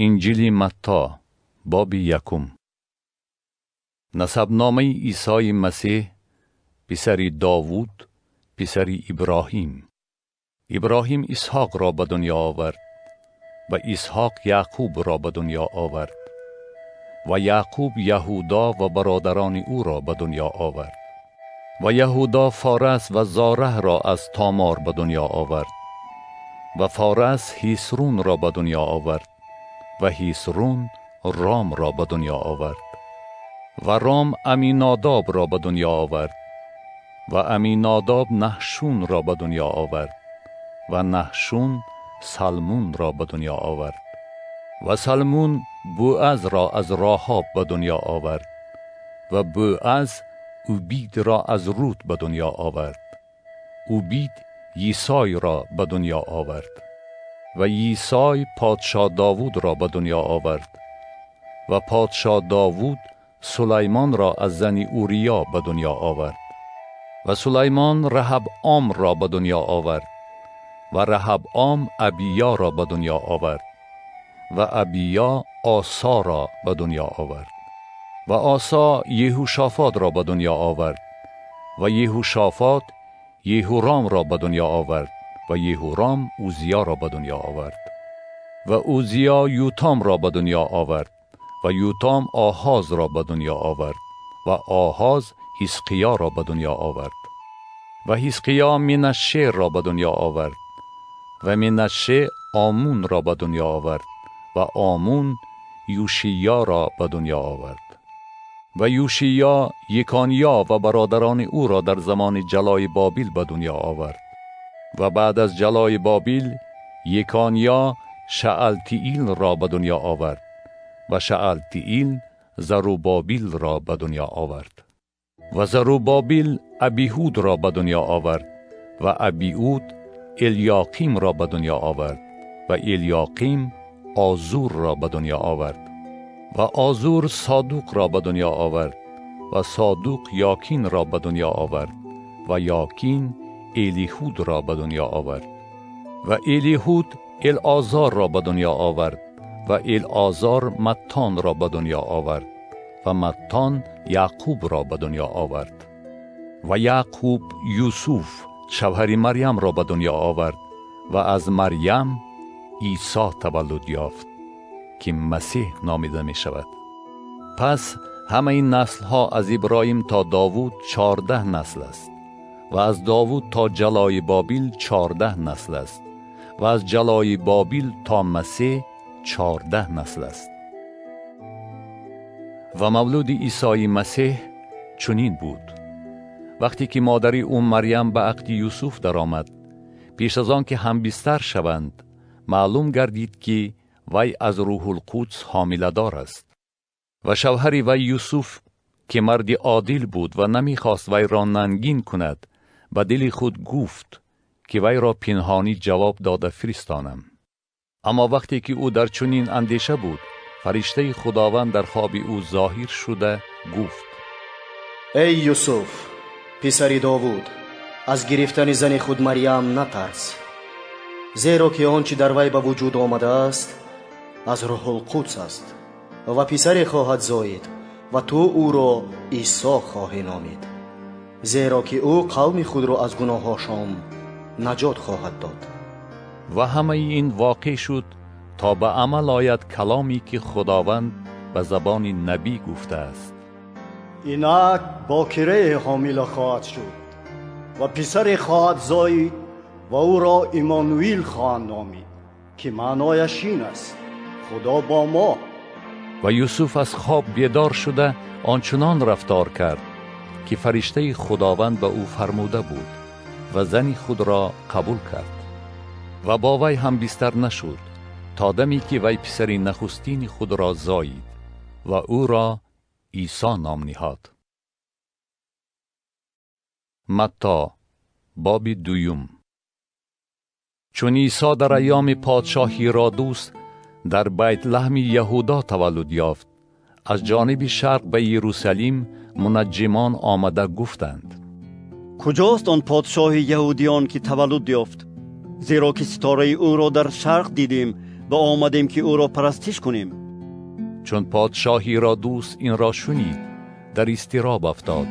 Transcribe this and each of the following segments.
انجیل متی باب 1. نسبنامه عیسی مسیح پسر داوود پسر ابراهیم. ابراهیم اسحاق را به دنیا آورد و اسحاق یعقوب را به دنیا آورد و یعقوب یهودا و برادران او را به دنیا آورد و یهودا فارس و زاره را از تامار به دنیا آورد و فارس هیسرون را به دنیا آورد و هیسرون رام را به دنیا آورد و رام امیناداب را به دنیا آورد و امیناداب نحشون را به دنیا آورد و نحشون سلمون را به دنیا آورد و سلمون بوعز را از راحاب به دنیا آورد و بوعز اوبید را از رود به دنیا آورد. اوبید یسای را به دنیا آورد و یسای پادشاه داوود را به دنیا آورد و پادشاه داوود سلیمان را از زن اوریا به دنیا آورد و سلیمان رهبعام را به دنیا آورد و رهبعام ابیا را به دنیا آورد و ابیا آسا را به دنیا آورد و آسا یهوشافاط را به دنیا آورد و یهوشافاط یهورام را به دنیا آورد و یهورام اوزیا را به دنیا آورد و اوزیا یوتام را به دنیا آورد و یوتام آحاز را به دنیا آورد و آحاز حزقیا را به دنیا آورد و حزقیا منشه را به دنیا آورد و منشه آمون را به دنیا آورد و آمون یوشیا را به دنیا آورد و یوشیا یکانیا و برادران او را در زمان جلای بابل به دنیا آورد و بعد از جلای بابل یکانیا شعلتیل را به دنیا آورد و شعلتیل زروبابل را به دنیا آورد و زروبابل ابیهود را به دنیا آورد و ابیهود الیاقیم را به دنیا آورد و الیاقیم آزور را به دنیا آورد و آزور صادوق را به دنیا آورد و صادوق یاکین را به دنیا آورد و یاکین الیهود را به دنیا آورد و الیهود العازار را به دنیا آورد و العازار متان را به دنیا آورد و متان یعقوب را به دنیا آورد و یعقوب یوسف شوهر مریم را به دنیا آورد و از مریم عیسی تولد یافت که مسیح نامیده می شود. پس همه این نسل ها از ابراهیم تا داوود 14 نسل است و از داوود تا جلای بابل 14 نسل است و از جلای بابل تا مسیح 14 نسل است. و مولود عیسی مسیح چنین بود: وقتی که مادری او مریم به عقد یوسف درآمد، پیش از آن که همبستر شوند معلوم گردید که وی از روح القدس حامله دار است و شوهر وی یوسف که مرد عادل بود و نمیخواست وی را ننگین کند، به دل خود گفت که وی را پنهانی جواب داده فرستانم. اما وقتی که او در چنین اندیشه بود، فرشته خداوند در خواب او ظاهر شده گفت: ای یوسف پسر داوود، از گرفتن زن خود مریم نترس، زیرا که آنچه در وی به وجود آمده است از روح القدس است و پسر خواهد زاید و تو او را عیسی خواهی نامید، زیرا که او قوم خود را از گناهاشان نجات خواهد داد. و همه این واقع شد تا به عمل آید کلامی که خداوند به زبان نبی گفته است: اینک باکره حامله خواهد شد و پسر خواهد زاید و او را ایمانوئیل خواهند نامید که معنایش این است: خدا با ما. و یوسف از خواب بیدار شده آنچنان رفتار کرد که فرشته خداوند به او فرموده بود و زن خود را قبول کرد و با وی هم بستر نشد تا دمی که وی پسر نخستین خود را زاید و او را عیسی نام نهاد. متی باب 2. چون عیسی در ایام پادشاه هیرودوس در بیت لحم یهودا تولد یافت، از جانب شرق به یروشلیم منجمان آمده گفتند: کجاست آن پادشاه یهودیان که تولد یافت؟ زیرا که ستاره او را در شرق دیدیم به آمدیم که او را پرستش کنیم. چون پادشاه هیرودوس این را شنید در اضطراب افتاد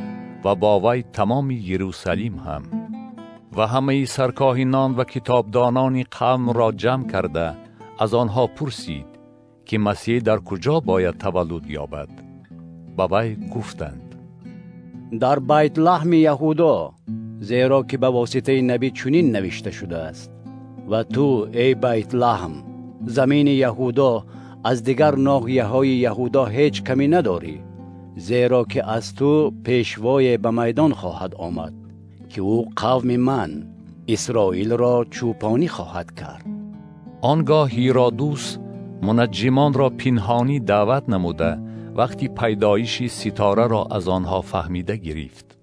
و با وی تمام یروشلیم هم و همه سرکاهنان و کتابدانان قوم را جمع کرده از آنها پرسید که مسیح در کجا باید تولد یابد. به وی گفتند در بیت لحم یهودا، زیرا که به واسطه نبی چنین نوشته شده است: و تو ای بیت لحم، زمین یهودا، از دیگر ناحیه های یهودا هیچ کمی نداری، زیرا که از تو پیشوای به میدان خواهد آمد که او قوم من اسرائیل را چوپانی خواهد کرد. آنگاه هیرودوس منجمان را پنهانی دعوت نموده وقتی پیدایش ستاره را از آنها فهمیده گرفت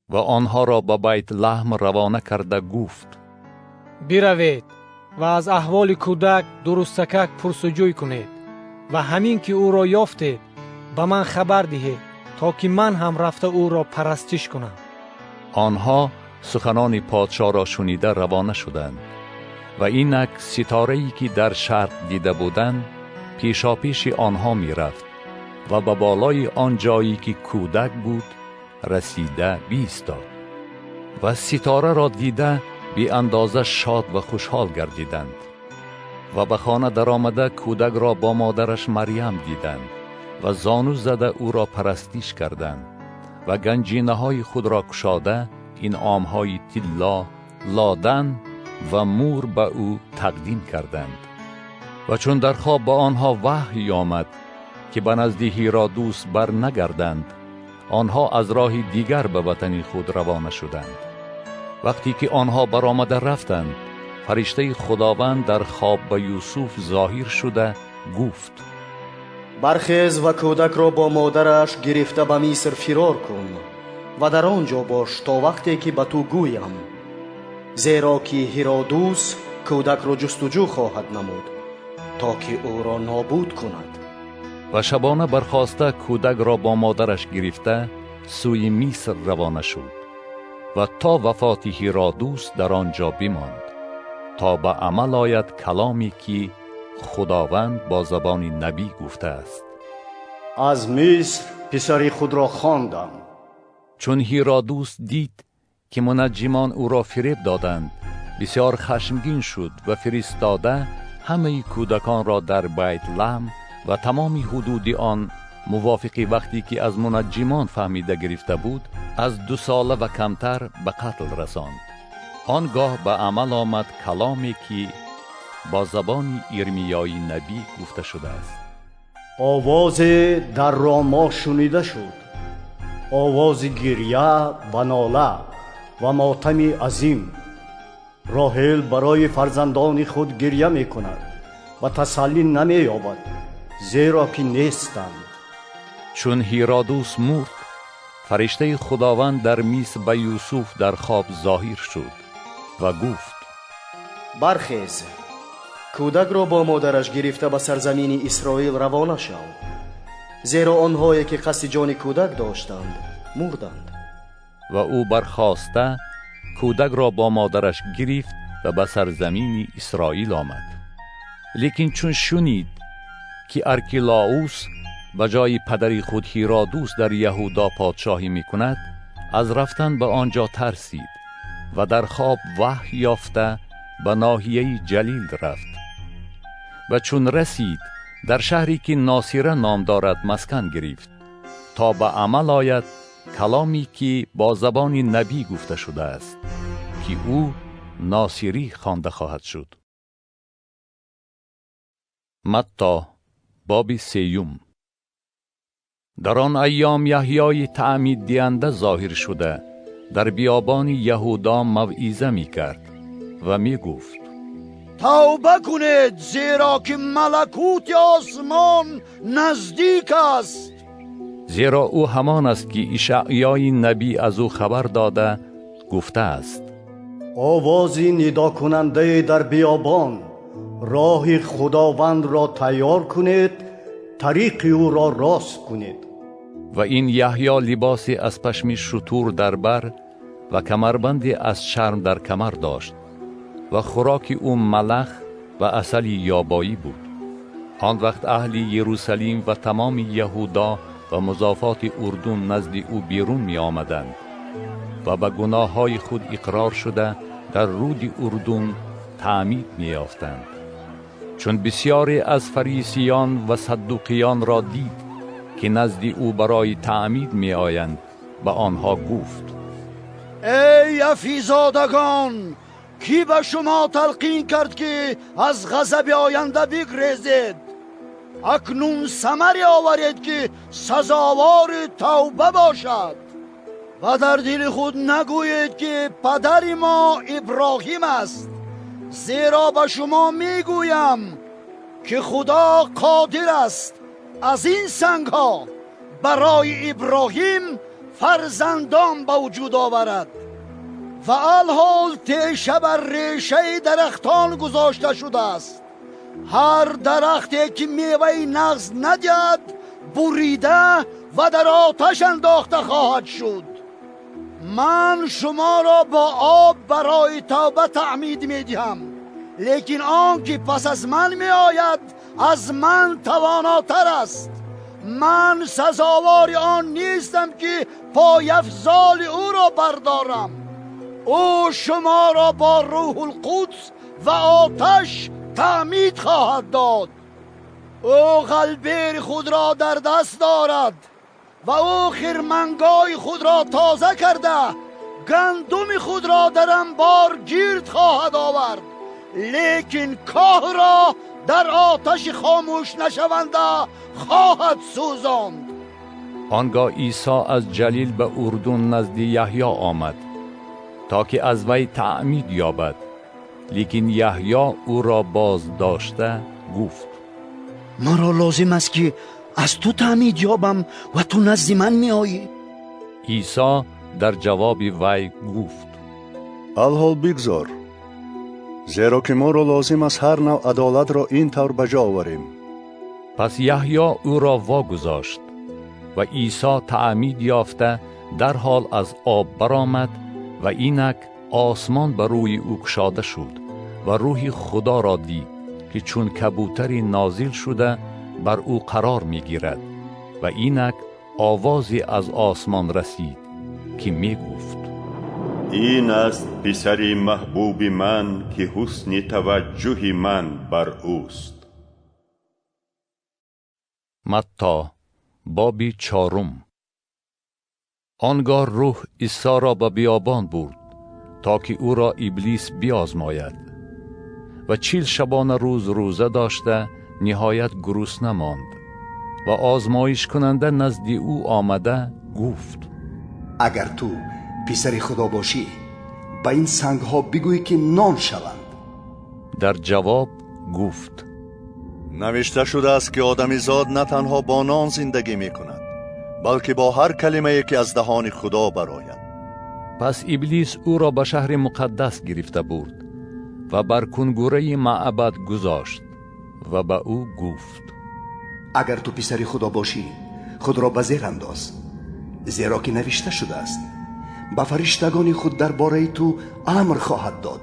و آنها را به بیت لحم روانه کرده گفت: بروید و از احوال کودک درستکک پرسجوی کنید و همین که او را یافتید به من خبر دهید تا که من هم رفته او را پرستش کنم. آنها سخنان پادشاه را شنیده روانه شدند و اینک ستاره‌ای که در شرق دیده بودند پیشاپیش آنها می رفت و به بالای آن جایی که کودک بود رسیده ایستاد و ستاره را دیده بی اندازه شاد و خوشحال گردیدند و به خانه در آمده کودک را با مادرش مریم دیدند و زانو زده او را پرستش کردند و گنجینه های خود را گشاده انعام های طلا، لادن و مور به او تقدیم کردند. و چون در خواب به آنها وحی آمد که به نزد هیرودوس بر نگردند، آنها از راه دیگر به وطن خود روانه شدند. وقتی که آنها برآمده رفتند، فرشته خداوند در خواب به یوسف ظاهر شده گفت: برخیز و کودک را با مادرش گرفته به مصر فرار کن و در آنجا باش تا وقتی که به تو گویم، زیرا که هیرودوس کودک را جستجو خواهد نمود تا که او را نابود کند. و شبانه برخاسته کودک را با مادرش گرفته سوی مصر روانه شد و تا وفات هیرودوس در آنجا بماند تا به عمل آید کلامی که خداوند با زبان نبی گفته است: از مصر پسری خود را خواندم. چون هیرودوس دید که منجمان او را فریب دادند، بسیار خشمگین شد و فرستاده همه کودکان را در بیت لحم و تمام حدود آن موافق وقتی که از منجمان فهمیده گرفته بود از 2 ساله و کمتر به قتل رساند. آنگاه به عمل آمد کلامی که با زبان ارمیای نبی گفته شده است: آواز در راما شنیده شد، آواز گریه و ناله و ماتم عظیم. راحل برای فرزندان خود گریه می کند و تسلی نمی یابد، زیرا که نیستند. چون هیرودوس مرد، فرشته خداوند در مصر به یوسف در خواب ظاهر شد و گفت: برخیز، کودک را با مادرش گرفته به سرزمین اسرائیل روانه شو، زیرا آنهایی که قصد جان کودک داشتند مردند. و او برخاسته کودک را با مادرش گرفت و به سرزمین اسرائیل آمد. لیکن چون شنید که ارکلاوس به جای پدر خود هیرودوس در یهودا پادشاهی می کند، از رفتن به آنجا ترسید و در خواب وحی یافته به ناحیه جلیل رفت. و چون رسید در شهری که ناصره نام دارد مسکن گرفت تا به عمل آید کلامی که با زبان نبی گفته شده است که او ناصری خوانده خواهد شد. متی باب 3. در آن ایام یحیای تعمید دهنده ظاهر شده در بیابان یهودا موعظه می کرد و می گفت: توبه کنید، زیرا که ملکوت آسمان نزدیک است. زیرا او همان است که اشعیای نبی از او خبر داده گفته است: آوازی ندا کننده در بیابان، راه خداوند را تیار کنید، طریق او را راست کنید. و این یحیی لباس از پشم شتور در بر و کمربند از شرم در کمر داشت و خوراک او ملخ و عسلی یابایی بود. آن وقت اهل یروشلیم و تمام یهودا و مضافات اردن نزد او بیرون می آمدند و به گناه های خود اقرار شده در رود اردن تعمید می یافتند. چون بسیاری از فریسیان و صدوقیان را دید که نزد او برای تعمید می آیند، به آنها گفت: ای افیزادگان، کی به شما تلقین کرد که از غضب آینده بگریزید؟ اکنون ثمری آورید که سزاوار توبه باشد و در دل خود نگویید که پدر ما ابراهیم است، زیرا به شما میگویم که خدا قادر است از این سنگ ها برای ابراهیم فرزندان به وجود آورد. و الحال تیشه بر ریشه درختان گذاشته شده است. هر درختی که میوه نغز ندهد بریده و در آتش انداخته خواهد شد. من شما را با آب برای توبه تعمید میدهم، لیکن آن که پس از من می آید از من تواناتر است. من سزاوار آن نیستم که پایفزال او را بردارم. او شما را با روح القدس و آتش تعمید خواهد داد. او غلبیر خود را در دست دارد و او خرمنگای خود را تازه کرده گندم خود را در انبار گرد خواهد آورد، لیکن کاه را در آتش خاموش نشونده خواهد سوزاند. آنگاه عیسی از جلیل به اردن نزد یحیی آمد تا که از وی تعمید یابد، لیکن یحیی او را باز داشته گفت: مرا لازم است که از تو تعمید یابم و تو نزد من می آیی؟ عیسی در جواب وی گفت: الحال بگذار، زیرا که ما را لازم است هر نوع عدالت را این طور بجا آوریم. پس یحیی او را واگذاشت و عیسی تعمید یافته در حال از آب برآمد و اینک آسمان بر روی او گشاده شد و روح خدا را دید که چون کبوتری نازل شده بر او قرار می گیرد و اینک آوازی از آسمان رسید که می گفت: این است پسری محبوب من که حسن توجه من بر اوست. متی باب 4. آنگاه روح عیسی را به بیابان برد تا که او را ابلیس بیازماید و 40 شبانه روز روزه داشته نهایت گرسنه ماند و آزمایش کننده نزد او آمده گفت: اگر تو پسر خدا باشی به این سنگ ها بگوی که نان شوند. در جواب گفت: نوشته شده است که آدمی زاد نه تنها با نان زندگی می کند، بلکه با هر کلمه‌ای که از دهان خدا برآید. پس ابلیس او را به شهر مقدس گرفته برد و بر کنگوره معبد گذاشت و به او گفت: اگر تو پسر خدا باشی خود را به زیر انداز، زیرا که نوشته شده است به فرشتگان خود درباره تو امر خواهد داد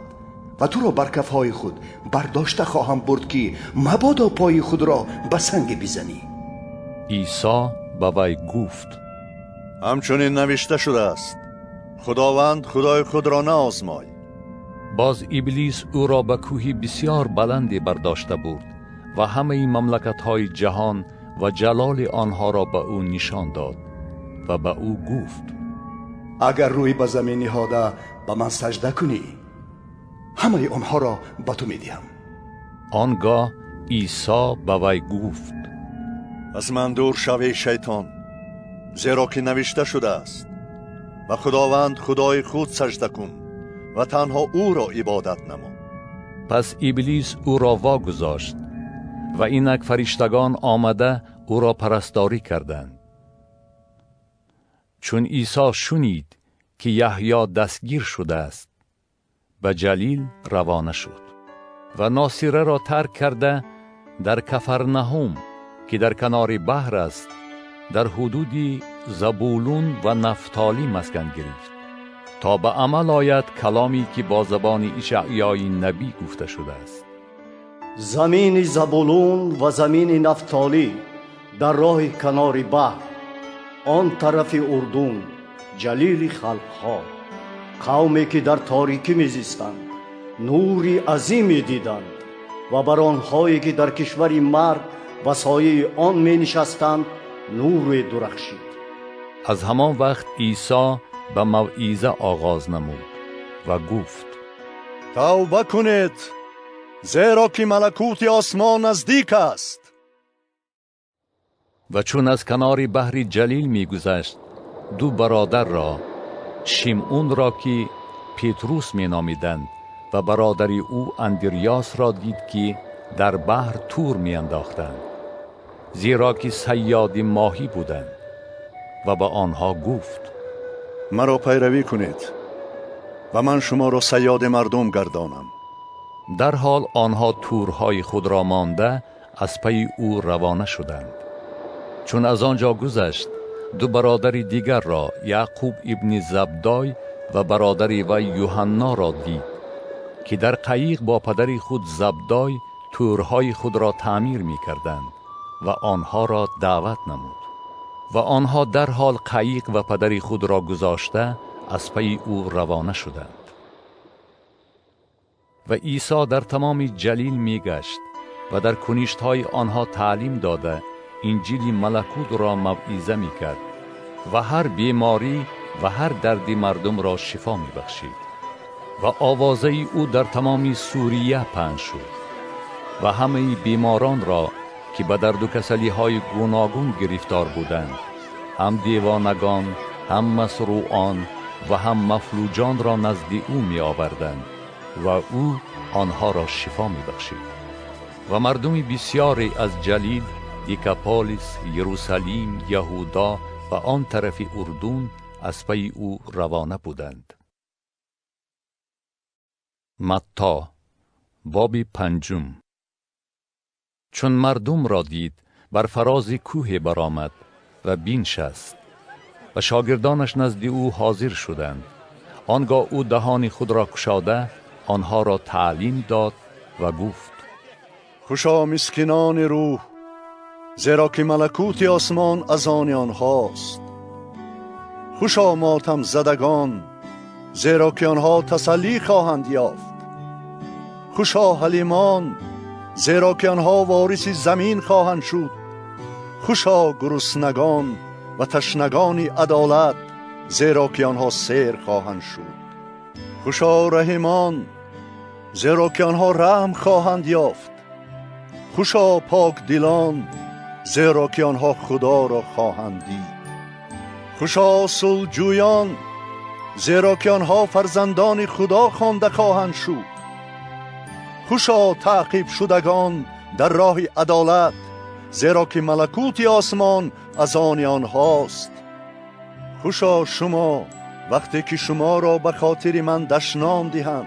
و تو را بر کفهای خود برداشته خواهم برد که مبادا پای خود را به سنگ بزنی. عیسی به وی گفت: همچنین نوشته شده است خداوند خدای خود را نآزمای. باز ابلیس او را به کوهی بسیار بلندی برداشته برد و همه مملکت‌های جهان و جلال آنها را به او نشان داد و به او گفت: اگر روی به زمین نهاده به من سجده کنی همه آنها را به تو میدهم. آنگاه عیسی به وی گفت: از من دور شوی شیطان، زیرا که نوشته شده است و خداوند خدای خود سجده کن و تنها او را عبادت نما. پس ابلیس او را واگذاشت و اینک فرشتگان آمده او را پرستاری کردند. چون عیسی شنید که یحیی دستگیر شده است به جلیل روانه شد و ناصره را ترک کرده در کفرنهم که در کنار بحر است در حدود زبولون و نفتالی مسکن گرفت تا به عمل آید کلامی که با زبان اشعیای نبی گفته شده است: زمین زبولون و زمین نفتالی در راه کنار بحر، آن طرف اردون، جلیل خلقها، قومی که در تاریکی میزیستند نوری عظیمی دیدند و بر آنهایی که در کشور مرگ و سایه آن می نشستند نور درخشید. از همان وقت عیسی به موعظه آغاز نمود و گفت: توبه کنید، زیرا که ملکوت آسمان نزدیک است. و چون از کنار بحر جلیل می‌گذشت، دو برادر را، شیمعون را که پتروس می‌نامیدند و برادری او اندریاس را دید که در بحر تور می‌انداختند، زیرا که صیاد ماهی بودند، و به آنها گفت: مرا پیروی کنید و من شما را صیاد مردم گردانم. در حال آنها تورهای خود را مانده از پی او روانه شدند. چون از آنجا گذشت، دو برادر دیگر را، یعقوب ابن زبدای و برادری و یوحنا را دید که در قایق با پدر خود زبدای تورهای خود را تعمیر می کردند و آنها را دعوت نمود. و آنها در حال قایق و پدر خود را گذاشته از پی او روانه شدند. و عیسی در تمام جلیل می گشت و در کنیشت‌های آنها تعلیم داده انجیل ملکوت را موعظه می کرد و هر بیماری و هر دردی مردم را شفا می بخشید. و آوازه او در تمام سوریه پخش شد و همه بیماران را که به درد و کسلی های گوناگون گرفتار بودند، هم دیوانگان، هم مسروعان و هم مفلوجان را نزد او می آوردند و او آنها را شفا می بخشید. و مردم بسیاری از جلیل، دیکاپولیس، یروشلیم، یهودا و آن طرف اردون از پی او روانه بودند. متی باب 5. چون مردم را دید، بر فراز کوه برآمد و بنشست و شاگردانش نزد او حاضر شدند. آنگاه او دهان خود را گشاده آنها را تعلیم داد و گفت: خوشا مسکینان روح، زیرا که ملکوت آسمان از آن آنهاست. خوشا ماتم زدگان، زیرا که آنها تسلی خواهند یافت. خوشا حلیمان، زیرا که آنها وارث زمین خواهند شد. خوشا گرسنگان و تشنگان عدالت، زیرا که آنها سیر خواهند شد. خوشا رحیمان، زیرا که آنها رحم خواهند یافت. خوشا پاک دلان، زیرا که آنها خدا را خواهند دید. خوشا صلحجویان، زیرا که آنها فرزندان خدا خوانده خواهند شد. خوشا تعقیب شدگان در راه عدالت، زیرا که ملکوت آسمان از آن آنهاست. خوشا شما وقتی که شما را به خاطر من دشنام دهند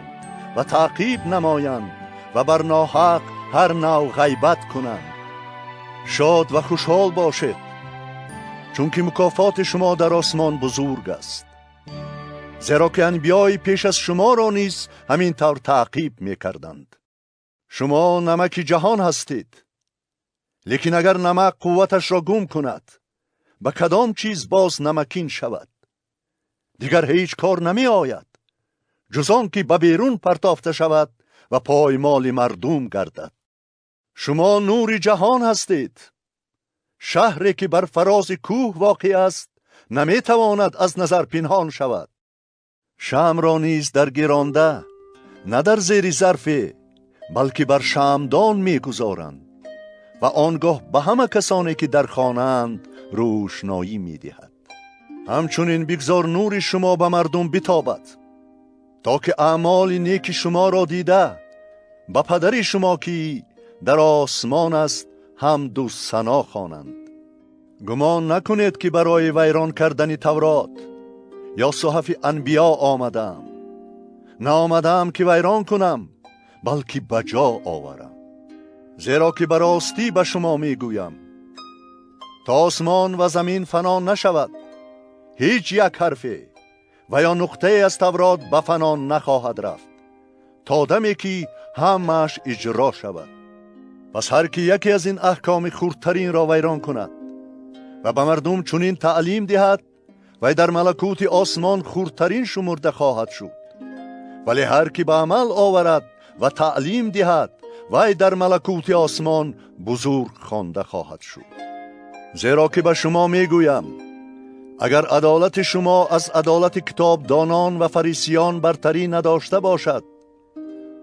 و تعقیب نمایند و بر ناحق هر نوع غیبت کنند. شاد و خوشحال باشید، چون که مکافات شما در آسمان بزرگ است. زیرا که انبیای پیش از شما را نیز همین طور تعقیب می کردند. شما نمک جهان هستید، لیکن اگر نمک قوتش را گم کند، به کدام چیز باز نمکین شود؟ دیگر هیچ کار نمی آید جز آن که به بیرون پرتافته شود و پایمال مردم گردد. شما نور جهان هستید. شهری که بر فراز کوه واقع است نمی تواند از نظر پنهان شود. شمع را نیز در گرانده نه در زیر ظرفی، بلکه بر شمعدان می گذارند و آنگاه به همه کسانی که در خانه‌اند روشنایی می دهد. همچنین بگذار نور شما به مردم بتابد، تا که اعمال نیک شما را دیده به پدر شما که در آسمان است حمد و ثنا خوانند. گمان نکنید که برای ویران کردن تورات یا صحف انبیا آمدم. نه آمدم که ویران کنم، بلکه بجا آورم. زیرا که براستی به شما میگویم، تا آسمان و زمین فنا نشود، هیچ یک حرفی و یا نقطه از تورات به فنا نخواهد رفت، تا دمی که همش اجرا شود. پس هر کی یکی از این احکام خردترین را ویران کند و به مردم چنین تعلیم دهد، وی در ملکوت آسمان خردترین شمرده خواهد شد. ولی هر کی به عمل آورد و تعلیم دهد، وی در ملکوت آسمان بزرگ خوانده خواهد شد. زیرا که به شما میگویم، اگر عدالت شما از عدالت کتابدانان و فریسیان برتری نداشته باشد،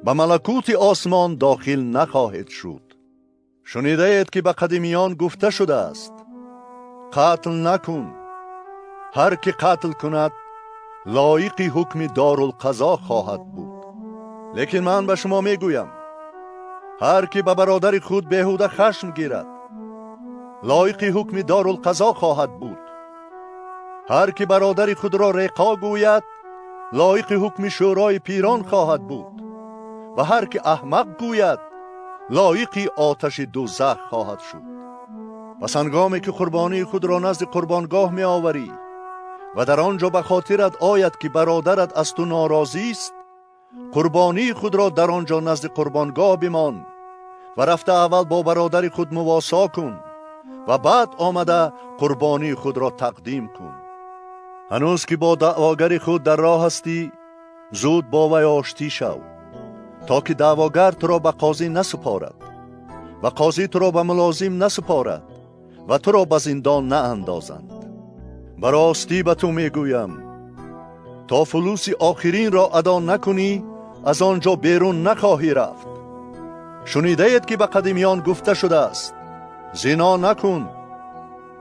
به ملکوت آسمان داخل نخواهید شد. شنیده اید که به قدیمیان گفته شده است: قتل نکن. هر که قتل کند لایق حکم دارالقضا خواهد بود. لیکن من به شما میگویم، هر که به برادر خود بیهوده خشم گیرد لایق حکم دارالقضا خواهد بود. هر که برادر خود را ریقا گوید لایق حکم شورای پیران خواهد بود. و هر که احمق گوید لایق آتش دوزخ خواهد شد. پس هنگامی که قربانی خود را نزد قربانگاه می آوری و در آنجا به خاطرت آید که برادرت از تو ناراضی است، قربانی خود را در آنجا نزد قربانگاه بمان و رفته اول با برادر خود مواسا کن و بعد آمده قربانی خود را تقدیم کن. هنوز که با دعواگر خود در راه هستی، زود با وی آشتی شو، تا که دعواگر تو را به قاضی نسپارد و قاضی تو را به ملازم نسپارد و تو را به زندان ناندازند. براستی به تو میگویم، تا فلوس آخرین را ادا نکنی از آنجا بیرون نخواهی رفت. شنیده اید که به قدیمیان گفته شده است: زنا نکن.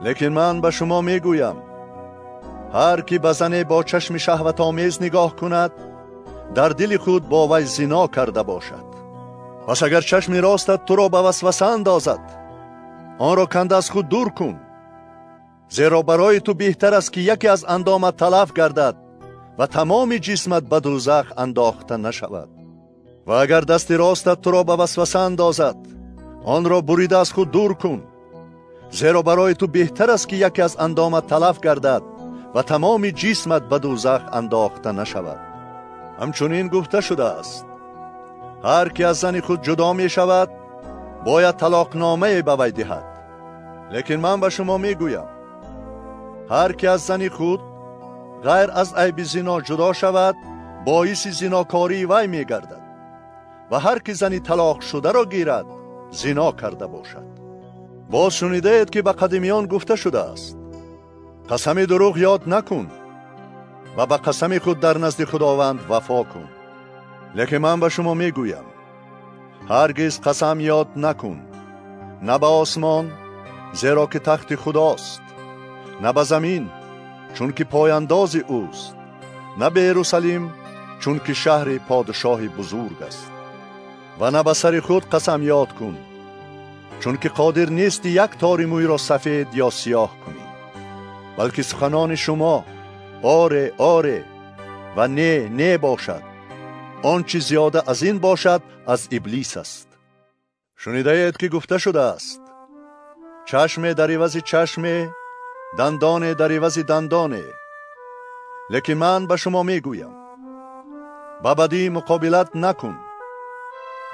لیکن من به شما میگویم، هر کی به زن با چشم شهوت آمیز نگاه کند در دل خود با وی زنا کرده باشد. پس اگر چشم راستت تو را به وسوسه اندازد، آن را کنده از خود دور کن. زیرا برای تو بهتر است که یکی از اندامت تلف گردد و تمام جسمت به دوزخ انداخته نشود. و اگر دست راستت تو را به وسوسه اندازد، آن را بریده از خود دور کن. زیرا برای تو بهتر است که یکی از اندامت تلف گردد و تمام جسمت به دوزخ انداخته نشود. همچنین گفته شده است: هر که از زن خود جدا می شود باید طلاقنامه به وی دهد. لیکن من به شما می گویم، هر که از زن خود غیر از عیب زنا جدا شود باعث زناکاری وی می گردد و هر که زن طلاق شده را گیرد زنا کرده باشد. باز شنیده اید که به قدیمیان گفته شده است: قسم دروغ یاد نکن و به قسم خود در نزد خداوند وفا کن. لیکن من به شما میگویم، هرگز قسم یاد نکن، نه به آسمان زیرا که تخت خداست، نه به زمین چون که پایانداز اوست، نه به یروشلیم چون که شهر پادشاه بزرگ است. و نه به سر خود قسم یاد کن، چون که قادر نیست یک تار موی را سفید یا سیاه کنی، بلکه سخنان شما آره آره و نه نه باشد. آنچه زیاده از این باشد از ابلیس است. شنیده اید که گفته شده است: چشم در عوض چشم، دندان در عوض دندانه. لیکن من به شما میگویم، با بدی مقابلت نکن،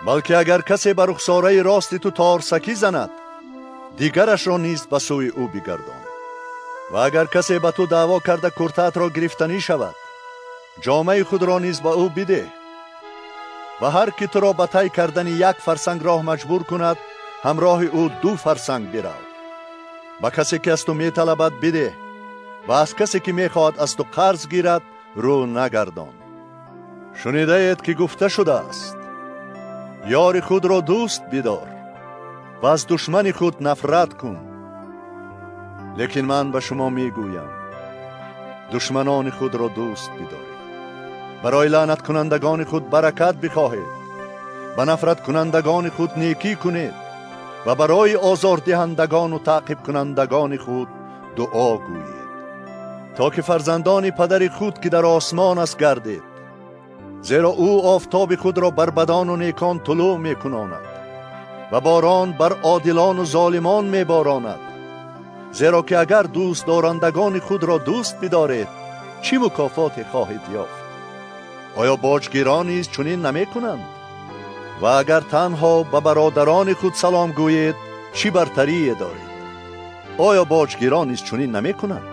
بلکه اگر کسی بر رخساره راست تو تارسکی زند، دیگرش را نیز به سوی او بگردان. و اگر کسی به تو دعوا کرده کرتت را گرفتنی شود، جامه خود را نیز به او بده. و هر کی تو را به طی کردن یک فرسنگ راه مجبور کند، همراه او 2 فرسنگ برو. با کسی که از تو می طلبد بده و از کسی که می خواهد از تو قرض گیرد رو نگردان. شنیده اید که گفته شده است: یار خود را دوست بدار و از دشمن خود نفرت کن. لیکن من به شما میگویم، دشمنان خود را دوست بدارید، برای لعنت کنندگان خود برکت بخواهید، به نفرت کنندگان خود نیکی کنید و برای آزار دهندگان و تعقیب کنندگان خود دعا گویید، تا که فرزندان پدر خود که در آسمان است گردید. زیرا او آفتاب خود را بر بدان و نیکان طلوع می کناند و باران بر عادلان و ظالمان می باراند. زیرا که اگر دوست دارندگان خود را دوست بدارید، چی مکافات خواهید یافت؟ آیا باجگیران نیز چنین نمی کنند؟ و اگر تنها به برادران خود سلام گویید چی برتری دارید؟ آیا باجگیران نیز چنین نمی کنند؟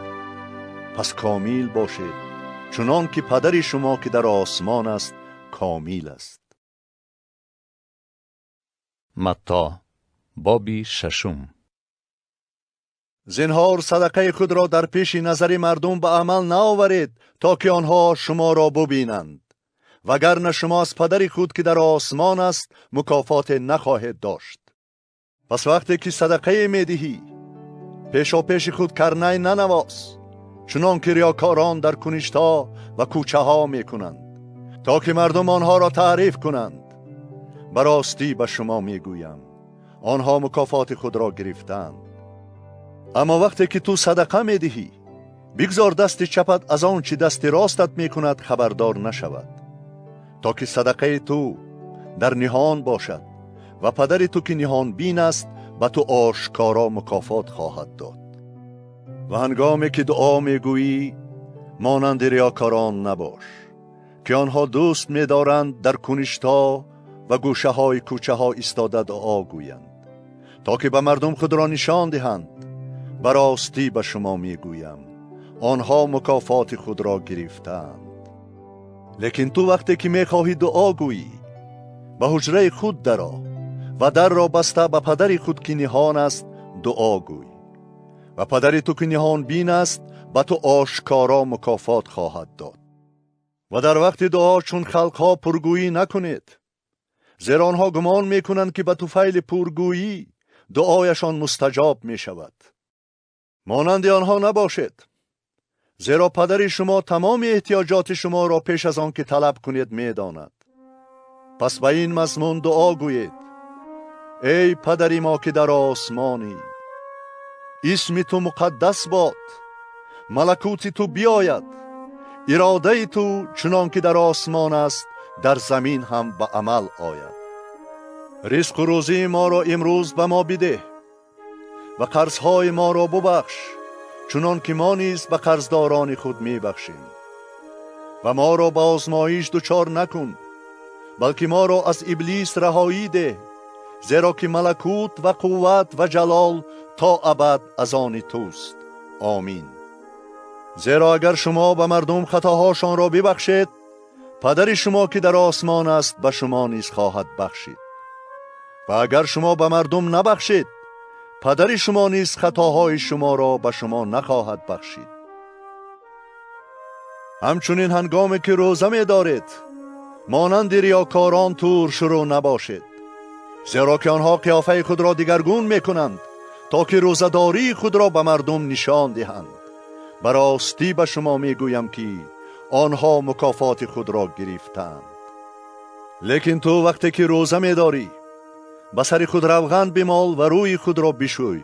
پس کامل باشید چنان که پدر شما که در آسمان است کامل است. متی بابی 6. زنهار صدقه خود را در پیش نظر مردم به عمل نآورید تا که آنها شما را ببینند، وگرنه شما از پدر خود که در آسمان است مکافات نخواهید داشت. پس وقتی که صدقه می دهی پیشا پیش خود کرنه ننواز، چنان که ریاکاران در کنشت‌ها و کوچه ها می کنند تا که مردم آنها را تعریف کنند. براستی به شما می گویم آنها مکافات خود را گرفتند. اما وقتی که تو صدقه می دهی بگذار دست چپت از آن چی دست راستت می کند خبردار نشود، تا که صدقه تو در نهان باشد و پدر تو که نهان بین است به تو آشکارا مکافات خواهد داد. و هنگامی که دعا می گویی مانند ریاکاران نباش که آنها دوست می دارند در کنشت‌ها و گوشه های کوچه ها ایستاده دعا گویند تا که به مردم خود را نشان دهند. براستی به شما می گویم آنها مکافات خود را گرفتند. لیکن تو وقتی که می خواهی دعا گویی به حجره خود درآ و در را بسته به پدر خود که نهان است دعا گوی، و پدر تو که نهان بین است به تو آشکارا مکافات خواهد داد. و در وقت دعا چون خلقها پرگویی نکنید، زیرا آنها گمان می کنند که به طفیل پرگویی دعایشان مستجاب می شود. مانند آنها نباشید، زیرا پدر شما تمام احتیاجات شما را پیش از آن که طلب کنید می داند. پس به این مضمون دعا گویید: ای پدر ما که در آسمانی، اسم تو مقدس باد، ملکوت تو بیاید، اراده تو چنان که در آسمان است در زمین هم به عمل آید. رزق و روزی ما را امروز به ما بده و قرضهای ما را ببخش چنان که ما نیز به قرضداران خود می بخشیم، و ما را به آزمایش دچار نکن بلکه ما را از ابلیس رهایی ده، زیرا که ملکوت و قوت و جلال تا ابد از آن توست. آمین. زیرا اگر شما به مردم خطاهاشان را ببخشید، پدر شما که در آسمان است به شما نیز خواهد بخشید. و اگر شما به مردم نبخشید، پدر شما نیز خطاهای شما را به شما نخواهد بخشید. همچنین هنگامی که روزه می دارید مانند ریاکاران طور شروع نباشید، زیرا که آنها قیافه خود را دیگرگون می کنند تا که روزه‌داری خود را به مردم نشان دهند. براستی به شما می گویم که آنها مکافات خود را گرفتند. لیکن تو وقتی که روزه می داری به سر خود روغن بمال و روی خود را بشوی،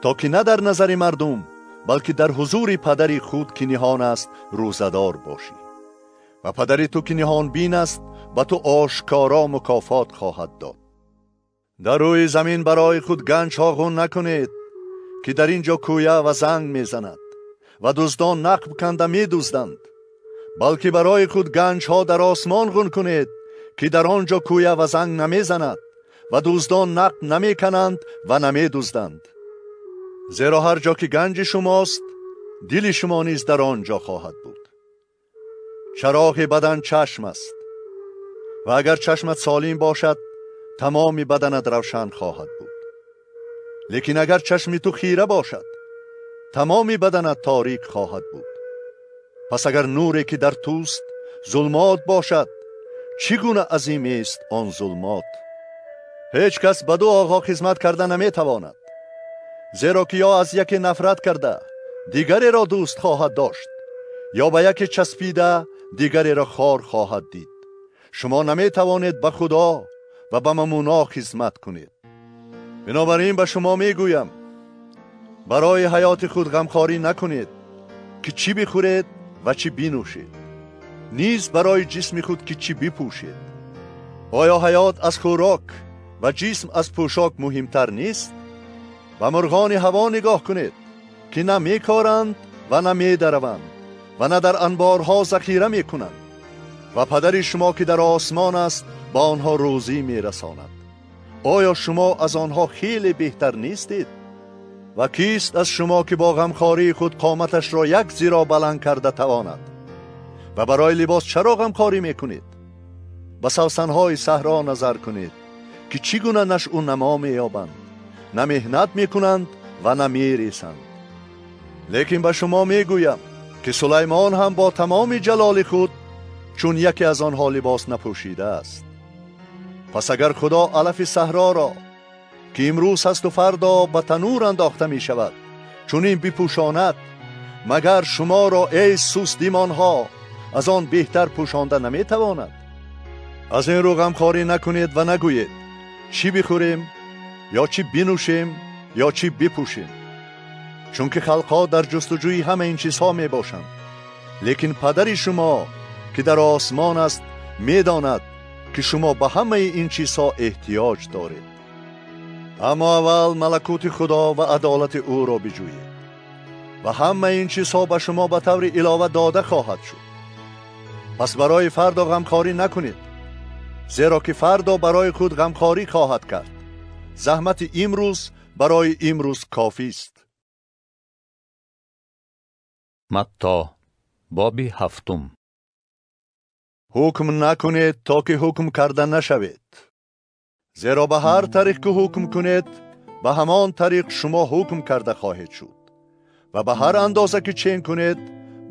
تا که نه در نظر مردم بلکه در حضور پدر خود که نهان است روزه‌دار باشی، و پدر تو که نهان بین است به تو آشکارا مکافات خواهد داد. در روی زمین برای خود گنج ها غون نکنید که در اینجا کویه و زنگ میزند و دزدان نقب کنده می دزدند، بلکه برای خود گنج ها در آسمان غون کنید که در آنجا کویه و زنگ نمی زند و دزدان نقب نمی کنند و نمی دزدند. زیرا هر جا که گنج شماست دل شما نیز در آنجا خواهد بود. چراغ بدن چشم است، و اگر چشمت سالم باشد تمام بدنت روشن خواهد بود. لیکن اگر چشم تو خیره باشد تمام بدنت تاریک خواهد بود. پس اگر نوری که در توست ظلمات باشد، چگونه عظیم است آن ظلمات. هیچ کس به دو آقا خدمت کرده نمی تواند، زیرا که یا از یکی نفرت کرده دیگری را دوست خواهد داشت، یا به یکی چسبیده دیگری را خار خواهد دید. شما نمی توانید به خدا و به ممونا خدمت کنید. بنابراین به شما می گویم برای حیات خود غمخواری نکنید که چی بخورید و چی بنوشید، نیز برای جسم خود که چی بپوشید. آیا حیات از خوراک و جسم از پوشاک مهمتر نیست؟ و مرغان هوا نگاه کنید که نه می کارند و نه می دروند و نه در انبارها ذخیره می کنند، و پدر شما که در آسمان است به آنها روزی می رساند. آیا شما از آنها خیلی بهتر نیستید؟ و کیست از شما که با غمخواری خود قامتش را یک ذراع بلند کرده تواند؟ و برای لباس چرا غمخواری می کنید؟ به سوسنهای صحرا نظر کنید که چگونه نشأ و نما می یابند. نه مهنت می کنند و نه می ریسند. لیکن به شما می گویم که سلیمان هم با تمام جلال خود چون یکی از آنها لباس نپوشیده است. پس اگر خدا علف صحرا را که امروز هست و فردا به تنور انداخته می شود چون این بپوشاند، مگر شما را ای سست دیمان ها از آن بهتر پوشانده نمی تواند؟ از این رو غمخواری نکنید و نگویید چی بخوریم یا چی بنوشیم یا چی بپوشیم، چون که خلقها در جستجوی همه این چیزها می باشند. لیکن پدر شما که در آسمان است می داند که شما به همه این چیزها احتیاج دارید. اما اول ملکوت خدا و عدالت او را بجویید و همه این چیزها به شما به طور علاوه داده خواهد شد. پس برای فردا غمخواری نکنید، زیرا که فردا برای خود غمخواری خواهد کرد. زحمت امروز برای امروز کافی است. متی باب 7. حکم نکنید تا که حکم کرده نشوید، زیرا به هر طریق که حکم کنید به همان طریق شما حکم کرده خواهید شد و به هر اندازه که چین کنید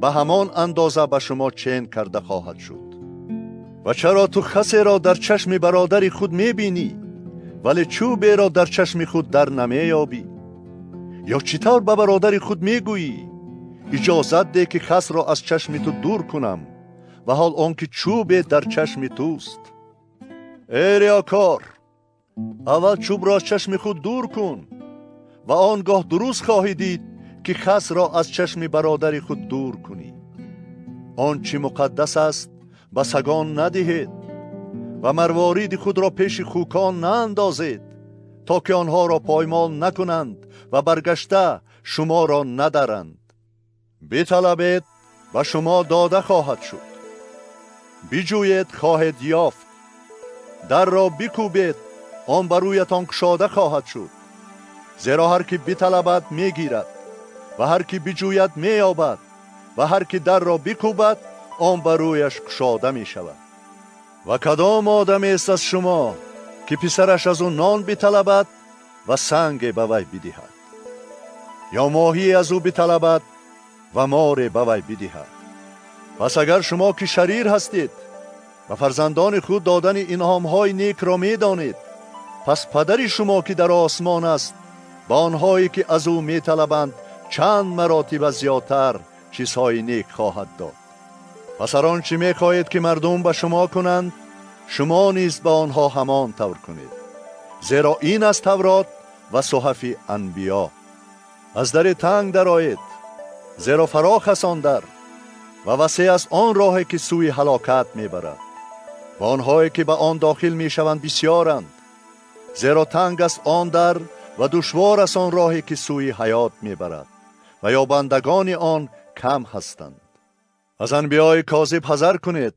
به همان اندازه به شما چین کرده خواهد شد. و چرا تو خسی را در چشم برادر خود میبینی ولی چوبی را در چشم خود در نمیابی؟ یا چطور به برادر خود میگویی اجازت ده که خس را از چشم تو دور کنم و حال آنکه چوب در چشم توست؟ ای ریاکار، اول چوب را از چشم خود دور کن و آنگاه درست خواهی دید که خس را از چشم برادر خود دور کنی. آنچه مقدس است به سگان ندهید و مروارید خود را پیش خوکان ناندازید تا که آنها را پایمال نکنند و برگشته شما را ندارند. بطلبید و شما داده خواهد شد، بجویید خواهید یافت، در را بکوبید آن برویتان گشاده خواهد شد. زیرا هر که بطلبد میگیرد و هر که بجوید مییابد و هر که در را بکوبد آن برویش گشاده می شود. و کدام آدمی است از شما که پسرش از او نان بطلبد و سنگ به وی بدهد، یا ماهی از او بطلبد و مار به وی بدهد؟ پس اگر شما که شریر هستید و فرزندان خود دادن انعام‌های نیک را می دانید، پس پدر شما که در آسمان است با آنهایی که از او می طلبند چند مراتب زیادتر چیزهای نیک خواهد داد. پس هر آنچه می خواهید که مردم به شما کنند شما نیز به آنها همان طور کنید، زیرا این است تورات و صحف انبیا. از در تنگ درآیید، زیرا فراخ است آن در و وسیع است آن راهی که سوی هلاکت می برد و آنهایی که به آن داخل می شوند بسیارند. زیرا تنگ است آن در و دشوار است آن راهی که سوی حیات می برد و یابندگان آن کم هستند. از انبیای کاذب حذر کنید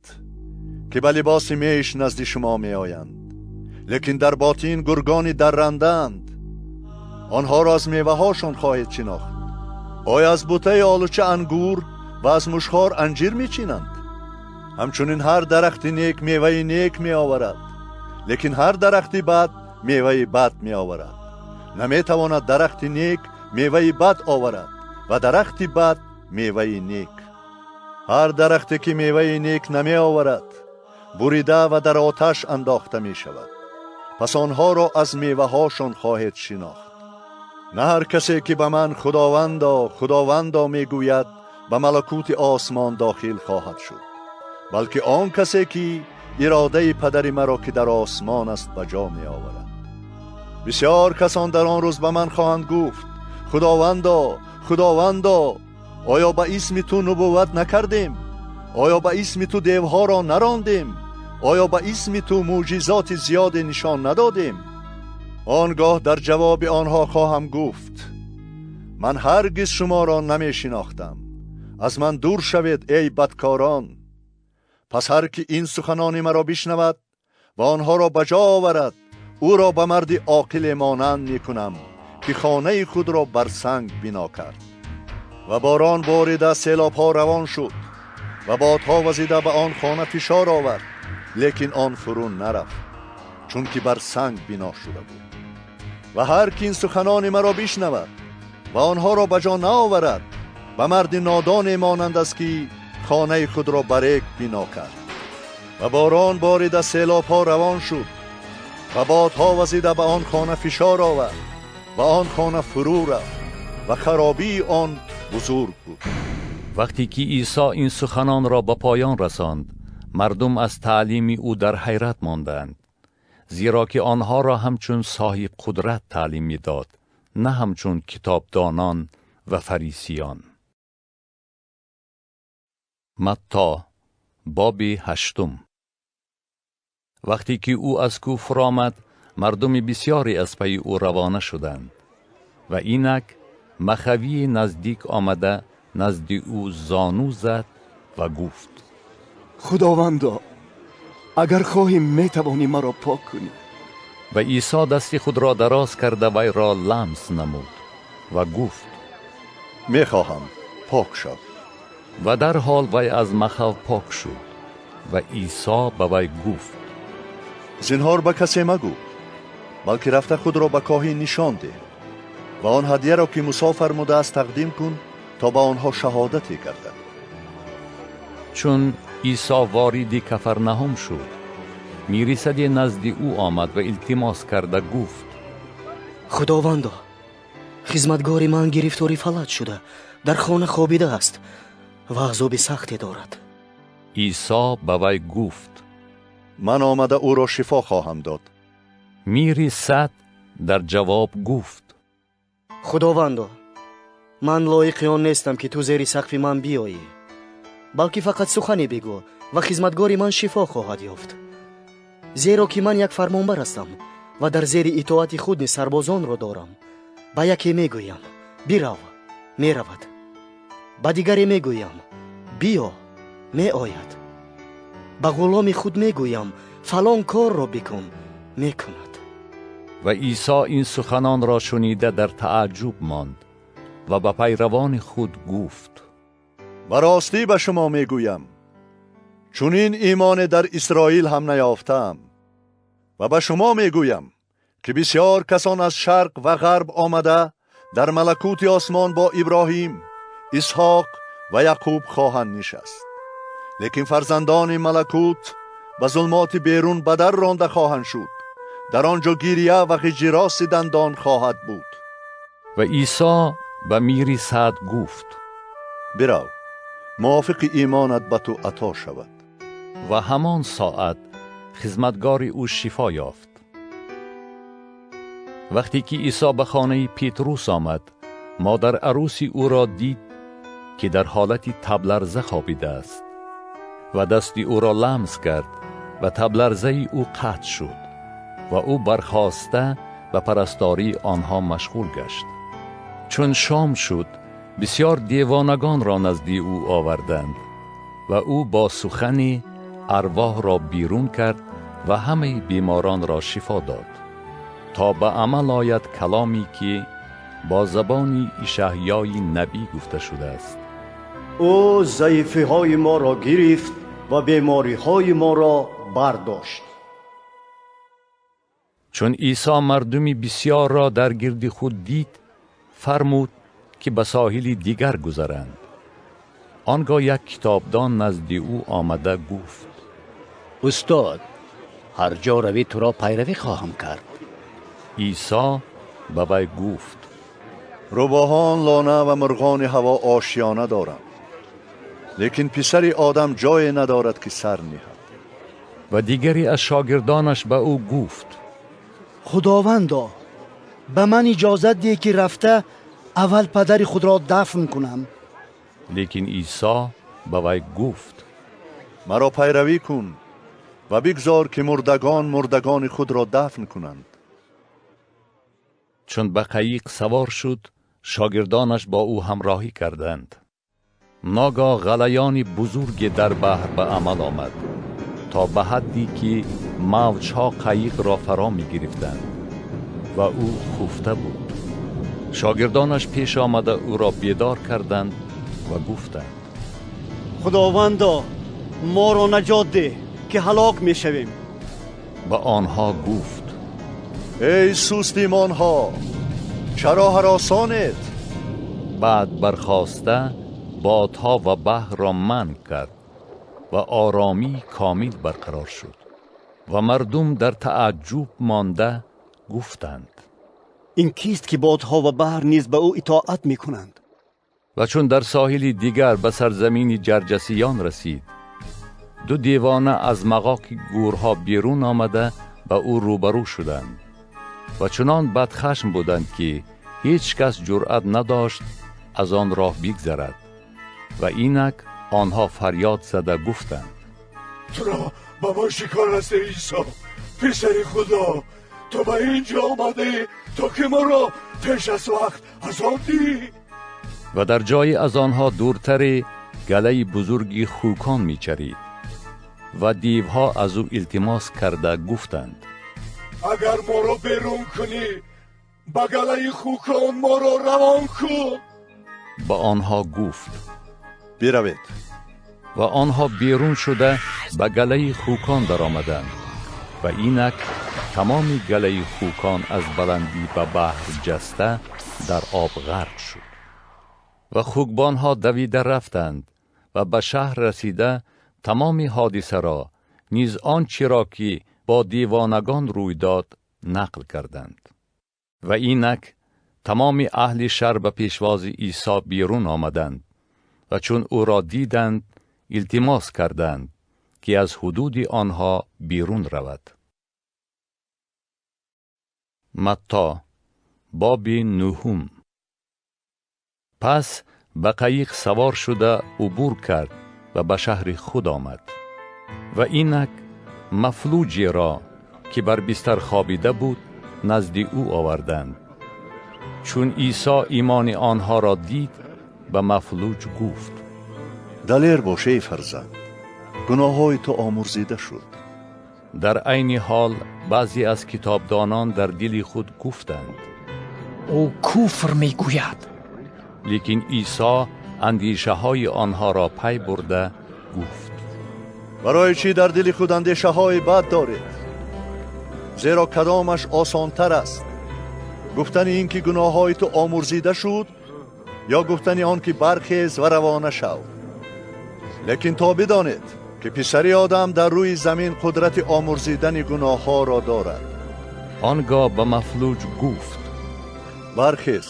که به لباس میش نزد شما می آیند، لیکن در باطن گرگانی درندند. آنها را از میوه هاشون خواهید شناخت. آیا از بوته آلوچه انگور و از مشخار انجیر می چینند؟ همچنین هر درخت نیک میوه نیک می آورد، لیکن هر درخت بد میوه بد می آورد. نمی تواند درخت نیک میوه بد آورد و درخت بد میوه نیک. هر درختی که میوه نیک نمی آورد بریده و در آتش انداخته می شود. پس آنها را از میوه هاشون خواهید شناخت. نه هر کسی که به من خداوندا خداوندا می گوید به ملکوت آسمان داخل خواهد شد، بلکه آن کسی که اراده پدر مرا که در آسمان است به جا می آورد. بسیار کسان در آن روز به من خواهند گفت خداوندا خداوندا، آیا به اسم تو نبوت نکردیم؟ آیا به اسم تو دیوها را نراندیم؟ آیا به اسم تو معجزات زیاد نشان ندادیم؟ آنگاه در جواب آنها خواهم گفت من هرگز شما را نمی شناختم، از من دور شوید ای بدکاران. پس هر که این سخنان مرا بشنود و آنها را به جا آورد، او را به مردی عاقل مانند می کنم که خانه خود را بر سنگ بنا کرد. و باران باریده سیلاب ها روان شد و بادها وزیده به آن خانه فشار آورد، لیکن آن فرو نرفت، چون که بر سنگ بنا شده بود. و هر که این سخنان مرا بشنود و آنها را به جا نآورد، به مرد نادان مانند است که خانه خود را بر ریگ بنا کرد. و باران باریده سیلاب ها روان شد و بادها وزیده به آن خانه فشار آورد و آن خانه فرو رفت و خرابی آن بزرگ بود. وقتی که عیسی این سخنان را به پایان رساند، مردم از تعلیم او در حیرت ماندند، زیرا که آنها را همچون صاحب قدرت تعلیم می‌داد، نه همچون کتابدانان و فریسیان. متی باب 8. وقتی که او از کوه آمد، مردم بسیاری از پی او روانه شدند و اینک مخوی نزدیک آمده نزد او زانو زد و گفت: خداوندا، اگر خواهی میتوانی مرا پاک کنی. و عیسی دست خود را دراز کرده وی را لمس نمود و گفت: میخواهم، پاک شو. و در حال وی از مخاو پاک شد. و عیسی به وی گفت: زنهار به کسی مگو، بلکه رفته خود را به کاهن نشان ده و آن هدیه را که موسی فرموده است تقدیم کن تا به آنها شهادتی گردد. چون عیسی وارد کفرنهم شد، میرسد نزد او آمد و التماس کرده گفت: خداوندا، خدمتگار من گرفتاری فلج شده در خانه خوابیده است و عذاب سختی دارد. عیسی به وی گفت: من آمده او را شفا خواهم داد. میرسد در جواب گفت: خداوندا، من لایق آن نیستم که تو زیر سقف من بیایی، بلکه فقط سخنی بگو و خدمتگار من شفا خواهد یافت. زیرا که من یک فرمانبر هستم و در زیر اطاعت خود سربازان را دارم. به یکی میگویم برو، میرود. به دیگری میگویم بیا، میآید. به غلام خود میگویم فلان کار را بکن، میکند. و عیسی این سخنان را شنیده در تعجب ماند و به پیروان خود گفت: به راستی به شما میگویم چون این ایمان در اسرائیل هم نیافتم. و به شما میگویم که بسیار کسان از شرق و غرب آمده در ملکوت آسمان با ابراهیم، اسحاق و یعقوب خواهند نشست. لیکن فرزندان ملکوت به ظلمات بیرون به در رانده خواهند شد، در آنجا گریه و غجراس دندان خواهد بود. و عیسی به میرسد گفت: برو، موافق ایمانت به تو عطا شود. و همان ساعت خدمتگار او شفا یافت. وقتی که عیسی به خانه پیتروس آمد، مادر عروسی او را دید که در حالتی تب لرزه خوابیده است و دست او را لمس کرد و تب لرزه او قطع شد و او برخاسته به پرستاری آنها مشغول گشت. چون شام شد، بسیار دیوانگان را نزد او آوردند و او با سخن ارواح را بیرون کرد و همه بیماران را شفا داد، تا به عمل آید کلامی که با زبان اشعیای نبی گفته شده است: او ضعیفی های ما را گرفت و بیماری های ما را برداشت. چون عیسی مردمی بسیار را در گرد خود دید، فرمود که به ساحل دیگر گذرند. آنگاه یک کتابدان نزد او آمده گفت: استاد، هر جا روی تو را پیروی خواهم کرد. عیسی به وی گفت: روباهان لانه و مرغان هوا آشیانه دارند، لیکن پسر آدم جای ندارد که سر نهد. و دیگری از شاگردانش به او گفت: خداوندا، به من اجازت ده که رفته اول پدر خود را دفن کنم. لیکن عیسی به وی گفت: مرا پیروی کن و بگذار که مردگان خود را دفن کنند. چون به قایق سوار شد، شاگردانش با او همراهی کردند. ناگاه غلیان بزرگ در بحر به عمل آمد تا به حدی که موجها قایق را فرا می گرفتند و او خفته بود. شاگردانش پیش آمده او را بیدار کردند و گفتند: خداوندا ما را نجات ده که هلاک می شویم. به آنها گفت: ای سست ایمان ها، چرا هراسانید؟ بعد برخاسته بادها و بحر را منع کرد و آرامی کامل برقرار شد و مردم در تعجب مانده گفتند: این کیست که بادها و بحر نیز به او اطاعت می کنند؟ و چون در ساحلی دیگر به سرزمین جرجسیان رسید، دو دیوانه از مغاک گورها بیرون آمده به او روبرو شدند و چنان بدخشم بودند که هیچ کس جرأت نداشت از آن راه بگذرد. و اینک آنها فریاد زده گفتند: تو را با ما شکار است عیسی، پسر خدا. تو به اینجا آمده تا که ما را پیش از وقت ازاندی. و در جای از آنها دورتر گله بزرگی خوکان می چرید و دیوها از او التماس کرده گفتند: اگر ما را بیرون کنی به گله خوکان ما را روان کن. با آنها گفت: بروید. و آنها بیرون شده به گله خوکان در آمدند و اینک تمام گله خوکان از بلندی به بحر جسته در آب غرق شد. و خوکبانها دویده رفتند و به شهر رسیده تمام حادثه را نیز آنچه را که با دیوانگان روی داد نقل کردند. و اینک تمام اهل شهر به پیشواز عیسی بیرون آمدند و چون او را دیدند التماس کردند که از حدود آنها بیرون رود. متی باب 9. پس به قایق سوار شده عبور کرد و به شهر خود آمد. و اینک مفلوجی را که بر بستر خوابیده بود نزد او آوردند. چون عیسی ایمان آنها را دید به مفلوج گفت: دلیر باش ای فرزند، گناههای تو آمرزیده شد. در عین حال بعضی از کتابدانان در دل خود گفتند: او کفر میگوید. لیکن عیسی اندیشه های آنها را پی برده گفت: برای چی در دل خود اندیشه های بد دارید؟ زیرا کدامش آسانتر است، گفتن این که گناه های تو آمرزیده شد یا گفتن آن که برخیز و روانه شو؟ لیکن تا بدانید که پسر آدم در روی زمین قدرت آمرزیدن گناه ها را دارد. آنگاه به مفلوج گفت: برخیز،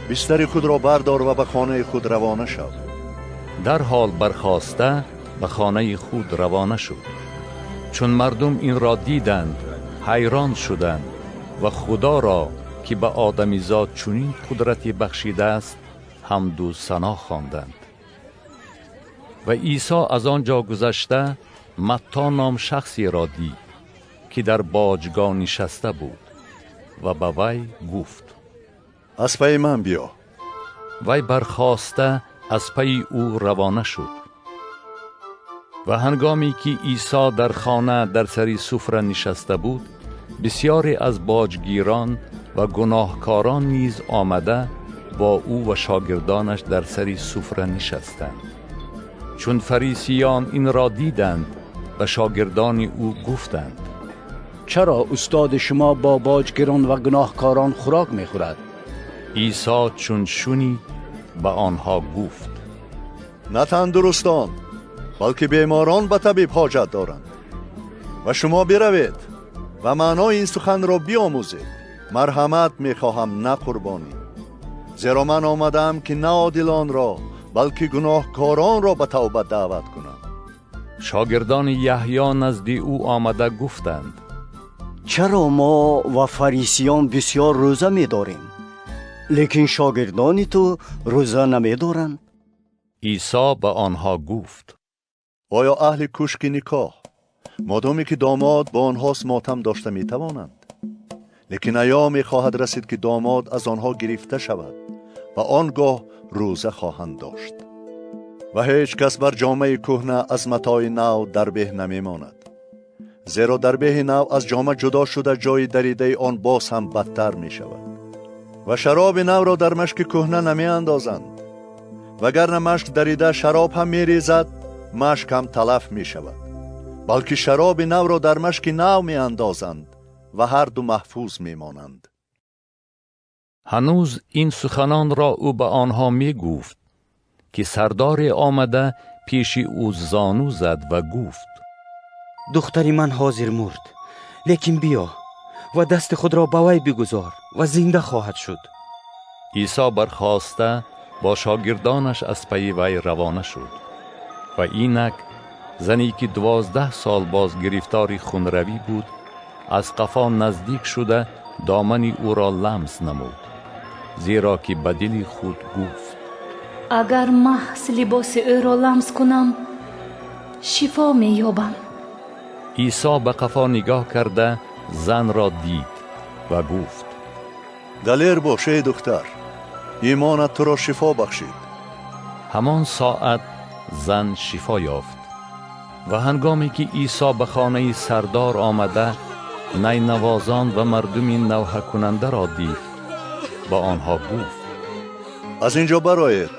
بستر خود را بردار و به خانه خود روانه شو. در حال برخاسته به خانه خود روانه شد. چون مردم این را دیدند حیران شدند و خدا را که به آدمیزاد چنین قدرتی بخشیده است حمد و ثنا خواندند. و عیسی از آنجا گذشته متی نام شخصی را دید که در باجگاه نشسته بود و به وی گفت: از پی من بیا. وی برخاسته از پی او روانه شد. و هنگامی که عیسی در خانه در سری سفره نشسته بود، بسیاری از باجگیران و گناهکاران نیز آمده با او و شاگردانش در سری سفره نشستند. چون فریسیان این را دیدند و شاگردان او گفتند: چرا استاد شما با باجگیران و گناهکاران خوراک میخورد؟ عیسی چون شنید به آنها گفت: نه تندرستان بلکه بیماران به طبیب حاجت دارند. و شما بروید و معنای این سخن را بیاموزید: مرحمت میخواهم نه قربانی. زیرا من آمدم که نه عادلان را بلکه گناهکاران را به توبه دعوت کنم. شاگردان یحیی نزد او آمده گفتند: چرا ما و فریسیان بسیار روزه می داریم لیکن شاگردان تو روزه نمی دارند؟ عیسی به آنها گفت: آیا اهل کشک نکاح مادامی که داماد با آنهاست ماتم داشته می توانند؟ لیکن ایامی خواهد رسید که داماد از آنها گرفته شود و آنگاه روزه خواهند داشت. و هیچ کس بر جامه کهنه از متاع نو در به نمی ماند، زیرا دربه نو از جامه جدا شده جای دریده آن باز هم بدتر می شود و شراب نو را در مشک کهنه نمی اندازند وگرنه مشک دریده شراب هم می ریزد مشک هم تلف می شود بلکه شراب نو را در مشک نو می اندازند و هر دو محفوظ می مانند. هنوز این سخنان را او به آنها می گفت که سردار آمده پیش او زانو زد و گفت دختری من حاضر مرد لیکن بیا و دست خود را به وی بگذار و زنده خواهد شد. عیسی برخاسته با شاگردانش از پی وی روانه شد و اینک زنی که 12 سال باز گرفتار خونروی بود از قفا نزدیک شده دامن او را لمس نمود زیرا که به دل خود گفت اگر محض لباس او را لمس کنم شفا می یابم. عیسی به قفا نگاه کرده زن را دید و گفت دلیر باش ای دختر ایمانت تو را شفا بخشید. همان ساعت زن شفا یافت و هنگامی که عیسی به خانه سردار آمده نی نوازان و مردم نوحه کننده را دید با آنها گفت از اینجا برآیید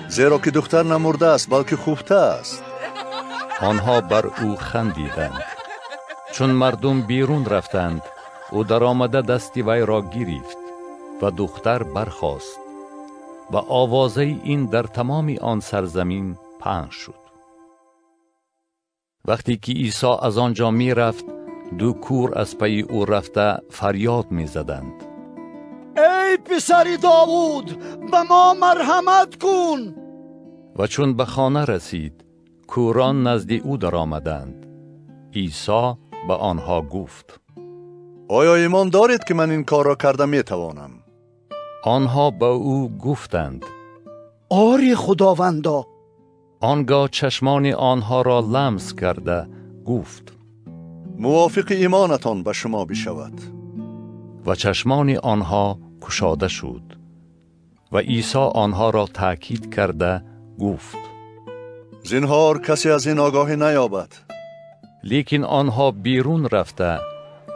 زیرا که دختر نمرده است بلکه خفته است. آنها بر او خندیدند. چون مردم بیرون رفتند او در آمده دستی وی را گرفت و دختر برخاست و آوازه این در تمام آن سرزمین پخش شد. وقتی که عیسی از آنجا می رفت 2 کور از پی او رفته فریاد می زدند ای پسر داوود به ما مرحمت کن. و چون به خانه رسید کوران نزد او در آمدند. عیسی به آنها گفت آیا ایمان دارید که من این کار را کرده می توانم؟ آنها به او گفتند آری خداوندا. آنگاه چشمان آنها را لمس کرده گفت موافق ایمانتان به شما بشود. و چشمان آنها گشاده شد و عیسی آنها را تأکید کرده گفت زنهار کسی از این آگاهی نیابد. لیکن آنها بیرون رفته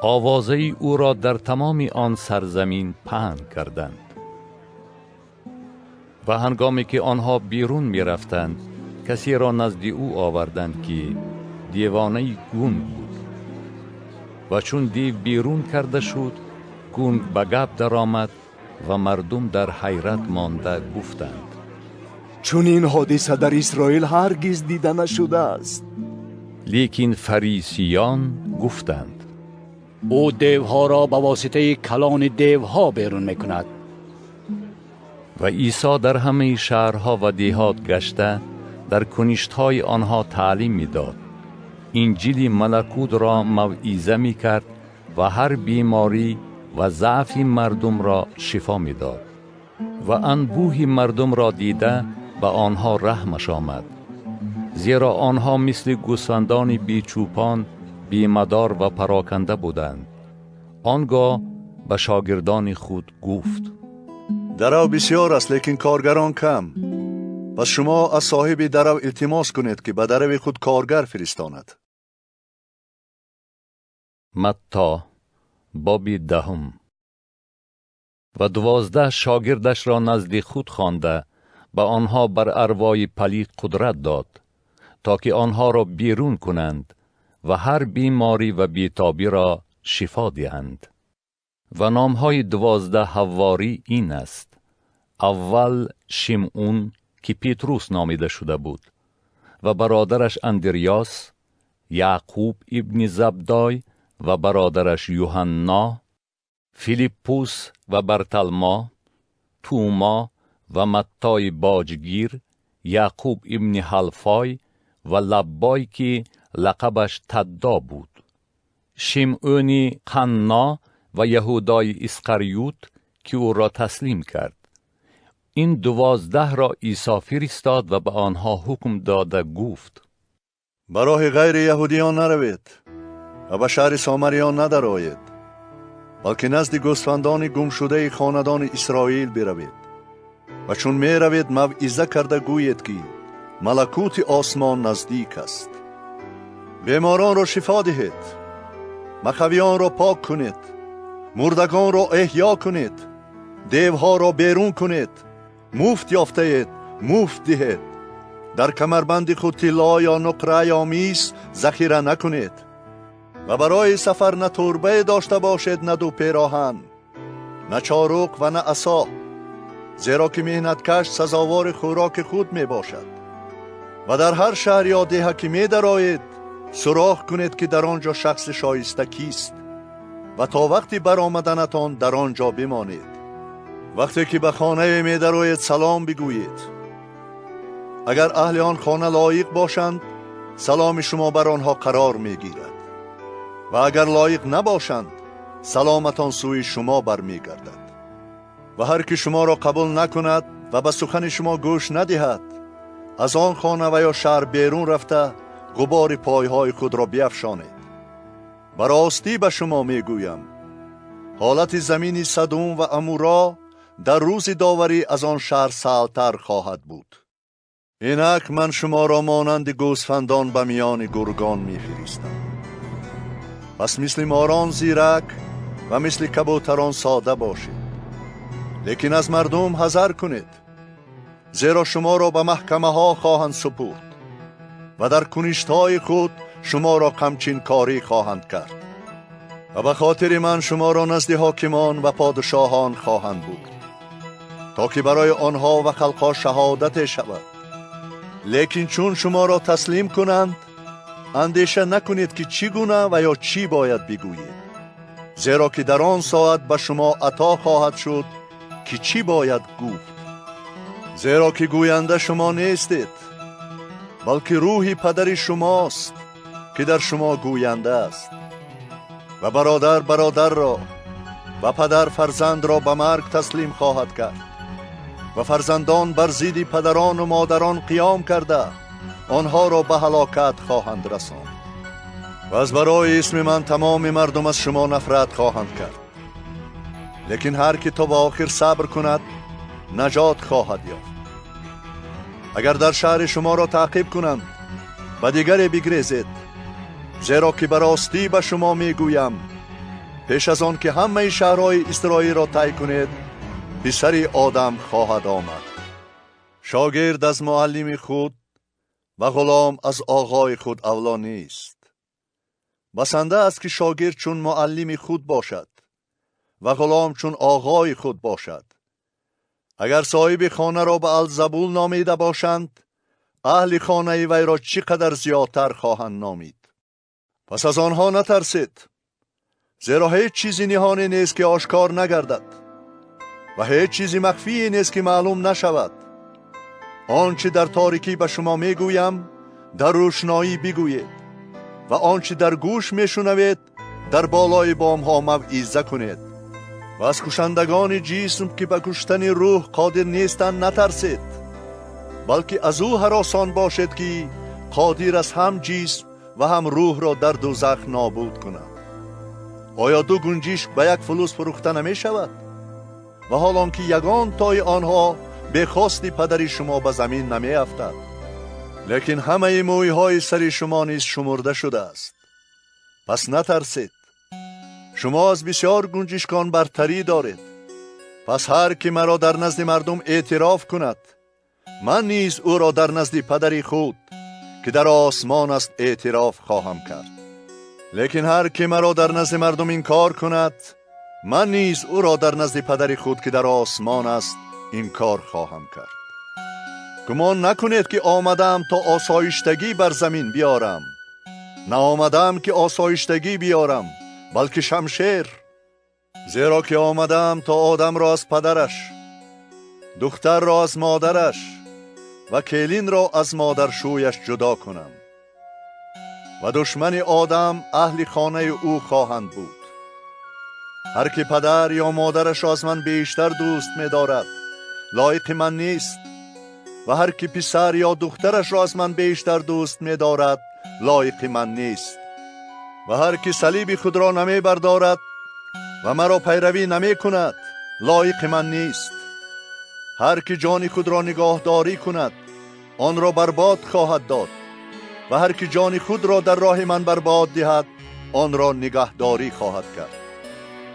آوازه او را در تمام آن سرزمین پهن کردند. و هنگامی که آنها بیرون می رفتند کسی را نزد او آوردند که دیوانه گونگ بود و چون دیو بیرون کرده شد گونگ به گپ در آمد و مردم در حیرت مانده گفتند چون این حادثه در اسرائیل هرگز دیده نشده است. لیکن فریسیان گفتند او دیوها را به واسطه کلان دیوها بیرون میکند. و عیسی در همه شهرها و دیهات گشته در کنشت‌های آنها تعلیم می‌داد. انجیل ملکوت را موعظه می‌کرد و هر بیماری و ضعف مردم را شفا می‌داد. و انبوه مردم را دیده به آنها رحمش آمد، زیرا آنها مثل گوسفندان بیچوپان بیمدار و پراکنده بودند. آنگاه به شاگردان خود گفت درو بسیار است لیکن کارگران کم. پس شما از صاحب درو التماس کنید که به درو خود کارگر فرستاند. متی باب 10. و 12 شاگردش را نزد خود خوانده به آنها بر ارواح پلید قدرت داد تا که آنها را بیرون کنند و هر بیماری و بیتابی را شفا دهند. و نامهای 12 حواری این است: اول شمعون که پیتروس نامیده شده بود و برادرش اندریاس، یعقوب ابن زبدای و برادرش یوحنا، فیلیپوس و برتلما، توما و متی باجگیر، یعقوب ابن حلفای و لبای که لقبش تدا بود، شمعون قنا و یهودای اسقریوت که او را تسلیم کرد. این 12 را عیسی فرستاد و به آنها حکم داده گفت برای غیر یهودیان نروید و به شهر سامریان ندرآیید، بلکه نزد گوسفندان گم شده خاندان اسرائیل بروید و چون می روید موعظه کرده گویید که ملکوت آسمان نزدیک است. بیماران را شفا دهید، مخویان را پاک کنید، مردگان را احیا کنید، دیوها را بیرون کنید، مفت یافته اید، مفت دهید. در کمربند خود طلا یا نقره یا میس ذخیره نکنید و برای سفر نه تربه داشته باشید، نه دو پیراهن، نه چارق و نه عصا، زیرا که مهنتکش سزاوار خوراک خود می باشد. و در هر شهر یا دیه که می درآیید سراغ کنید که در آنجا شخص شایسته کیست و تا وقتی برآمدنتان در آنجا بمانید. وقتی که به خانه می درآیید سلام بگویید. اگر اهل آن خانه لایق باشند سلام شما بر آنها قرار می گیرد و اگر لایق نباشند سلامتان سوی شما برمی گردد. و هر که شما را قبول نکند و به سخن شما گوش ندهد از آن خانه و یا شهر بیرون رفته غبار پایهای خود را بیفشانید. براستی به شما می گویم حالت زمین سدوم و عمورا در روز داوری از آن شهر سهل‌تر خواهد بود. اینک من شما را مانند گوسفندان به میان گرگان می فرستم. پس مثل ماران زیرک و مثل کبوتران ساده باشید، لیکن از مردم حذر کنید، زیرا شما را به محکمه ها خواهند سپرد و در کنشت های خود شما را قمچین کاری خواهند کرد و به خاطر من شما را نزد حاکمان و پادشاهان خواهند بود تا که برای آنها و خلقها شهادت شود. لیکن چون شما را تسلیم کنند اندیشه نکنید که چی گونه و یا چی باید بگویید، زیرا که در آن ساعت به شما عطا خواهد شد که چی باید گفت. زیرا که گوینده شما نیستید، بلکه روح پدر شماست که در شما گوینده است. و برادر برادر را و پدر فرزند را به مرگ تسلیم خواهد کرد و فرزندان بر ضد پدران و مادران قیام کرده آنها را به هلاکت خواهند رساند. و از برای اسم من تمام مردم از شما نفرت خواهند کرد، لیکن هر که تا به آخر صبر کند نجات خواهد یافت. اگر در شهر شما را تعقیب کنند به دیگری بگریزید، زیرا که براستی به شما میگویم پیش از آن که همه شهرهای اسرائیل را طی کنید پسر آدم خواهد آمد. شاگرد از معلم خود و غلام از آقای خود اولی نیست. بسنده است که شاگرد چون معلم خود باشد و غلام چون آقای خود باشد. اگر صاحب خانه را به الزبول نامیده باشند اهل خانه وی را چقدر زیادتر خواهند نامید. پس از آنها نترسید، زیرا هیچ چیزی نهانی نیست که آشکار نگردد و هیچ چیزی مخفی نیست که معلوم نشود. آنچه در تاریکی به شما میگویم در روشنایی بگویید و آنچه در گوش میشنوید در بالای بام ها موعظه کنید. و از کشندگان جسم که به کشتن روح قادر نیستند نترسید، بلکه از او هراسان باشد که قادر است هم جسم و هم روح را در دوزخ نابود کند. آیا دو گنجشک به یک فلوس فروخته نمی شود؟ و حالان که یگان تای آنها به خواست پدر شما به زمین نمی افتد، لیکن همه موی های سر شما نیز شمرده شده است. پس نترسید، شما از بسیار گنجشکان برتری دارید. پس هر که مرا در نزد مردم اعتراف کند من نیز او را در نزد پدر خود که در آسمان است اعتراف خواهم کرد. لیکن هر که مرا در نزد مردم انکار کند من نیز او را در نزد پدر خود که در آسمان است انکار خواهم کرد. گمان نکنید که آمدم تا آسایشتگی بر زمین بیارم. نه آمدم که آسایشتگی بیارم بلکه شمشیر. زیرا که آمدم تا آدم را از پدرش، دختر را از مادرش و کلین را از مادر شویش جدا کنم. و دشمن آدم اهل خانه او خواهند بود. هر که پدر یا مادرش را از من بیشتر دوست می دارد لایق من نیست، و هر که پسر یا دخترش را از من بیشتر دوست می دارد لایق من نیست. و هر که صلیب خود را نمی بردارد و مرا پیروی نمی کند لایق من نیست. هر که جان خود را نگاهداری کند آن را برباد خواهد داد، و هر که جان خود را در راه من برباد دهد آن را نگهداری خواهد کرد.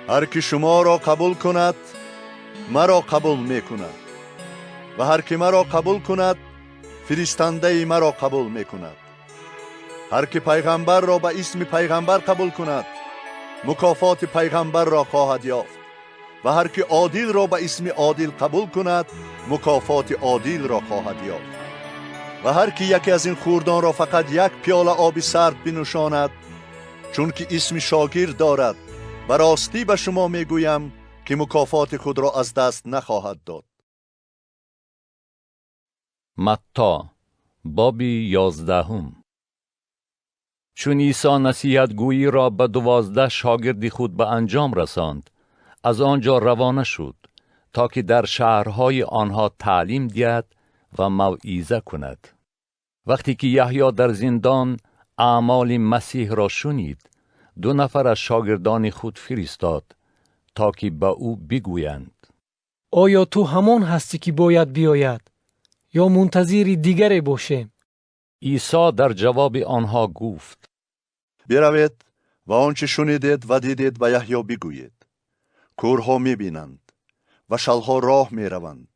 هر که شما را قبول کند مرا قبول می کند و هر که مرا قبول کند فرستنده مرا قبول می کند. هر که پیغمبر را به اسم پیغمبر قبول کند مکافات پیغمبر را خواهد یافت و هر که عادل را به اسم عادل قبول کند مکافات عادل را خواهد یافت. و هر که یکی از این خوردان را فقط یک پیاله آب سرد بنوشاند چون که اسم شاگرد دارد، به راستی به شما میگویم که مکافات خود را از دست نخواهد داد. متی باب 11. چون عیسی نصیحت گویی را به 12 شاگردی خود به انجام رساند، از آنجا روانه شد تا که در شهرهای آنها تعلیم دهد و موعظه کند. وقتی که یحیی در زندان اعمال مسیح را شنید، 2 نفر از شاگردان خود فرستاد تا که به او بگویند: آیا تو همان هستی که باید بیاید یا منتظر دیگری باشیم؟ عیسی در جواب آنها گفت: بروید و آنچه شنیدید و دیدید به یحیی بگویید. کورها میبینند و شلها راه میروند،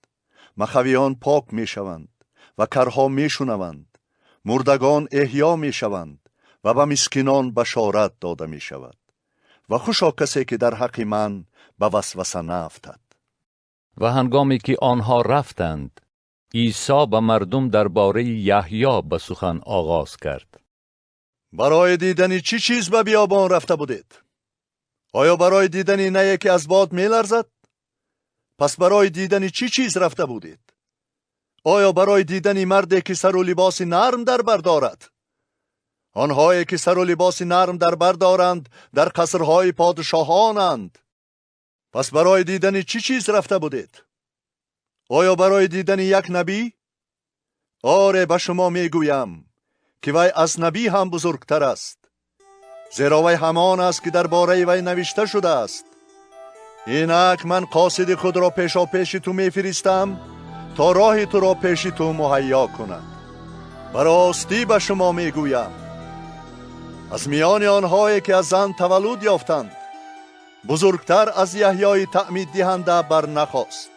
مخویان پاک میشوند و کرها میشنوند، مردگان احیا میشوند و به مسکینان بشارت داده میشود. و خوشا کسی که در حق من به وسوسه نیفتد. و هنگامی که آنها رفتند، عیسی به مردم درباره یحیی به سخن آغاز کرد. برای دیدن چی چیز به بیابان رفته بودید؟ آیا برای دیدن نیه که از باد میلرزد؟ پس برای دیدن چی چیز رفته بودید؟ آیا برای دیدن مردی که سر و لباس نرم در بر دارد؟ آنهایی که سر و لباس نرم در بر دارند در قصرهای پادشاهانند. پس برای دیدن چی چیز رفته بودید؟ آیا برای دیدن یک نبی؟ آره، به شما میگویم که وی از نبی هم بزرگتر است، زیرا وی همان است که درباره وی نوشته شده است: اینک من قاصد خود را پیشا پیش تو میفرستم تا راه تو را پیش تو مهیا کند. براستی به شما میگویم از میان آنهایی که از زن تولد یافتند بزرگتر از یحیی تعمید دهنده بر نخواست.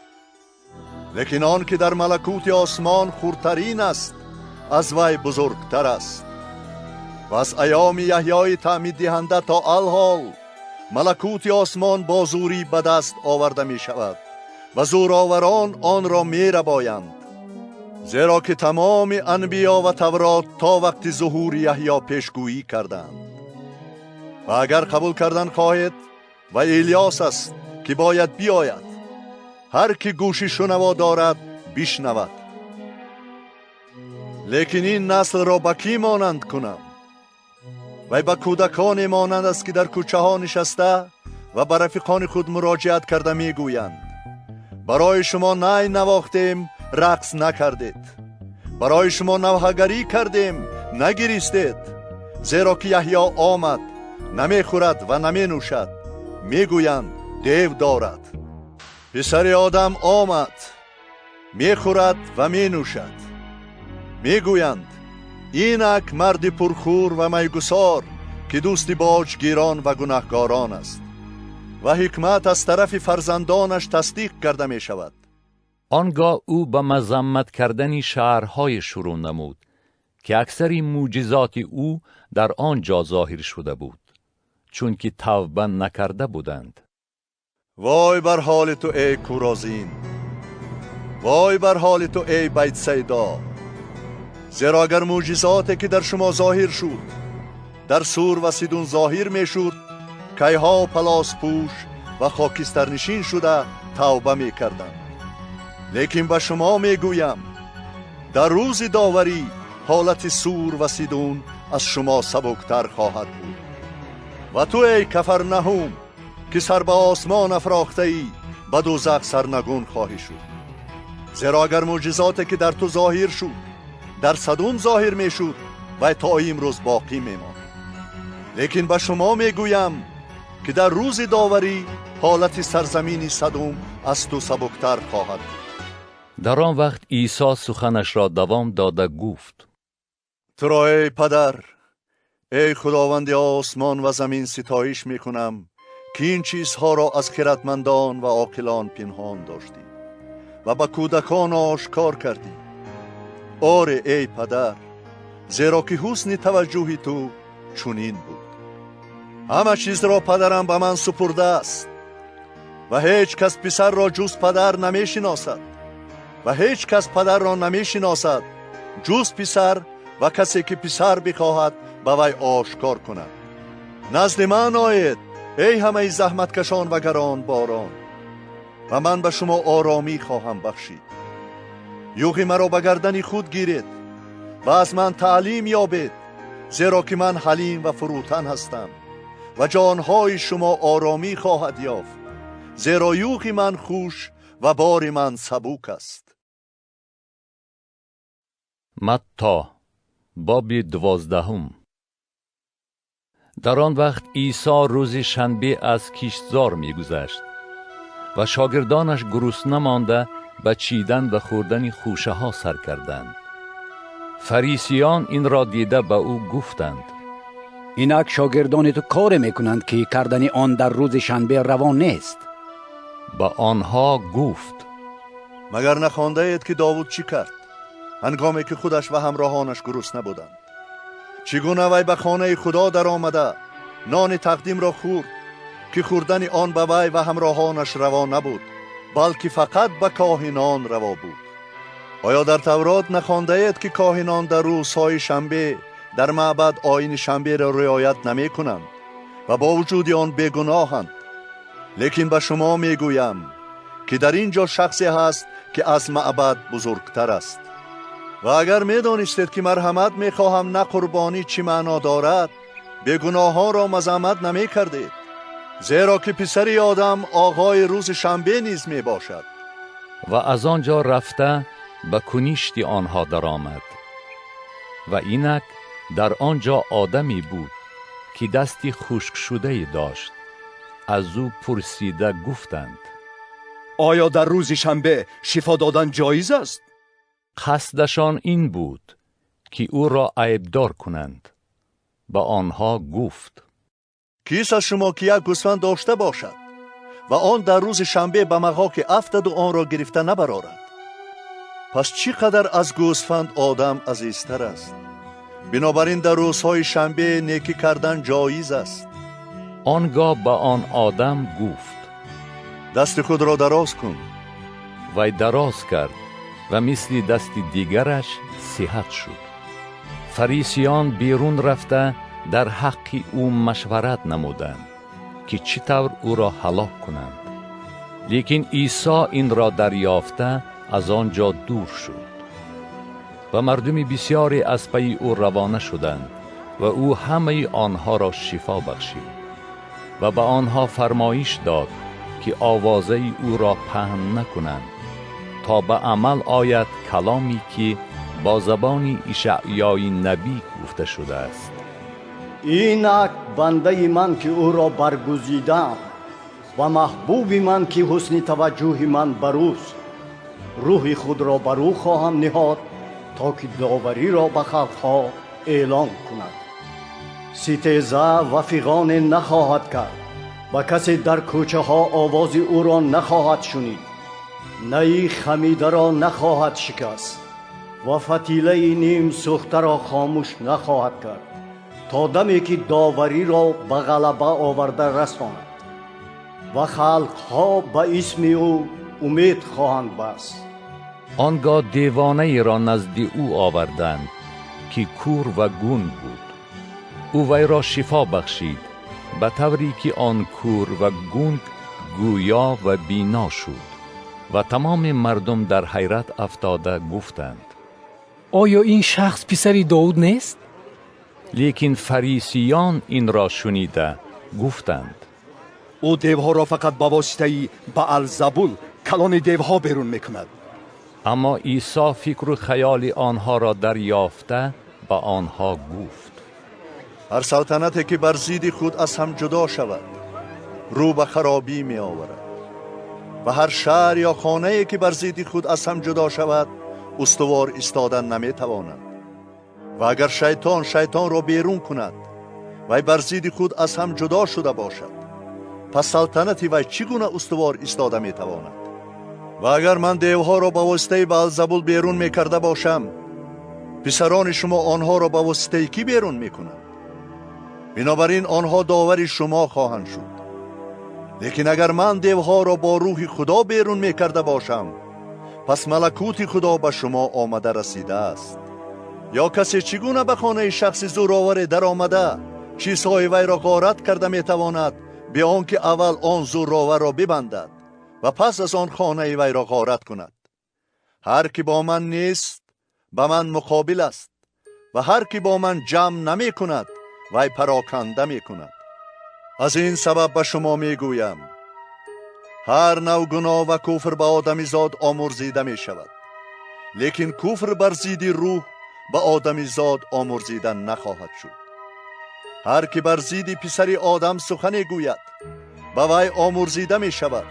لیکن آن که در ملکوت آسمان خردترین است از وی بزرگتر است. و از ایام یحیی تعمید دهنده تا الحال ملکوت آسمان با زوری به دست آورده می شود و زورآوران آن را می ربایند. زیرا که تمام انبیا و تورات تا وقت ظهور یحیی پیشگویی کردند. و اگر قبول کردن خواهید و الیاس است که باید بیاید، هر که گوشی شنوا دارد بشنود. لیکن این نسل را به کی مانند کنم؟ و به کودکان مانند است که در کوچه ها نشسته و به رفیقان خود مراجعت کرده می گویند: برای شما نای نواختیم رقص نکردید، برای شما نوحه‌گری کردیم نگریستید. زیرا که یحیی آمد نمی خورد و نمی نوشد، می گویند دیو دارد. پسر آدم آمد می خورد و می نوشد، می گویند اینک مرد پرخور و میگسار که دوست باجگیران و گناهکاران است. و حکمت از طرف فرزندانش تصدیق کرده می شود. آنگاه او به مذمت کردن شهرهای شروع نمود که اکثر معجزات او در آنجا ظاهر شده بود، چون که توبه نکرده بودند. وای بر حال تو ای کورازین، وای بر حال تو ای بیت سیدا. زیرا اگر معجزاتی که در شما ظاهر شد در سور و سیدون ظاهر می شد، کیها پلاس پوش و خاکستر نشین شده توبه می کردند. لیکن به شما می گویم در روز داوری حالت سور و سیدون از شما سبکتر خواهد بود. و تو ای کفرنحوم که سر به آسمان افراخته ای، به دوزخ سرنگون خواهی شد. زیرا اگر معجزاتی که در تو ظاهر شد در سدوم ظاهر می شد و تا امروز باقی می ماند. لیکن به شما می گویم که در روز داوری حالت سرزمین سدوم از تو سبکتر خواهد بود. در آن وقت عیسی سخنش را دوام داده گفت: تو را ای پدر ای خداوند آسمان و زمین، ستایش میکنم که این چیزها را از خردمندان و عاقلان پنهان داشتی و به کودکان آشکار کردی. آره ای پدر، زیرا که حسن توجه تو چنین بود. همه چیز را پدرم به من سپرده است و هیچ کس پسر را جز پدر نمی شناسد و هیچ کس پدر را نمی شناسد جز پسر و کسی که پسر بخواهد به وی آشکار کند. نزد من آید ای همه زحمتکشان و گران باران و من به شما آرامی خواهم بخشید. یوغ مرا به گردن خود گیرید و از من تعلیم یابید، زیرا که من حلیم و فروتن هستم و جانهای شما آرامی خواهد یافت، زیرا یوغ من خوش و بار من سبوک است. متی باب 12. در آن وقت عیسی روز شنبه از کشتزار می‌گذشت و شاگردانش گرسنه مانده به چیدن و خوردن خوشه ها سر کردند. فریسیان این را دیده به او گفتند: اینک شاگردان تو کار میکنند که کردن آن در روز شنبه روان نیست. با آنها گفت: مگر نخوانده اید که داوود چی کرد هنگامی که خودش و همراهانش گرسنه بودند؟ چگونه وی به خانه خدا در آمده نان تقدیم را خورد که خوردن آن به وی و همراهانش روا نبود، بلکه فقط به کاهنان روا بود. آیا در تورات نخوانده اید که کاهنان در روزهای شنبه در معبد آیین شنبه را رعایت نمی کنند و با وجود آن بیگناهند؟ لیکن به شما میگویم که در اینجا شخصی هست که از معبد بزرگتر است. و اگر میدانستید که مرحمت میخواهم نه قربانی چی معنا دارد، بیگناهان را مذمت نمی کردید، زیرا که پسر آدم آقای روز شنبه نیز می باشد. و از آنجا رفته به کنیشت آنها در آمد. و اینک در آنجا آدمی بود که دستی خشک شده داشت. از او پرسیده گفتند: آیا در روز شنبه شفا دادن جایز است؟ قصدشان این بود که او را عیبدار کنند. با آنها گفت: کیست از شما که یک گوسفند داشته باشد و آن در روز شنبه به مغاک افتد و آن را گرفته نبرارد؟ پس چقدر از گوسفند آدم عزیزتر است؟ بنابراین در روزهای شنبه نیکی کردن جایز است. آنگاه به آن آدم گفت: دست خود را دراز کن. وی دراز کرد و مثل دست دیگرش صحت شد. فریسیان بیرون رفته در حق او مشورت نمودند که چطور او را هلاک کنند. لیکن عیسی این را دریافته از آنجا دور شد. و مردم بسیاری از پی او روانه شدند و او همه آنها را شفا بخشید و به آنها فرمایش داد که آوازه او را پهن نکنند تا به عمل آید کلامی که با زبان اشعیای نبی گفته شده است: اینک بنده من که او را برگزیدم و محبوب من که حسن توجه من بروست. روح خود را بر او خواهم نهاد تا که داوری را به خلقها اعلان کند. ستیزه و فغان نخواهد کرد و کسی در کوچه ها آواز او را نخواهد شنید. نی خمیده را نخواهد شکست و فتیله نیم سوخته را خاموش نخواهد کرد تا دمی که داوری را به غلبه آورده رساند و خلقها به اسم او امید خواهند بست. آنگاه دیوانه ای را نزد او آوردند که کور و گون بود. او وی را شفا بخشید به طوری که آن کور و گونگ گویا و بینا شد. و تمام مردم در حیرت افتاده گفتند: آیا این شخص پسر داود نیست؟ لیکن فریسیان این را شنیده گفتند: او دیوها را فقط با واسطه بألزبول کلان دیوها بیرون میکند. اما عیسی فکر و خیال آنها را دریافته به آنها گفت: هر سلطنتی که بر ضد خود از هم جدا شود رو به خرابی می آورد و هر شهر یا خانه‌ای که بر ضد خود از هم جدا شود استوار ایستادن نمی تواند. و اگر شیطان را بیرون کند وی بر ضد خود از هم جدا شده باشد، پس سلطنت وی چگونه استوار ایستاده می تواند؟ و اگر من دیوها را با واسطه بلزبول بیرون می کرده باشم، پسران شما آنها را با واسطه کی بیرون می کنند؟ بنابراین آنها داوری شما خواهند شد. لیکن اگر من دیوها را با روح خدا بیرون می کرده باشم، پس ملکوت خدا به شما آمده رسیده است. یا کسی چگونه به خانه شخص زورآور در آمده چیزهای وی را غارت کرده می تواند به آنکه اول آن زورآور را ببندد و پس از آن خانه وی را غارت کند؟ هر کی با من نیست با من مقابل است و هر کی با من جمع نمی کند وی پراکنده می کند. از این سبب به شما می گویم هر نوع گناه و کفر به آدمیزاد آمرزیده می شود، لیکن کفر بر ضد روح به آدمیزاد آمرزیده نخواهد شد. هر کی بر ضد پسر آدم سخن گوید به وی آمرزیده می شود،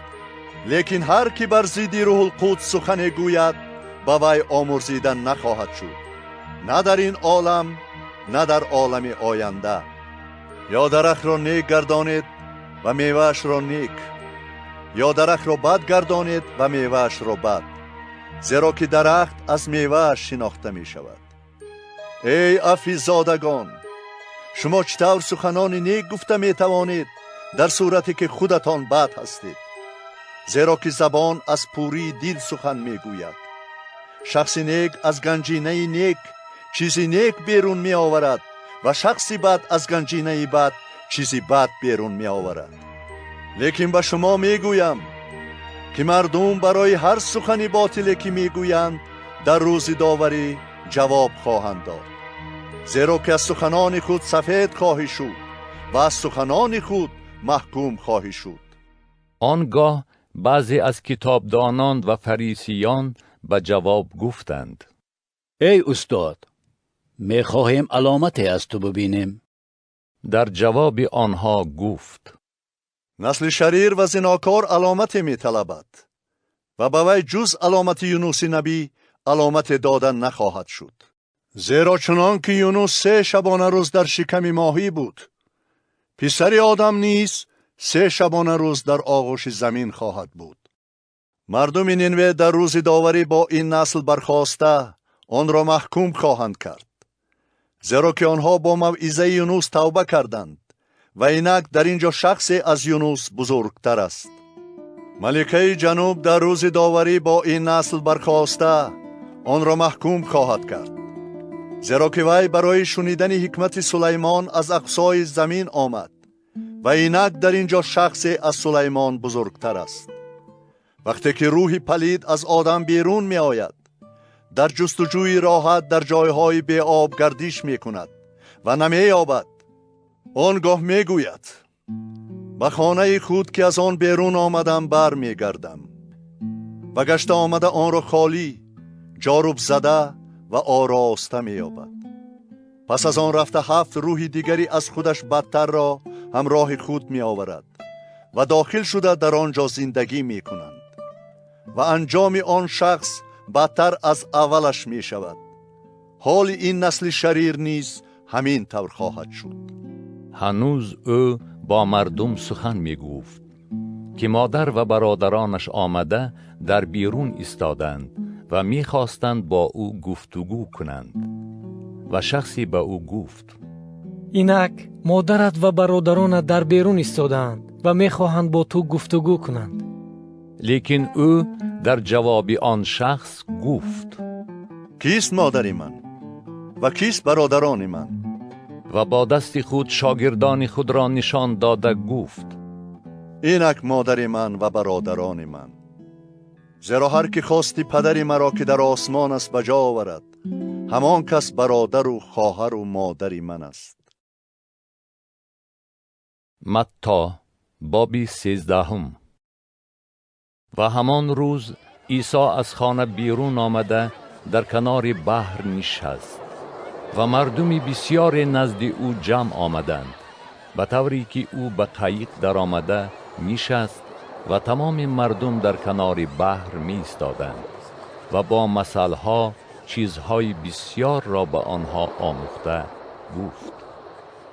لیکن هر کی بر ضد روح القدس سخن گوید به وی آمرزیده نخواهد شد، نه در این عالم نه در عالم آینده. یا درخت را نیک گردانید و میوه‌اش را نیک، یا درخت را بد گردانید و میوه‌اش را بد، زیرا که درخت از میوه‌اش شناخته می شود. ای افیزادگان، شما چطور سخنان نیک گفته می توانید در صورتی که خودتان بد هستید؟ زیرا که زبان از پوری دل سخن می گوید. شخص نیک از گنجینه نیک چیزی نیک بیرون می آورد و شخص بد از گنجینه بد چیزی بد بیرون می آورد. لیکن به شما می گویم که مردم برای هر سخنی باطلی که می گویند در روز داوری جواب خواهند داد، زیرا که از سخنان خود سفید خواهی شد و از سخنان خود محکوم خواهی شد. آنگاه بعضی از کتابدانان و فریسیان به جواب گفتند: ای استاد، می خواهیم علامتی از تو ببینیم. در جواب آنها گفت: نسل شریر و زناکار علامت می طلبد و به وی جز علامت یونس نبی علامت دادن نخواهد شد. زیرا چنان که یونس 3 شبانه روز در شکم ماهی بود، پسر آدم نیز 3 شبانه روز در آغوش زمین خواهد بود. مردم نینوه در روز داوری با این نسل برخاسته آن را محکوم خواهند کرد، زیرا که آنها با موعظه یونس توبه کردند و اینک در اینجا شخصی از یونس بزرگتر است. ملکه جنوب در روز داوری با این نسل برخاسته آن را محکوم خواهد کرد، زیرا که وی برای شنیدن حکمت سلیمان از اقصای زمین آمد و اینک در اینجا شخصی از سلیمان بزرگتر است. وقتی که روح پلید از آدم بیرون می آید، در جستجوی راحت در جایهای بی آب گردش می کند و نمی یابد. آنگاه می گوید: به خانه خود که از آن بیرون آمدم بر می گردم و گشته آمده آن را خالی، جاروب زده و آراسته می یابد. پس از آن رفته 7 روح دیگری از خودش بدتر را همراه خود می آورد و داخل شده در آنجا زندگی می کنند و انجام آن شخص بدتر از اولش می شود. حال این نسل شریر نیز همین طور خواهد شد. هنوز او با مردم سخن می گفت که مادر و برادرانش آمده در بیرون ایستادند و می خواستند با او گفتگو کنند و شخصی به او گفت: اینک مادرت و برادرانت در بیرون ایستادند و می خواهند با تو گفتگو کنند. لیکن او در جواب آن شخص گفت: کیست مادری من و کیست برادران من؟ و با دست خود شاگردان خود را نشان داده گفت: اینک مادر من و برادران من. زیرا هر که خواستی پدری مرا که در آسمان است بجا آورد، همان کس برادر و خواهر و مادری من است. متی باب 13. و همان روز عیسی از خانه بیرون آمده در کنار بحر نشست و مردمی بسیار نزد او جمع آمدند، به طوری که او به قایق در آمده نشست و تمام مردم در کنار بحر می ایستادند و با مثلها چیزهای بسیار را به آنها آموخته گفت.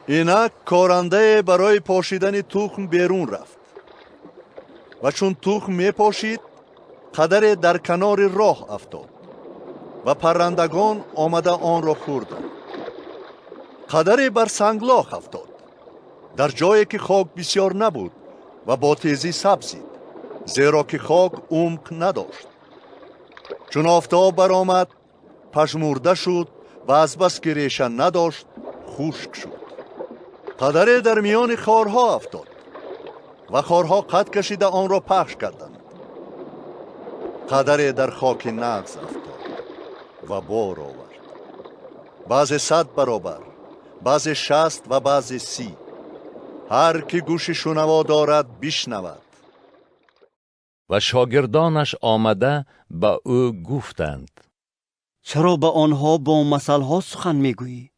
اینک کارنده برای پاشیدن تخم بیرون رفت و چون تخم می پاشید قدر در کنار راه افتاد و پرندگان آمده آن را خوردند. قدر بر سنگلاخ افتاد در جایی که خاک بسیار نبود و با تیزی سبزید، زیرا که خاک عمق نداشت. چون آفتاب برآمد پژمرده شد و از بس که ریشه نداشت خشک شد. قدر در میان خارها افتاد و خارها قد کشیده آن را پخش کردند. قدر در خاک نغز افتاد و بار آورد، بعضی 100 برابر، بعضی 60 و بعضی 30. هر که گوش شنوا دارد بشنود. و شاگردانش آمده به او گفتند: چرا به آنها با مثلها سخن میگویی؟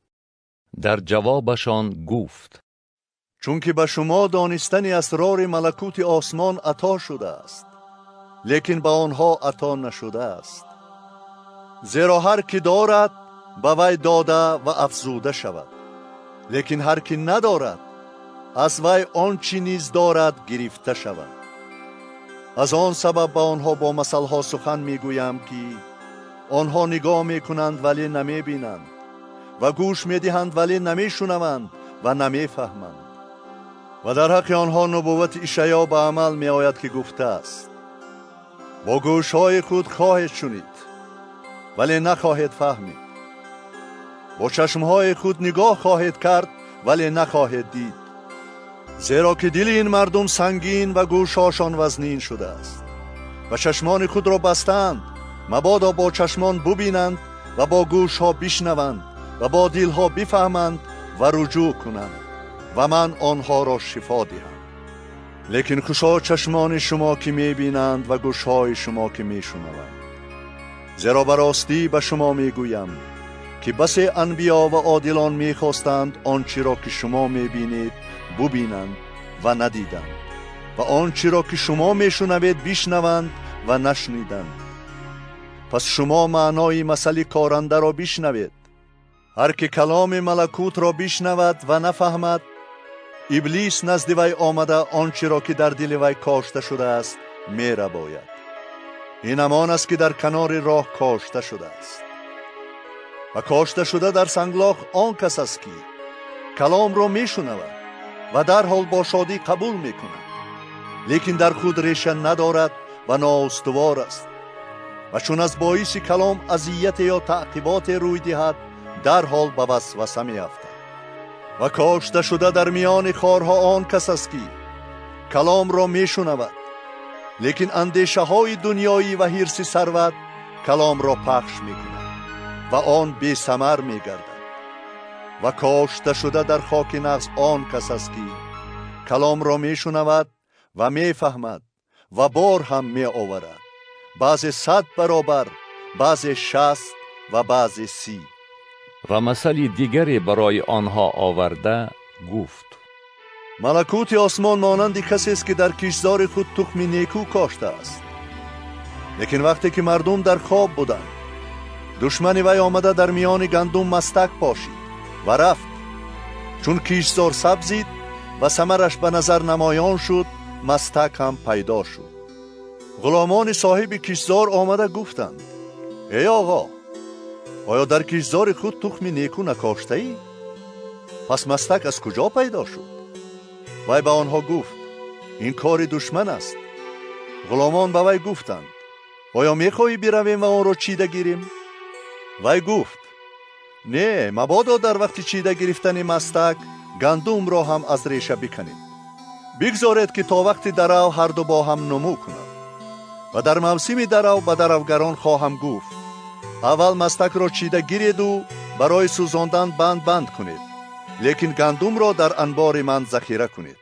در جوابشان گفت: چون که به شما دانستن اسرار ملکوت آسمان عطا شده است، لیکن به آنها عطا نشده است. زیرا هر که دارد به وی داده و افزوده شود، لیکن هر که ندارد از وی آنچه نیز دارد گرفته شود. از آن سبب به آنها با مثلها سخن میگویم که آنها نگاه میکنند ولی نمیبینند و گوش میدهند ولی نمیشنوند و نمیفهمند. و در حق آنها نبوت اشعیا به عمل می آید که گفته است: با گوشهای خود خواهید شنید ولی نخواهید فهمید، با چشمهای خود نگاه خواهید کرد ولی نخواهید دید، زیرا که دل این مردم سنگین و گوشهاشان وزنین شده است و چشمان خود را بستند، مبادا با چشمان ببینند و با گوشها بشنوند و با دلها بفهمند و رجوع کنند و من آنها را شفا دهم. لیکن خوشا چشمان شما که میبینند و گوشهای شما که میشنوند، زیرا براستی به شما میگویم که بسی انبیا و عادلان میخواستند آنچه را که شما میبینید ببینند و ندیدند و آنچه را که شما میشنوید بشنوند و نشنیدند. پس شما معنای مثل کارنده را بشنوید. هر که کلام ملکوت را بشنود و نفهمد، ابلیس نزد وی آمده آنچه را که در دل وی کاشته شده است میرباید. این همان است که در کنار راه کاشته شده است. و کاشته شده در سنگلاخ آن کس است که کلام را میشنود و در حال با شادی قبول میکند، لیکن در خود ریشه ندارد و نااستوار است و چون از باعث کلام اذیت یا تعقیبات روی دهد، در حال به وسوسه میافتد. و کاشته شده در میان خارها آن کس است که کلام را میشنود، لیکن اندیشه های دنیایی و حرص ثروت کلام را پخش میکند و آن بی ثمر میگردد. و کاشته شده در خاک نغز آن کس است که کلام را میشنود و میفهمد و بار هم میآورد، بعضی 100 برابر، بعضی 60 و بعضی 30. و مثل دیگری برای آنها آورده گفت: ملکوت آسمان مانند کسی است که در کشتزار خود تخم نیکو کاشته است. لیکن وقتی که مردم در خواب بودند، دشمن وی آمده در میان گندم مستک پاشید و رفت. چون کشتزار سبزید و ثمرش به نظر نمایان شد، مستک هم پیدا شد. غلامان صاحب کشتزار آمده گفتند: ای آقا، آیا در کشتزار خود تخم نیکو نکاشته ای؟ پس مستک از کجا پیدا شد؟ وی به آنها گفت: این کار دشمن است. غلامان به وی گفتند: آیا میخواهی برویم و آن را چیده گیریم؟ وی گفت: نه، مبادا در وقت چیده گرفتن مستک گندم را هم از ریشه بکنید. بگذارید که تا وقت درو هر دو با هم نمو کند و در موسم درو به دروگران خواهم گفت: اول مستک را چیده گیرید و برای سوزاندن بند کنید، لیکن گندم را در انبار من ذخیره کنید.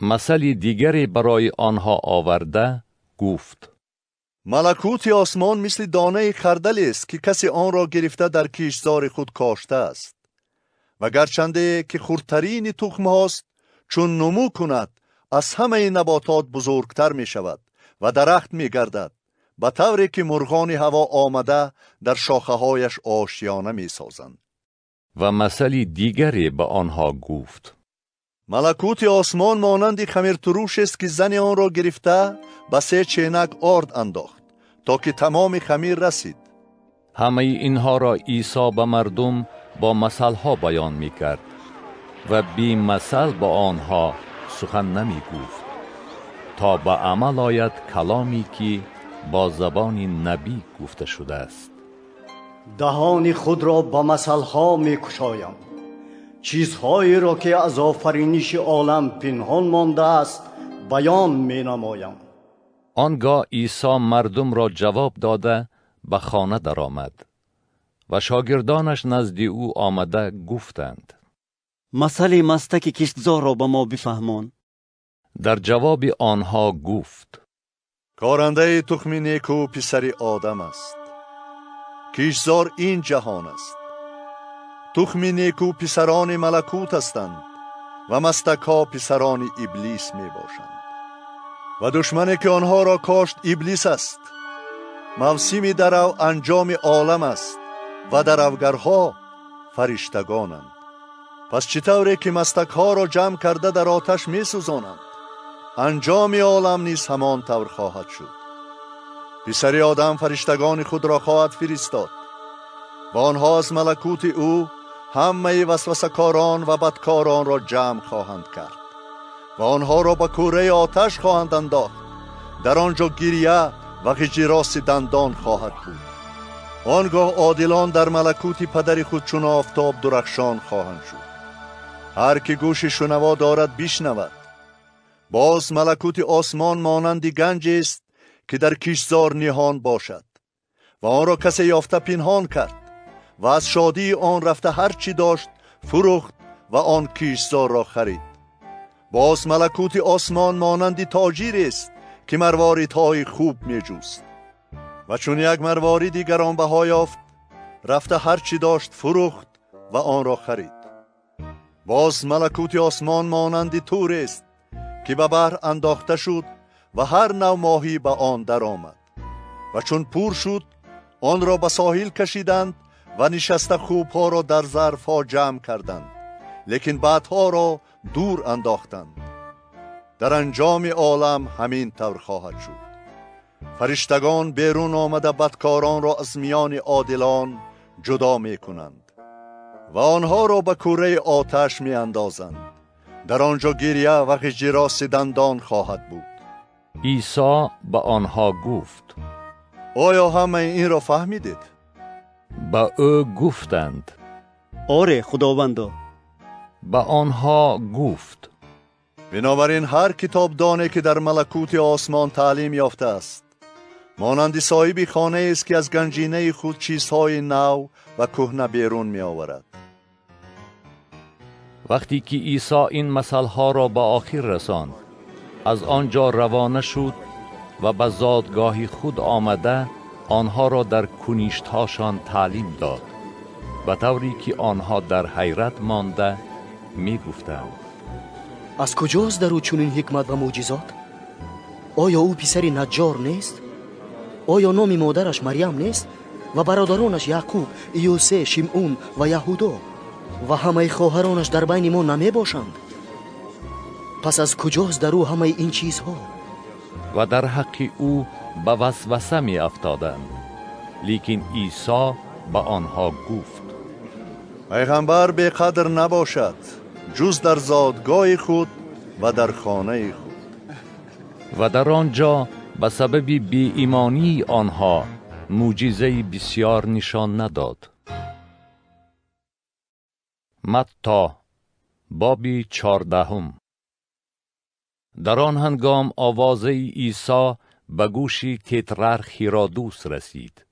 مثل دیگری برای آنها آورده گفت: ملکوت آسمان مثل دانه خردل است که کسی آن را گرفته در کشتزار خود کاشته است و گرچنده که خردترین تخم هاست، چون نمو کند از همه نباتات بزرگتر می شود و درخت می گردد، به طوری که مرغان هوا آمده در شاخه هایش آشیانه می سازند. و مثلی دیگری به آنها گفت. ملکوت آسمان مانند خمیر تروش است که زن آن را گرفته به 3 چینک آرد انداخت تا که تمام خمیر رسید. همه اینها را عیسی به مردم با مثلها بیان می کرد و بی مثل با آنها سخن نمی گفت تا به عمل آید کلامی که با زبان نبی گفته شده است. دهان خود را با مثلها می کشایم. چیزهایی را که از آفرینش عالم پنهان مانده است بیان می نمایم. آنگاه عیسی مردم را جواب داده به خانه درآمد و شاگردانش نزد او آمده گفتند: مثل مستک کشتزار را به ما بفهمان. در جواب آنها گفت: کارنده تخم نیکو پسر آدم است. کشتزار این جهان است. تخم نیکو پسران ملکوت هستند و مستک ها پسران ابلیس می باشند و دشمنی که آنها را کاشت ابلیس است. موسم درو انجام عالم است و دروگرها فرشتگانند. پس چطوری که مستک ها را جمع کرده در آتش می سوزانند، انجام عالم نیز همان طور خواهد شد. پسر آدم فرشتگان خود را خواهد فرستاد و آنها از ملکوت او همه وسوسه‌کاران و بدکاران را جمع خواهند کرد و آنها را به کوره آتش خواهند انداخت. در آنجا گریه و غژ دندان خواهد بود. آنگاه عادلان در ملکوت پدر خود چون آفتاب درخشان خواهند شد. هر که گوش شنوا دارد بشنود. باز ملکوت آسمان مانند گنج است که در کشتزار نهان باشد و آن را کسی یافته پنهان کرد و از شادی آن رفته هر چی داشت فروخت و آن کشتزار را خرید. باز ملکوت آسمان مانند تاجر است که مرواریدهای خوب می جوست و چون یک مروارید گرانبها یافت رفته هر چی داشت فروخت و آن را خرید. باز ملکوت آسمان مانند تور است که به بحر انداخته شد و هر نوع ماهی به آن در آمد و چون پر شد آن را به ساحل کشیدند و نشسته خوبها را در ظرفها جمع کردند، لیکن بدها را دور انداختند. در انجام عالم همین طور خواهد شد. فرشتگان بیرون آمده بدکاران را از میان عادلان جدا می کنند و آنها را به کوره آتش می اندازند. در آنجا گریه و غژ دندان خواهد بود. عیسی به آنها گفت: آیا همه این را فهمیدید؟ به او گفتند: آره خداوندا. به آنها گفت: بنابراین هر کتابدانی که در ملکوت آسمان تعلیم یافته است مانند صاحب خانه است که از گنجینه خود چیزهای نو و کهنه بیرون می آورد. وقتی که عیسی این مثلها را به آخر رساند، از آنجا روانه شد و به زادگاه خود آمده آنها را در کنیشتهاشان تعلیم داد، به طوری که آنها در حیرت مانده می گفتند: از کجاست در او چنین حکمت و معجزات؟ آیا او پسر نجار نیست؟ آیا نام مادرش مریم نیست و برادرانش یعقوب، یوسف، شمعون و یهودا و همه خواهرانش در بین ما نمی باشند؟ پس از کجاست در او همه این چیزها؟ و در حق او به وسوسه می افتادند. لیکن عیسی به آنها گفت: پیغمبر بی قدر نباشد جز در زادگاه خود و در خانه خود. و در آنجا به سبب بی ایمانی آنها معجزه بسیار نشان نداد. متی باب 14. در آن هنگام آواز عیسی به گوش تترارخ هیرودوس رسید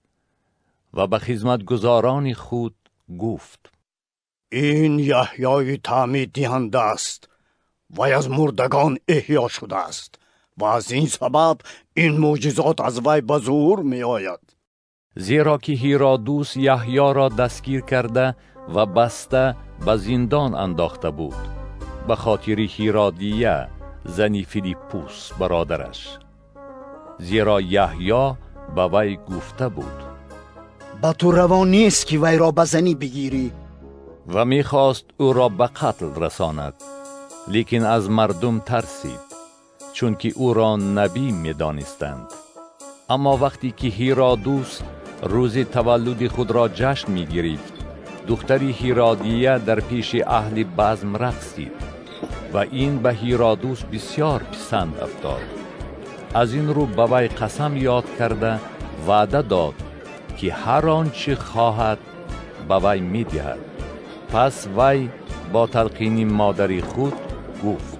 و به خدمتگزاران خود گفت: این یحیای تعمید دهنده است و از مردگان احیا شده است و از این سبب این معجزات از وی به ظهور می آید. زیرا که هیرودوس یحیی را دستگیر کرده و بسته به زندان انداخته بود به خاطر هیرودیه زنی فیلیپوس برادرش، زیرا یحیی به وی گفته بود: به تو روا نیست که وی را به زنی بگیری و می‌خواست او را به قتل رساند، لیکن از مردم ترسید، چون که او را نبی می‌دانستند. اما وقتی که هیرودوس روز تولد خود را جشن می‌گرفت، دختری هیرودیه در پیش اهل بزم رقصید و این به هیرودوس بسیار پسند افتاد. از این رو به وی قسم یاد کرده وعده داد که هر آنچه خواهد به وی می‌دهد. پس وی با تلقین مادر خود گفت: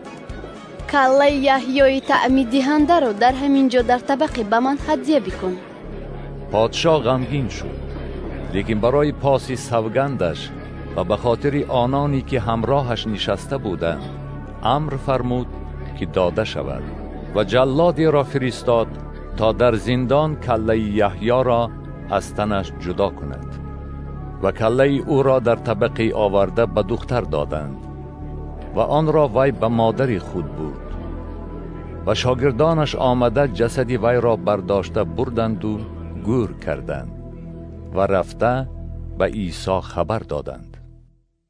کله یحیای تعمید دهنده را در همین جا در طبق به من هدیه بکن. پادشاه غمگین شد، لیکن برای پاس سوگندش و به خاطر آنانی که همراهش نشسته بودند امر فرمود که داده شود و جلادی را فرستاد تا در زندان کله یحیی را از تنش جدا کند و کله او را در طبقی آورده به دختر دادند و آن را وی به مادر خود برد و شاگردانش آمده جسدی وی را برداشته بردند و گور کردند و رفته به عیسی خبر دادند.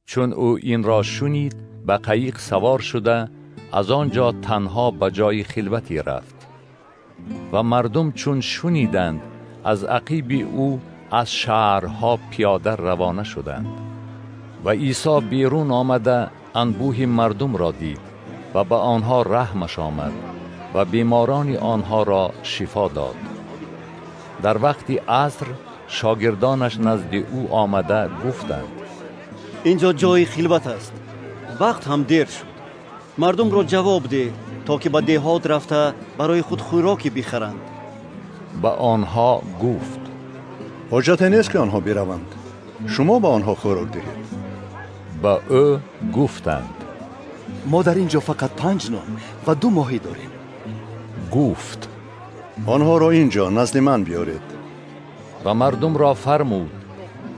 چون او این را شنید به قایق سوار شده از آنجا تنها به جای خلوتی رفت و مردم چون شنیدند از عقیب او از شهرها پیاده روانه شدند و عیسی بیرون آمده انبوه مردم را دید و به آنها رحمش آمد و بیماران آنها را شفا داد. در وقت عصر شاگردانش نزد او آمده گفتند: اینجا جای خلوت است، وقت هم دیر شد. مردم را جواب ده تا که به دهات رفته برای خود خوراکی بخرند. به آنها گفت: حاجت نیست که آنها بروند، شما به آنها خوراک دهید. به او گفتند: ما در اینجا فقط 5 نان و 2 ماهی داریم. گفت: آنها را اینجا نزد من بیارید. و مردم را فرمود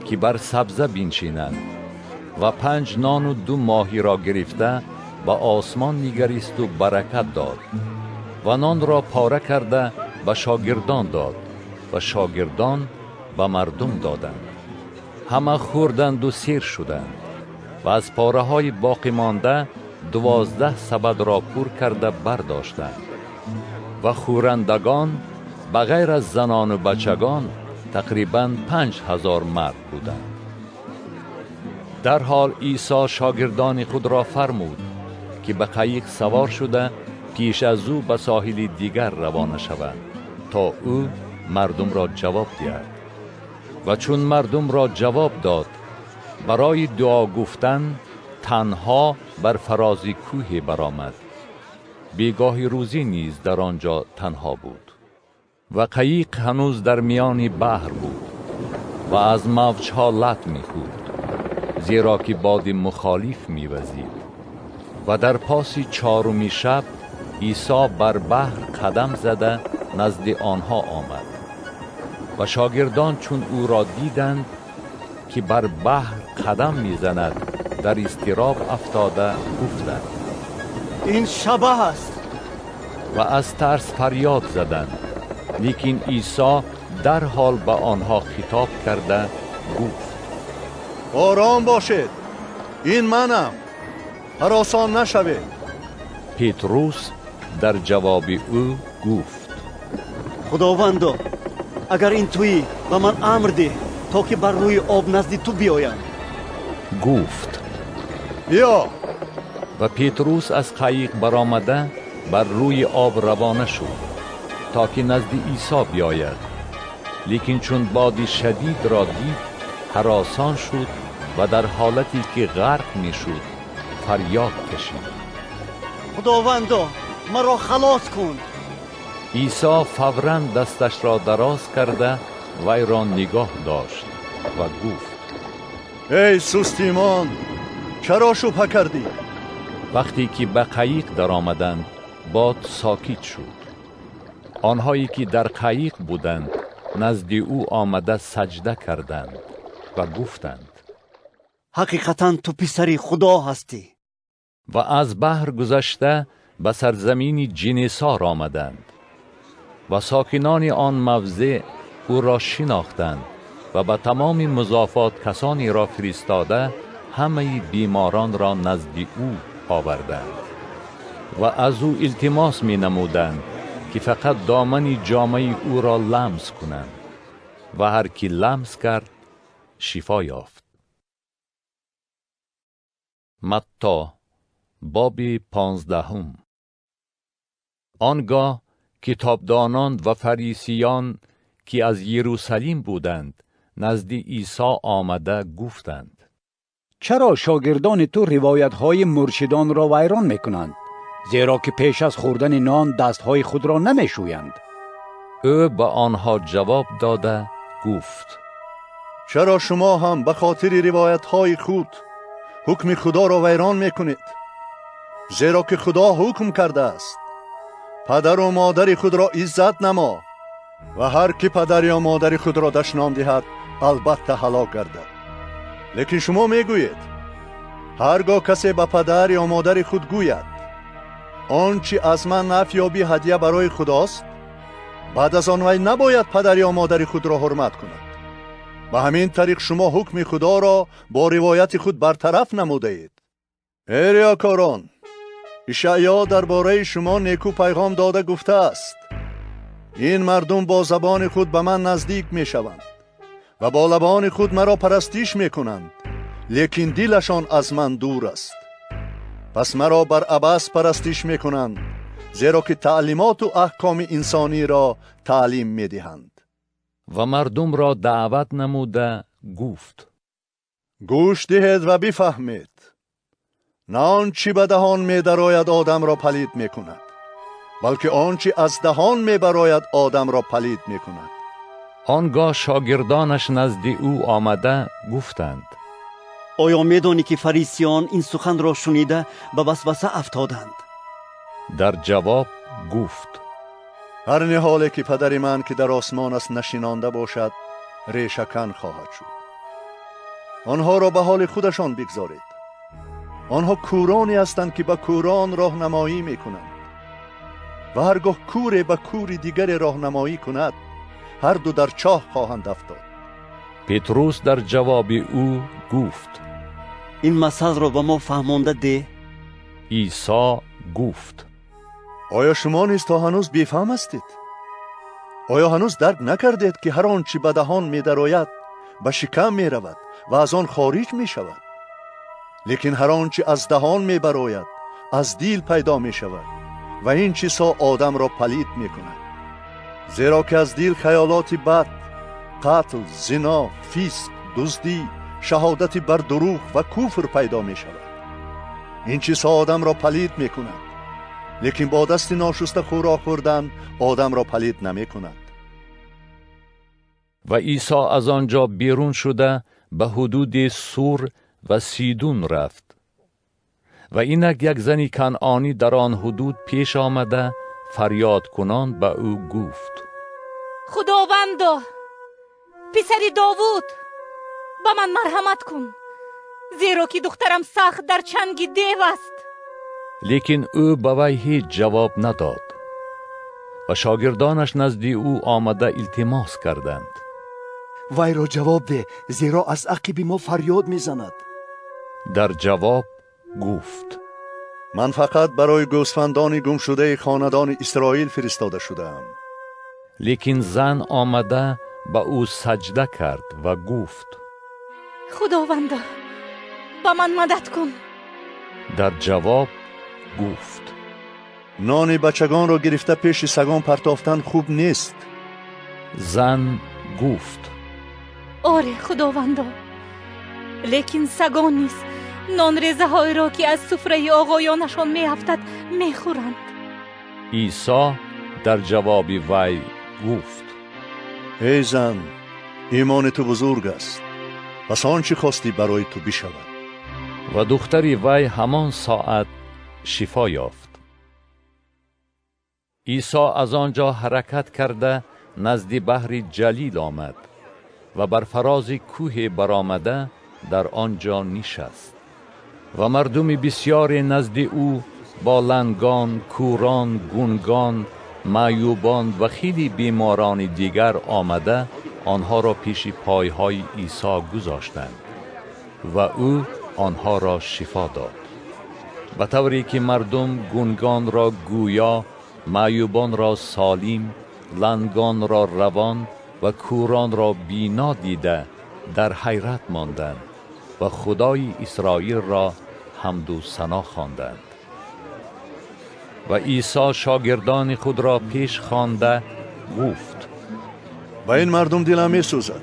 که بر سبزه بنشینند و 5 نان و 2 ماهی را گرفته به آسمان نگریست و برکت داد و نان را پاره کرده به شاگردان داد و شاگردان به مردم دادند. همه خوردند و سیر شدند و از پاره های باقی مانده 12 سبد را پر کرده برداشتند و خورندگان بغیر از زنان و بچگان تقریباً 5000 مرد بودند. در حال عیسی شاگردان خود را فرمود که به قایق سوار شده پیش از او به ساحل دیگر روانه شوند تا او مردم را جواب دهد. و چون مردم را جواب داد برای دعا گفتن تنها بر فراز کوه برآمد. بیگاه روزی نیز در آنجا تنها بود و قایق هنوز در میان بحر بود و از موجها لط می‌خورد، زیرا که باد مخالف می‌وزید. و در پاس 4 شب عیسی بر بحر قدم زده نزد آنها آمد و شاگردان چون او را دیدند که بر بحر قدم می‌زند در اضطراب افتاده گفتند: این شبح است. و از ترس فریاد زدند. لیکن عیسی در حال به آنها خطاب کرده گفت: آرام باشید، این منم، هراسان نشوید. پتروس در جواب او گفت: خداوندا، اگر این تویی و من امر ده تا که بر روی آب نزد تو بیایم. گفت: بیا. و پتروس از قایق برآمده بر روی آب روانه شد تا که نزد عیسی بیاید. لیکن چون باد شدید را دید هراسان شد و در حالتی که غرق می شد فریاد کشید: خداوندا، مرا خلاص کن. عیسی فوراً دستش را دراز کرده وی را نگاه داشت و گفت: ای سست ایمان، چرا شبهه کردی؟ وقتی که به قایق در آمدند باد ساکت شد. آنهایی که در قایق بودند نزد او آمده سجده کردند و گفتند: حقیقتاً تو پسر خدا هستی. و از بحر گذشته به سرزمین جنیسار آمدند و ساکنان آن موضع او را شناختند و به تمام مضافات کسانی را فرستاده همه بیماران را نزد او آوردند و از او التماس می نمودند که فقط دامن جامه او را لمس کنند و هر کی لمس کرد شفا یافت. متی باب 15. آنگاه کتابدانان و فریسیان که از یروشلیم بودند نزد عیسی آمده گفتند: چرا شاگردان تو روایت‌های مرشدان را ویران می‌کنند؟ زیرا که پیش از خوردن نان دستهای خود را نمی‌شویند. او به آنها جواب داده گفت: چرا شما هم به خاطر روایت‌های خود حکم خدا را ویران می‌کنید؟ زیرا که خدا حکم کرده است: پدر و مادر خود را عزت نما و هر کی پدر یا مادر خود را دشنام دهد البته هلاک گردد. لیکن شما میگویید: هرگاه کسی به پدر یا مادر خود گوید آنچه از من نفع یابی هدیه برای خداست، بعد از آن وی نباید پدر یا مادر خود را حرمت کند. به همین طریق شما حکم خدا را با روایت خود برطرف نموده اید. ای ریاکاران، اشعیا درباره شما نیکو پیغام داده گفته است: این مردم با زبان خود به من نزدیک می شوند و با لبان خود مرا پرستش می کنند، لیکن دلشان از من دور است. پس مرا بر عبث پرستش می کنند، زیرا که تعلیمات و احکام انسانی را تعلیم می دهند. و مردم را دعوت نموده گفت: گوش دهید و بفهمید. نه آنچه به دهان می دراید آدم را پلید می کند، بلکه آنچه از دهان می براید آدم را پلید می کند. آنگاه شاگردانش نزد او آمده گفتند: آیا میدانی که فریسیان این سخن را شنیده به وسوسه افتادند؟ در جواب گفت: هر نهالی که پدر من که در آسمان است نشینانده باشد ریشه‌کن خواهد شد. آنها را به حال خودشان بگذارید. آنها کورانی هستند که به کوران راهنمایی میکنند و هرگاه کوری به کوری دیگر راهنمایی کند هر دو در چاه خواهند افتاد. پتروس در جواب او گفت: این مثل را به ما فهمانده ده. عیسی گفت: آیا شما نیز تا هنوز بیفهم هستید؟ آیا هنوز درک نکردید که هر آنچه به دهان می دراید به شکم می رود و از آن خارج می شود؟ لیکن هر آنچه از دهان می براید از دل پیدا می شود و این چیزها آدم را پلید می کند. زیرا که از دل خیالات بد، قتل، زنا، فسق، دزدی، شهادت بر دروغ و کفر پیدا می شود. این چیزها آدم را پلید می کند. لیکن با دست ناشسته خوراک خوردن آدم را پلید نمی کند. و عیسی از آنجا بیرون شده به حدود سور و سیدون رفت. و اینک یک زنی کنعانی در آن حدود پیش آمده فریاد کنان به او گفت: خداوندا، پسری داوود، با من مرحمت کن، زیرا که دخترم سخت در چنگ دیو است. لیکن او به وی هیچ جواب نداد و شاگردانش نزد او آمده التماس کردند: وی را جواب ده، زیرا از عقب ما فریاد میزند. در جواب گفت: من فقط برای گوسفندان گم شده خاندان اسرائیل فرستاده شدم. لیکن زن آمده به او سجده کرد و گفت: خداوندا، با من مدد کن. در جواب گفت: نان بچگان را گرفته پیش سگان پرتافتن خوب نیست. زن گفت: آره خداوندا، لیکن سگان نیز نان ریزه های را که از سفره آقایانشان می افتد می خورند. عیسی در جواب وی گفت: ای زن، ایمان تو بزرگ است، پس آنچه خواستی برای تو بشود. و دختر وی همان ساعت شفا یافت. عیسی از آنجا حرکت کرده نزد بحر جلیل آمد و بر فراز کوه برآمده در آنجا نشست. و مردم بسیار نزد او با لنگان، کوران، گونگان، معیوبان و خیلی بیماران دیگر آمده آنها را پیش پایهای عیسی گذاشتند و او آنها را شفا داد، به طوری که مردم گونگان را گویا، معیوبان را سالم، لنگان را روان و کوران را بینا دیده در حیرت ماندند و خدای اسرائیل را حمد و ثنا خواندند. و عیسی شاگردان خود را پیش خوانده گفت: با این مردم دلم می سوزد،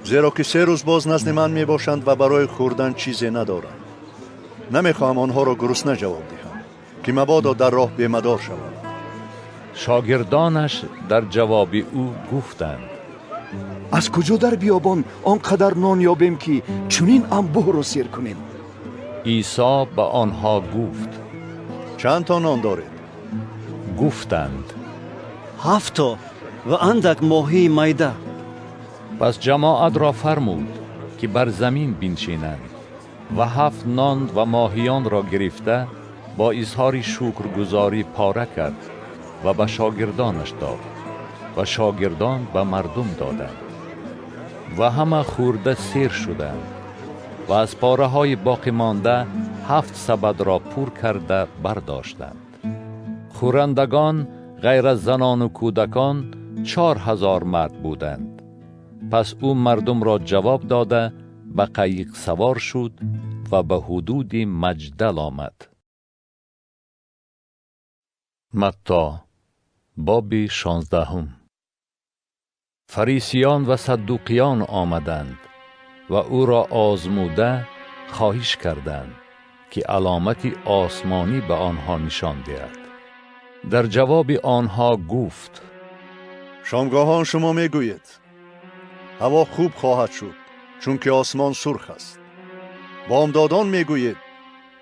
زیرا که 3 روز باز نزد من می باشند و برای خوردن چیزی ندارند. نمیخواهم آنها را گرسنه جواب دهم که مبادا در راه بیمدار شوند. شاگردانش در جواب او گفتند: از کجا در بیابان آنقدر نان یابیم که چنین انبوه را سیر کنیم؟ عیسی به آنها گفت: چند تا نان دارید؟ گفتند: 7 تا و اندک ماهی میده. پس جماعت را فرمود که بر زمین بنشینند و 7 نان و ماهیان را گرفته با اظهار شکرگزاری پاره کرد و به شاگردانش داد و شاگردان به مردم دادند و همه خورده سیر شدند و از پاره های باقی مانده 7 سبد را پر کرده برداشتند. خورندگان غیر از زنان و کودکان 4000 مرد بودند. پس او مردم را جواب داده به قایق سوار شد و به حدود مجدل آمد. متی باب 16. فریسیان و صدوقیان آمدند و او را آزموده خواهش کردند که علامتی آسمانی به آنها نشان دهد. در جواب آنها گفت: شامگاهان شما میگویید هوا خوب خواهد شد چون که آسمان سرخ است. بامدادان میگویید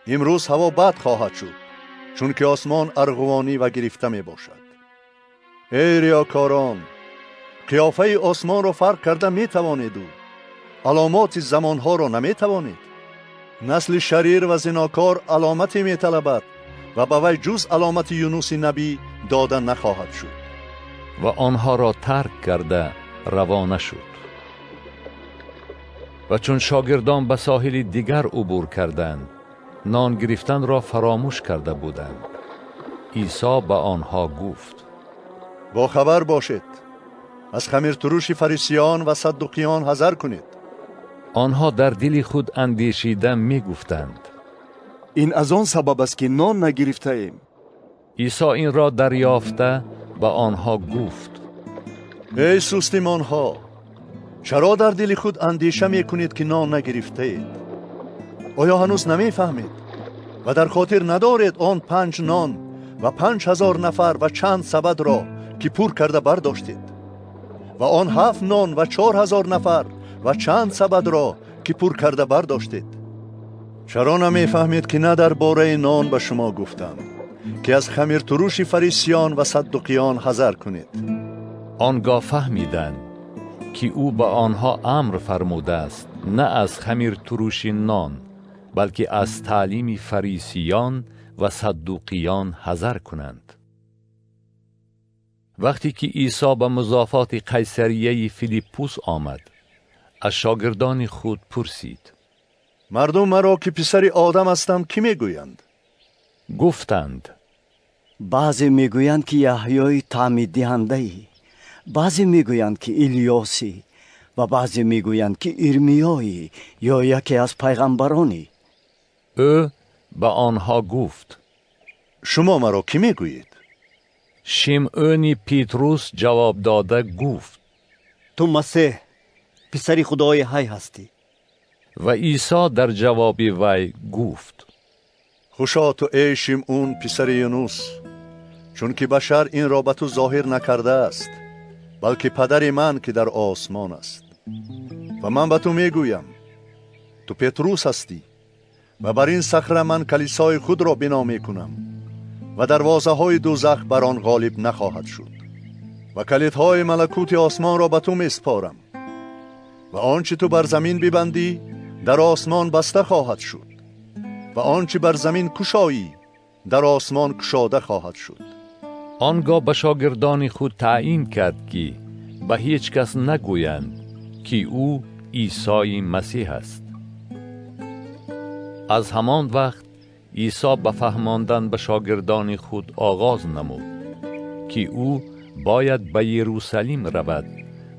امروز هوا بد خواهد شد چون که آسمان ارغوانی و گرفته می باشد. ای ریاکاران، قیافه آسمان را فرق کرده می توانید و علامات زمانها را نمی توانید؟ نسل شریر و زناکار علامتی می طلبد و به وی جز علامت یونس نبی داده نخواهد شد. و آنها را ترک کرده روانه شد. و چون شاگردان به ساحل دیگر عبور کردند، نان گرفتن را فراموش کرده بودند. عیسی به آنها گفت: با خبر باشید، از خمیرتروش فریسیان و صدوقیان حذر کنید. آنها در دل خود اندیشیده می گفتند: این از آن سبب است که نان نگرفته ایم. عیسی این را دریافته به آنها گفت: ای سستیمان ها، چرا در دل خود اندیشه می کنید که نان نگرفته اید؟ آیا هنوز نمی فهمید و در خاطر ندارید آن 5 نان و 5000 نفر و چند سبد را که پر کرده برداشتید و آن 7 نان و 4000 نفر و چند سبد را که پر کرده برداشتید؟ چرا نمی فهمید که نه در باره نان به شما گفتم که از خمیر تروش فریسیان و صدوقیان حذر کنید؟ آنگاه فهمیدند که او به آنها امر فرموده است نه از خمیر تروش نان بلکه از تعلیم فریسیان و صدوقیان حذر کنند. وقتی که عیسی به مضافات قیصریه فیلیپوس آمد، از شاگردان خود پرسید: مردم مرا که پسر آدم هستم کی میگویند؟ گفتند: بعضی میگویند که یحیای تعمید دهنده ای، بعضی میگویند که الیاسی و بعضی میگویند که ارمیایی یا یکی از پیغمبرانی. او به آنها گفت: شما مرا کی میگویید؟ شمعون پیتروس جواب داده گفت: تو مسیح پسر خدای حی هستی. و عیسی در جواب وی گفت: خوشا تو ای شمعون پسر یونس، چون که بشر این را به تو ظاهر نکرده است بلکه پدر من که در آسمان است. و من به تو میگویم تو پتروس هستی و بر این صخره من کلیسای خود را بنا میکنم و دروازه های دوزخ بر آن غالب نخواهد شد. و کلیدهای ملکوت آسمان را به تو میسپارم و آنچه تو بر زمین ببندی در آسمان بسته خواهد شد و آنچه بر زمین کشایی در آسمان کشاده خواهد شد. آنگاه به شاگردان خود تعیین کرد که به هیچ کس نگویند که او عیسی مسیح است. از همان وقت عیسی به فهماندن به شاگردان خود آغاز نمود که او باید به یروشلیم رود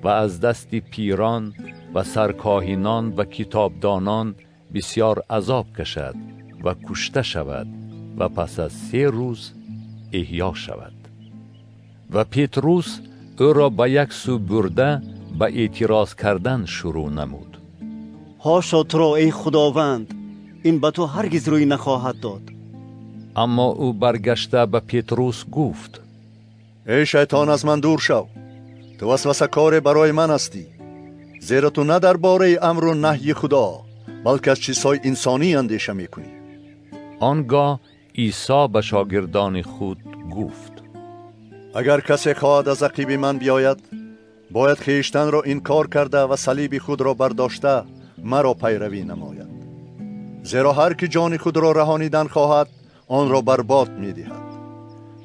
و از دست پیران و سرکاهنان و کتابدانان بسیار عذاب کشد و کشته شود و پس از 3 روز احیا شود. و پتروس او را به یک سو برده به اعتراض کردن شروع نمود. هاشا تو را ای خداوند، این به تو هرگز روی نخواهد داد. اما او برگشته به پتروس گفت: ای شیطان از من دور شو، تو وسوسه کار برای من هستی، زیرا تو نه درباره امر و نهی خدا بلکه از چیزهای انسانی اندیشه میکنی. آنگاه عیسی به شاگردان خود گفت: اگر کسی خواهد از عقیب من بیاید، باید خویشتن را انکار کرده و صلیب خود را برداشته مرا پیروی نماید. زیرا هر که جان خود را رهانیدن خواهد آن را برباد می دهد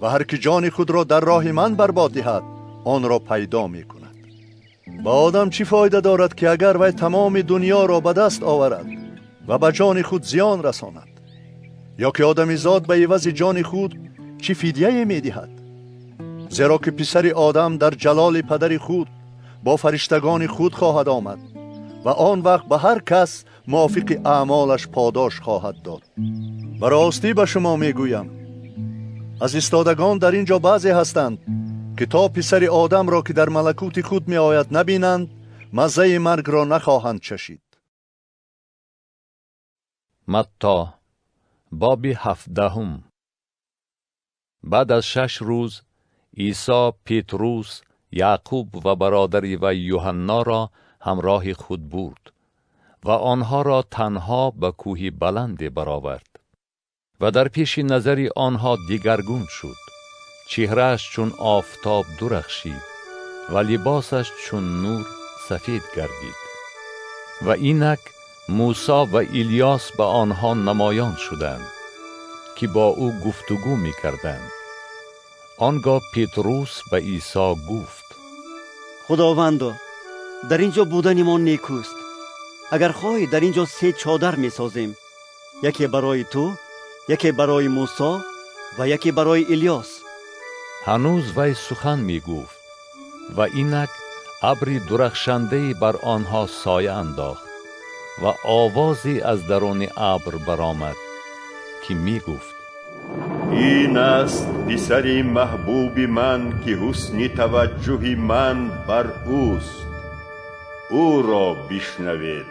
و هر که جان خود را در راه من برباد دهد آن را پیدا می کند. با آدم چی فایده دارد که اگر وی تمام دنیا را به دست آورد و به جان خود زیان رساند؟ یا که آدمی زاد به عوض جان خود چی فدیه می دهد؟ زیرا که پسر آدم در جلال پدر خود با فرشتگان خود خواهد آمد و آن وقت به هر کس موافق اعمالش پاداش خواهد داد. و راستی به شما میگویم، از ایستادگان در اینجا بعضی هستند که تا پسر آدم را که در ملکوت خود می آید نبینند، مزه مرگ را نخواهند چشید. متی باب 17. بعد از 6 روز عیسی پتروس، یعقوب و برادری و یوحنا را همراه خود برد و آنها را تنها به کوه بلند برآورد و در پیش نظر آنها دیگرگون شد. چهرهش چون آفتاب درخشید و لباسش چون نور سفید گردید. و اینک موسی و الیاس به آنها نمایان شدند که با او گفتگو می کردند. آنگاه پتروس به عیسی گفت: خداوندا، در اینجا بودن ما نیکوست. اگر خواهی در اینجا 3 چادر می سازیم، یکی برای تو، یکی برای موسی و یکی برای الیاس. هنوز وی سخن می گفت و اینک ابری درخشنده بر آنها سایه انداخت و آوازی از درون ابر برآمد که می گفت: این است پسر محبوب من که حسن توجه من بر اوست، او را بشنوید.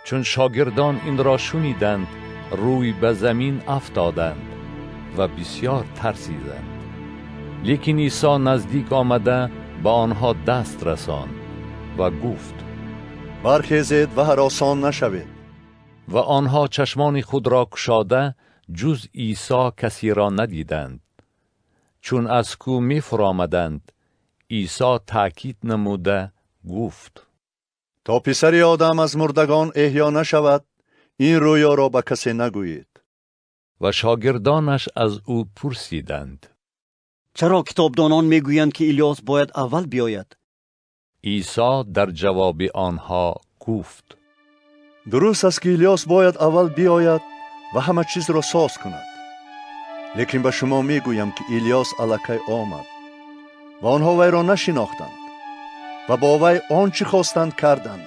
چون شاگردان این را شنیدند، روی به زمین افتادند و بسیار ترسیدند. لیکن عیسی نزدیک آمده به آنها دست رساند و گفت: برخیزید و هراسان نشوید. و آنها چشمان خود را گشاده جز عیسی کسی را ندیدند. چون از کوه می فرآمدند، عیسی تأکید نموده گفت: تا پسر آدم از مردگان احیا نشود، این رویا را به کسی نگویید. و شاگردانش از او پرسیدند: چرا کتابدانان میگویند که الیاس باید اول بیاید؟ عیسی در جواب آنها گفت: درست است که الیاس باید اول بیاید و همه چیز را ساز کند. لیکن به شما میگویم که الیاس الکی آمد و آنها وی را نشناختند و با وی آنچه خواستند کردند.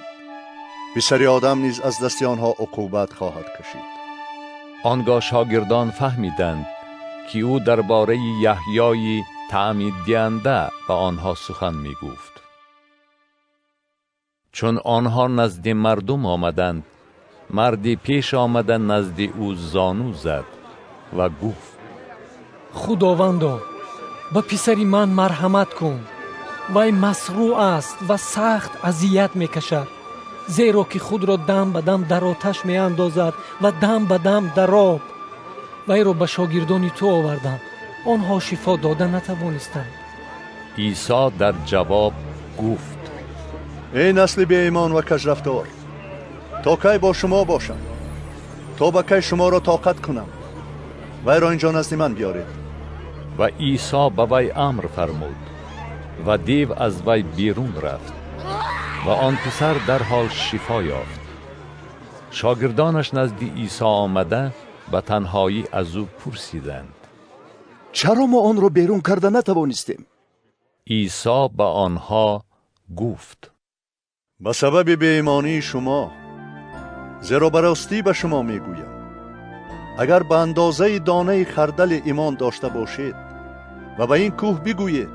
پسر آدم نیز از دست آنها عقوبت خواهد کشید. آنگاه شاگردان فهمیدند که او درباره یحیای تعمید دهنده به آنها سخن می گفت. چون آنها نزد مردم آمدند، مردی پیش آمده نزد او زانو زد و گفت: خداوندا، به پسری من مرحمت کن. وی مسروع است و سخت اذیت میکشد، زیرا که خود را دم به دم در آتش می اندازد و دم به دم در آب. وی را به شاگردان تو آوردم، آنها شفا داده نتوانستند. عیسی در جواب گفت: ای نسل بی ایمان و کج رفتار، تا کی با شما باشم؟ تا به کی شما را طاقت کنم؟ وی را اینجا نزد من بیارید. و عیسی به وی امر فرمود و دیو از وی بیرون رفت و آن پسر در حال شفا یافت. شاگردانش نزد عیسی آمده به تنهایی از او پرسیدند: چرا ما آن را بیرون کرده نتوانستیم؟ عیسی به آنها گفت: به سبب بی‌ایمانی شما، زیرا به راستی به شما میگویم اگر به اندازه دانه خردل ایمان داشته باشید و به این کوه بگویید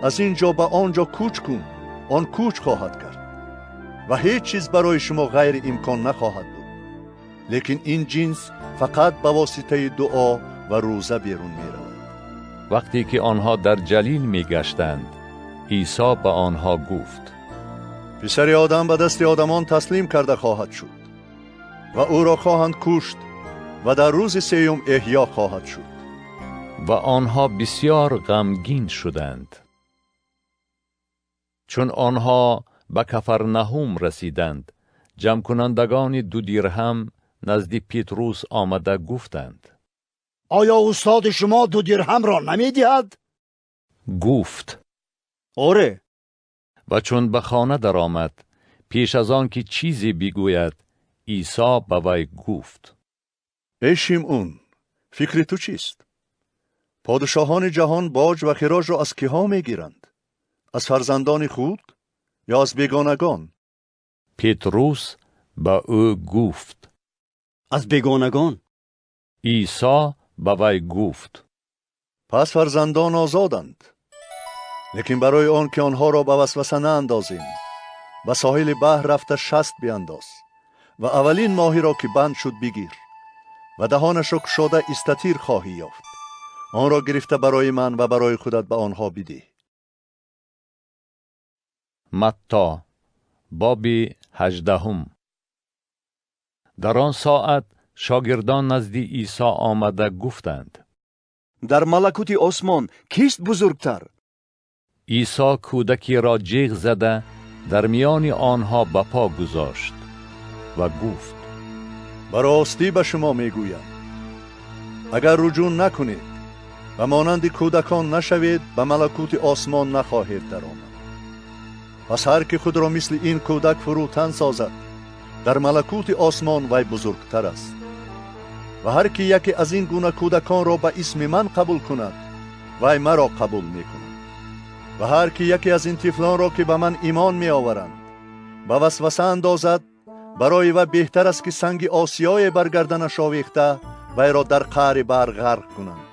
از اینجا به آنجا کوچ کن، آن کوچ خواهد کرد و هیچ چیز برای شما غیر امکان نخواهد بود. لیکن این جنس فقط به واسطه دعا و روزه بیرون می رود. وقتی که آنها در جلیل می گشتند، عیسی به آنها گفت: پسر آدم به دست آدمان تسلیم کرده خواهد شد و او را خواهند کشت و در روز سیوم احیا خواهد شد. و آنها بسیار غمگین شدند. چون آنها به کفرنحوم رسیدند، جمع کنندگان 2 درهم نزد پتروس آمده گفتند: آیا استاد شما 2 درهم را نمی دهد؟ گفت: آره. و چون به خانه در آمد، پیش از آن که چیزی بگوید، عیسی به وی گفت: ای شیمعون، فکر تو چیست؟ پادشاهان جهان باج و خراج را از کیها می گیرند؟ از فرزندان خود یا از بیگانگان؟ پتروس به او گفت: از بیگانگان. عیسی به وی گفت: پس فرزندان آزادند. لیکن برای آن که آنها را به وسوسه ناندازیم، به ساحل بحر رفته 60 بینداز و اولین ماهی را که بند شد بگیر و دهانش را گشاده استطیر خواهی یافت. آن را گرفته برای من و برای خودت به آنها بده. متی باب 18. در آن ساعت شاگردان نزد عیسی آمده گفتند: در ملکوت آسمان کیست بزرگتر؟ عیسی کودکی را جیغ زده در میان آنها به پا گذاشت و گفت: به راستی به شما میگویم اگر رجوع نکنید و مانند کودکان نشوید، به ملکوت آسمان نخواهید درآمد. پس هر که خود را مثل این کودک فروتن سازد، در ملکوت آسمان وی بزرگتر است. و هر که یکی از این گونه کودکان را به اسم من قبول کند، وی مرا قبول می کند. و هر که یکی از این طفلان را که به من ایمان می آورند به وسوسه اندازد، برای و بهتر است که سنگ آسیای برگردنش آویخته وی را در قعر بحر غرق کنند.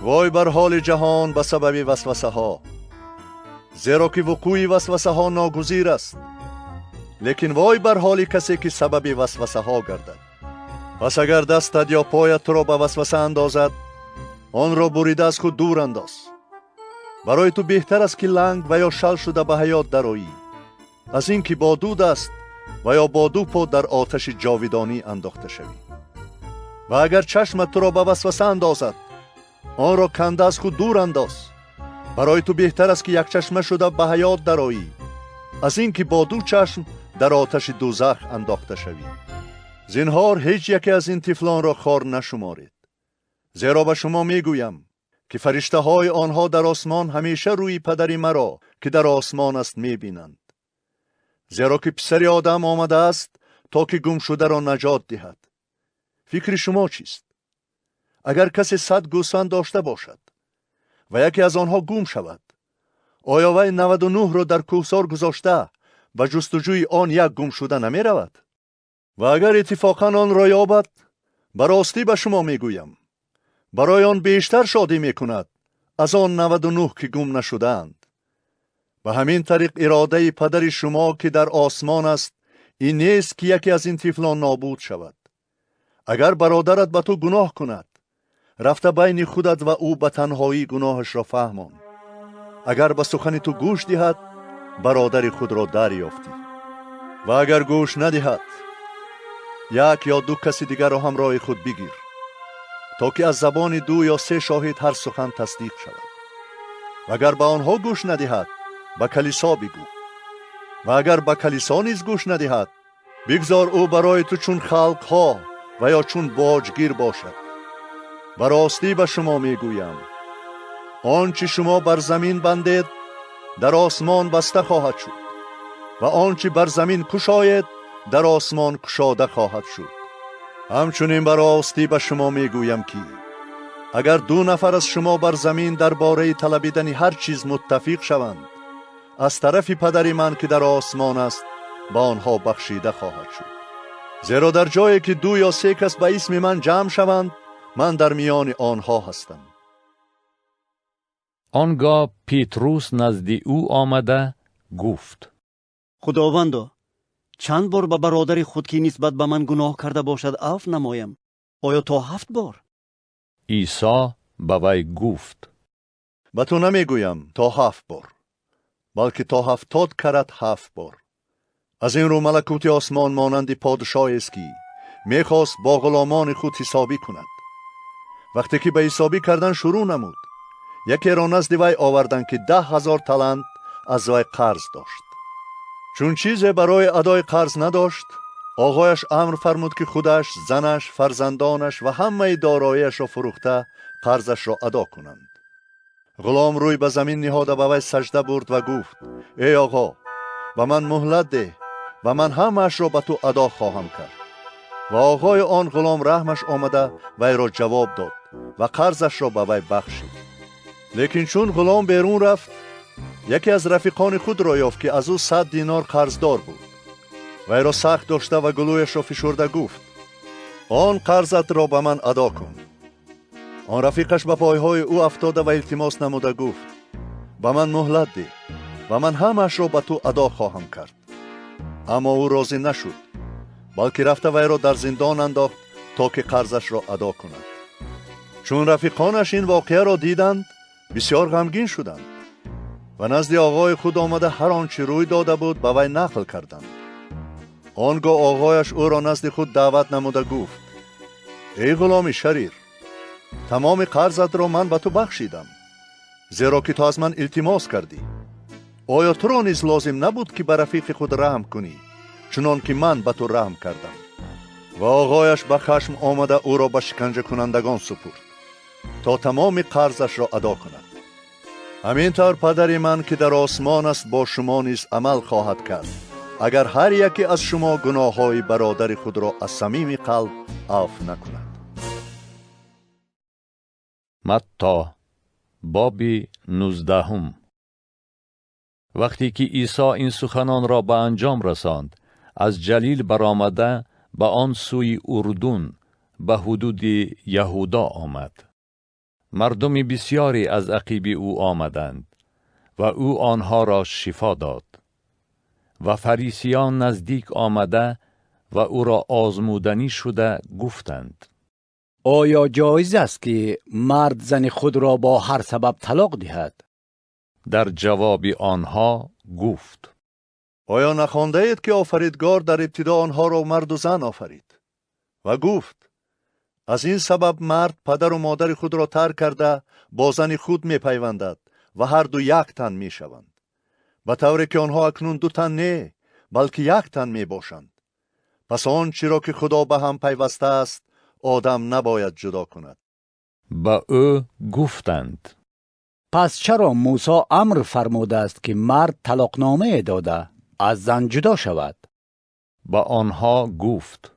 وای بر حال جهان به سبب وسوسه ها، زیرا که وقوع وسوسه ها ناگزیر است. لیکن وای بر حال کسی که سبب وسوسه ها گردد. پس اگر دستت یا پایت را به وسوسه اندازد، آن را بریده از خود دور انداز. برای تو بهتر است که لنگ و یا شل شده به حیات درآیی، از این که با دو دست و یا با 2 پا در آتش جاودانی انداخته شوی. و اگر چشمت تو را به وسوسه اندازد، آن را کنده از خود دور انداز. برای تو بهتر است که 1 چشمه شده به حیات درآیی، از این که با 2 چشم در آتش دوزخ انداخته شوی. زنهار هیچ یکی از این طفلان را خوار نشمارید، زیرا به شما میگویم که فرشته های آنها در آسمان همیشه روی پدر مرا که در آسمان است میبینند. زیرا که پسر آدم آمده است تا که گم شده را نجات دهد. فکر شما چیست؟ اگر کسی 100 گوسفند داشته باشد و یکی از آنها گم شود، آیا وی 99 را در کوهسار گذاشته و جستجوی آن یک گم شده نمی رود؟ و اگر اتفاقا آن را یابد، به راستی به شما میگویم برای آن بیشتر شادی میکند از آن 99 که گم نشدند. و همین طریق اراده پدر شما که در آسمان است این نیست که یکی از این طفلان نابود شود. اگر برادرت به تو گناه کند، رفته بین خودت و او به تنهایی گناهش را فهمان. اگر به سخن تو گوش دهد، برادر خود را دریافتی. و اگر گوش ندهد، 1 یا 2 کسی دیگر را همراه خود بگیر، تا که از زبان 2 یا 3 شاهد هر سخن تصدیق شود. و اگر به آنها گوش ندهد، به کلیسا بگو. و اگر به کلیسا نیز گوش ندهد، بگذار او برای تو چون خلقها و یا چون باجگیر باشد. به راستی به شما میگویم آنچه شما بر زمین بندید در آسمان بسته خواهد شد و آنچه بر زمین کشاید در آسمان کشاده خواهد شد. همچنین بر راستی به شما میگویم که اگر 2 نفر از شما بر زمین درباره طلبیدن هر چیز متفق شوند، از طرف پدر من که در آسمان است به آنها بخشیده خواهد شد. زیرا در جایی که 2 یا 3 کس به اسم من جمع شوند، من در میان آنها هستم. آنگاه پیتروس نزد او آمده گفت: خداوندو، چند بار به برادر خود که نسبت به من گناه کرده باشد عفو نمایم؟ آیا تا 7 بار؟ عیسی به وی گفت: به تو نمیگویم تا 7 بار، بلکه تا 70 کرات 7 بار. از این رو ملکوت آسمان مانند پادشاهی است که میخواست با غلامان خود حسابی کند. وقتی که به حسابی کردن شروع نمود، یکی را نزد وی آوردند که 10,000 تلنت از وی قرض داشت. چون چیزی برای ادای قرض نداشت، آقایش امر فرمود که خودش، زنش، فرزندانش و همه داراییش را فروخته قرضش را ادا کنند. غلام روی به زمین نهاده به وی سجده برد و گفت: ای آقا، به من مهلت ده و من همه‌اش را به تو ادا خواهم کرد. و آقای آن غلام رحمش آمده وی را جواب داد و قرضش را به وی بخشید. لیکن چون غلام بیرون رفت، یکی از رفیقان خود را یافت که از او 100 دینار قرضدار بود. وی را سخت داشته و گلویش را فشرده گفت: آن قرضت را به من ادا کن. آن رفیقش به پایهای او افتاده و التماس نموده گفت: به من مهلت ده و من همه‌اش را به تو ادا خواهم کرد. اما او راضی نشد، بلکه رفته وی را در زندان انداخت تا که قرضش را ادا کند. چون رفیقانش این واقعه را دیدند، بسیار غمگین شدند و نزد آقای خود آمده هر آنچه روی داده بود به وی نقل کردند. آنگاه آقایش او را نزد خود دعوت نموده گفت: ای غلام شریر، تمام قرضت را من به تو بخشیدم، زیرا که تو از من التماس کردی. آیا تو را نیز لازم نبود که به رفیق خود رحم کنی چنان که من به تو رحم کردم؟ و آقایش به خشم آمده او را به شکنجه کنندگان سپرد تا تمام قرضش را ادا کند. همینطور پدر من که در آسمان است با شما نیز عمل خواهد کرد، اگر هر یکی از شما گناههای برادر خود را از صمیم قلب عفو نکند. متی باب 19. وقتی که عیسی این سخنان را به انجام رساند، از جلیل برآمده به آن سوی اردن به حدود یهودا آمد. مردم بسیاری از عقیب او آمدند و او آنها را شفا داد. و فریسیان نزدیک آمده و او را آزمودنی شده گفتند: آیا جایز است که مرد زن خود را با هر سبب طلاق دهد؟ در جواب آنها گفت: آیا نخوانده اید که آفریدگار در ابتدا آنها را مرد و زن آفرید و گفت: از این سبب مرد پدر و مادر خود را ترک کرده با زن خود می پیوندد و هر دو یک تن می شوند، به طوری که آنها اکنون 2 تن نه بلکه 1 تن می باشند. پس آنچه را که خدا به هم پیوسته است آدم نباید جدا کند. با او گفتند: پس چرا موسی امر فرموده است که مرد طلاقنامه داده از زن جدا شود؟ با آنها گفت: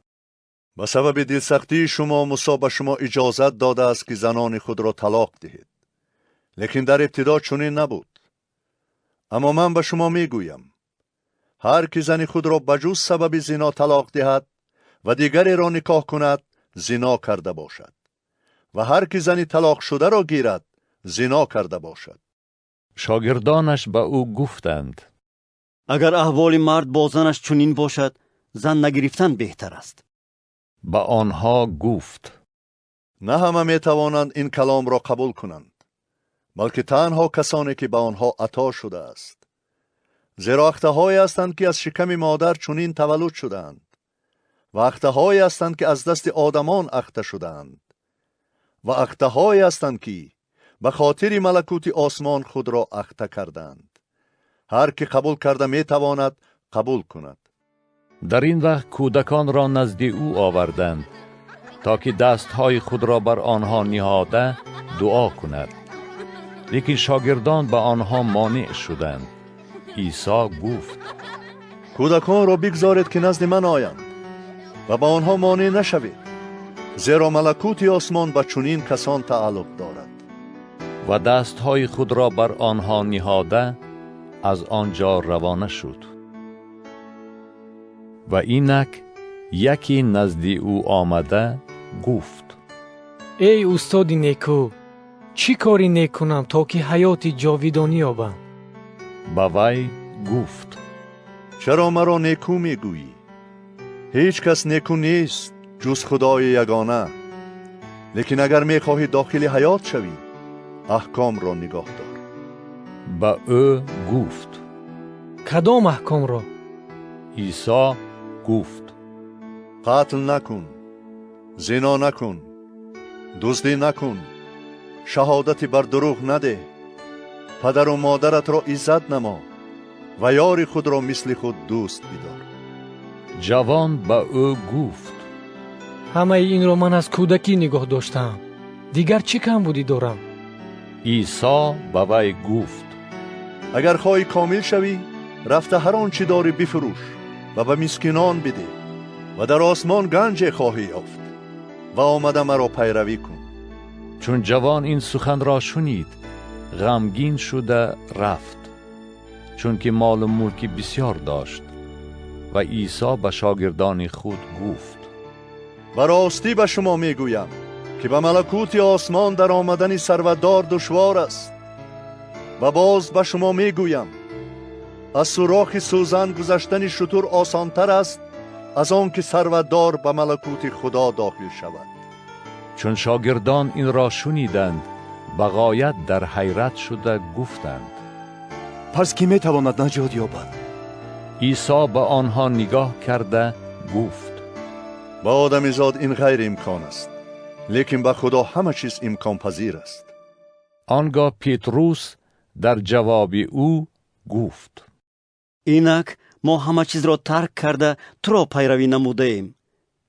به سبب دلسختی شما موسی به شما اجازت داده است که زنان خود را طلاق دهید، لیکن در ابتدا چنین نبود. اما من به شما میگویم هر که زن خود را بجز سبب زنا طلاق دهد و دیگری را نکاح کند زنا کرده باشد، و هر که زن طلاق شده را گیرد زنا کرده باشد. شاگردانش به او گفتند: اگر احوال مرد با زنش چنین باشد، زن نگرفتن بهتر است. با آنها گفت: نه همه می توانند این کلام را قبول کنند، بلکه تنها کسانی که به آنها عطا شده است. زیرا اختهایی هستند که از شکم مادر چنین تولد شدند و اختهایی هستند که از دست آدمان اخته شدند و اختهایی هستند که به خاطر ملکوت آسمان خود را اخته کردند. هر که قبول کرده می تواند قبول کند. در این وقت کودکان را نزد او آوردند تا که دستهای خود را بر آنها نهاده دعا کند. لیکن شاگردان به آنها مانع شدند. عیسی گفت: کودکان را بگذارید که نزد من آیند و به آنها مانع نشوید، زیرا ملکوت آسمان به چنین کسان تعلق دارد. و دستهای خود را بر آنها نهاده از آنجا روانه شد. و اینک یکی نزد او آمده گفت: ای استاد نیکو، چی کاری نیکنم تا که حیات جاویدانی یابم؟ با وی گفت: چرا مرا نیکو میگویی؟ هیچ کس نیکو نیست جز خدای یگانه. لیکن اگر میخواهی داخل حیات شوی، احکام را نگاه دار. با او گفت: کدام احکام را؟ عیسی گفت: قتل نکن، زنا نکن، دزدی نکن، شهادت بر دروغ نده، پدر و مادرت را عزت نما و یار خود را مثل خود دوست بدار. جوان با او گفت: همه این را من از کودکی نگاه داشتم، دیگر چی کم بودی دارم؟ عیسی با وی گفت: اگر خواهی کامل شوی، رفته هر آنچه داری بفروش و به مسکینان بده و در آسمان گنج خواهی یافت و آمده مرا پیروی کن. چون جوان این سخن را شنید، غمگین شده رفت، چون که مال و ملک بسیار داشت. و عیسی به شاگردان خود گفت: به راستی به شما میگویم که به ملکوت آسمان در آمدن ثروتدار دشوار است. و باز به شما میگویم از سوراخ سوزن گذشتن شتر آسانتر است از آن که ثروتدار به ملکوت خدا داخل شود. چون شاگردان این را شنیدند، به غایت در حیرت شده گفتند: پس کی میتواند نجات یابد؟ عیسی به آنها نگاه کرده گفت: با آدمی زاد این غیر امکان است، لیکن به خدا همه چیز امکان پذیر است. آنگاه پتروس در جواب او گفت: اینک ما همه چیز را ترک کرده تو را پیروی نموده ایم.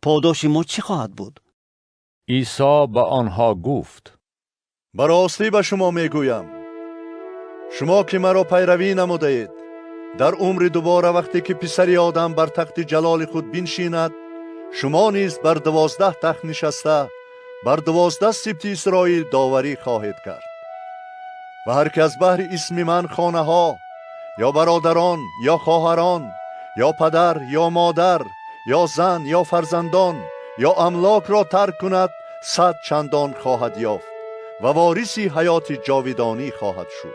پاداش ما چی خواهد بود؟ عیسی به آنها گفت: به راستی به شما میگویم شما که مرا پیروی نموده اید، در عمر دوباره وقتی که پسر آدم بر تخت جلال خود بنشیند، شما نیز بر 12 تخت نشسته بر 12 سبط اسرائیل داوری خواهید کرد. و هر که از بهر اسم من خانه ها یا برادران یا خواهران یا پدر یا مادر یا زن یا فرزندان یا املاک را ترک کند، 100 چندان خواهد یافت و وارثی حیات جاودانی خواهد شد.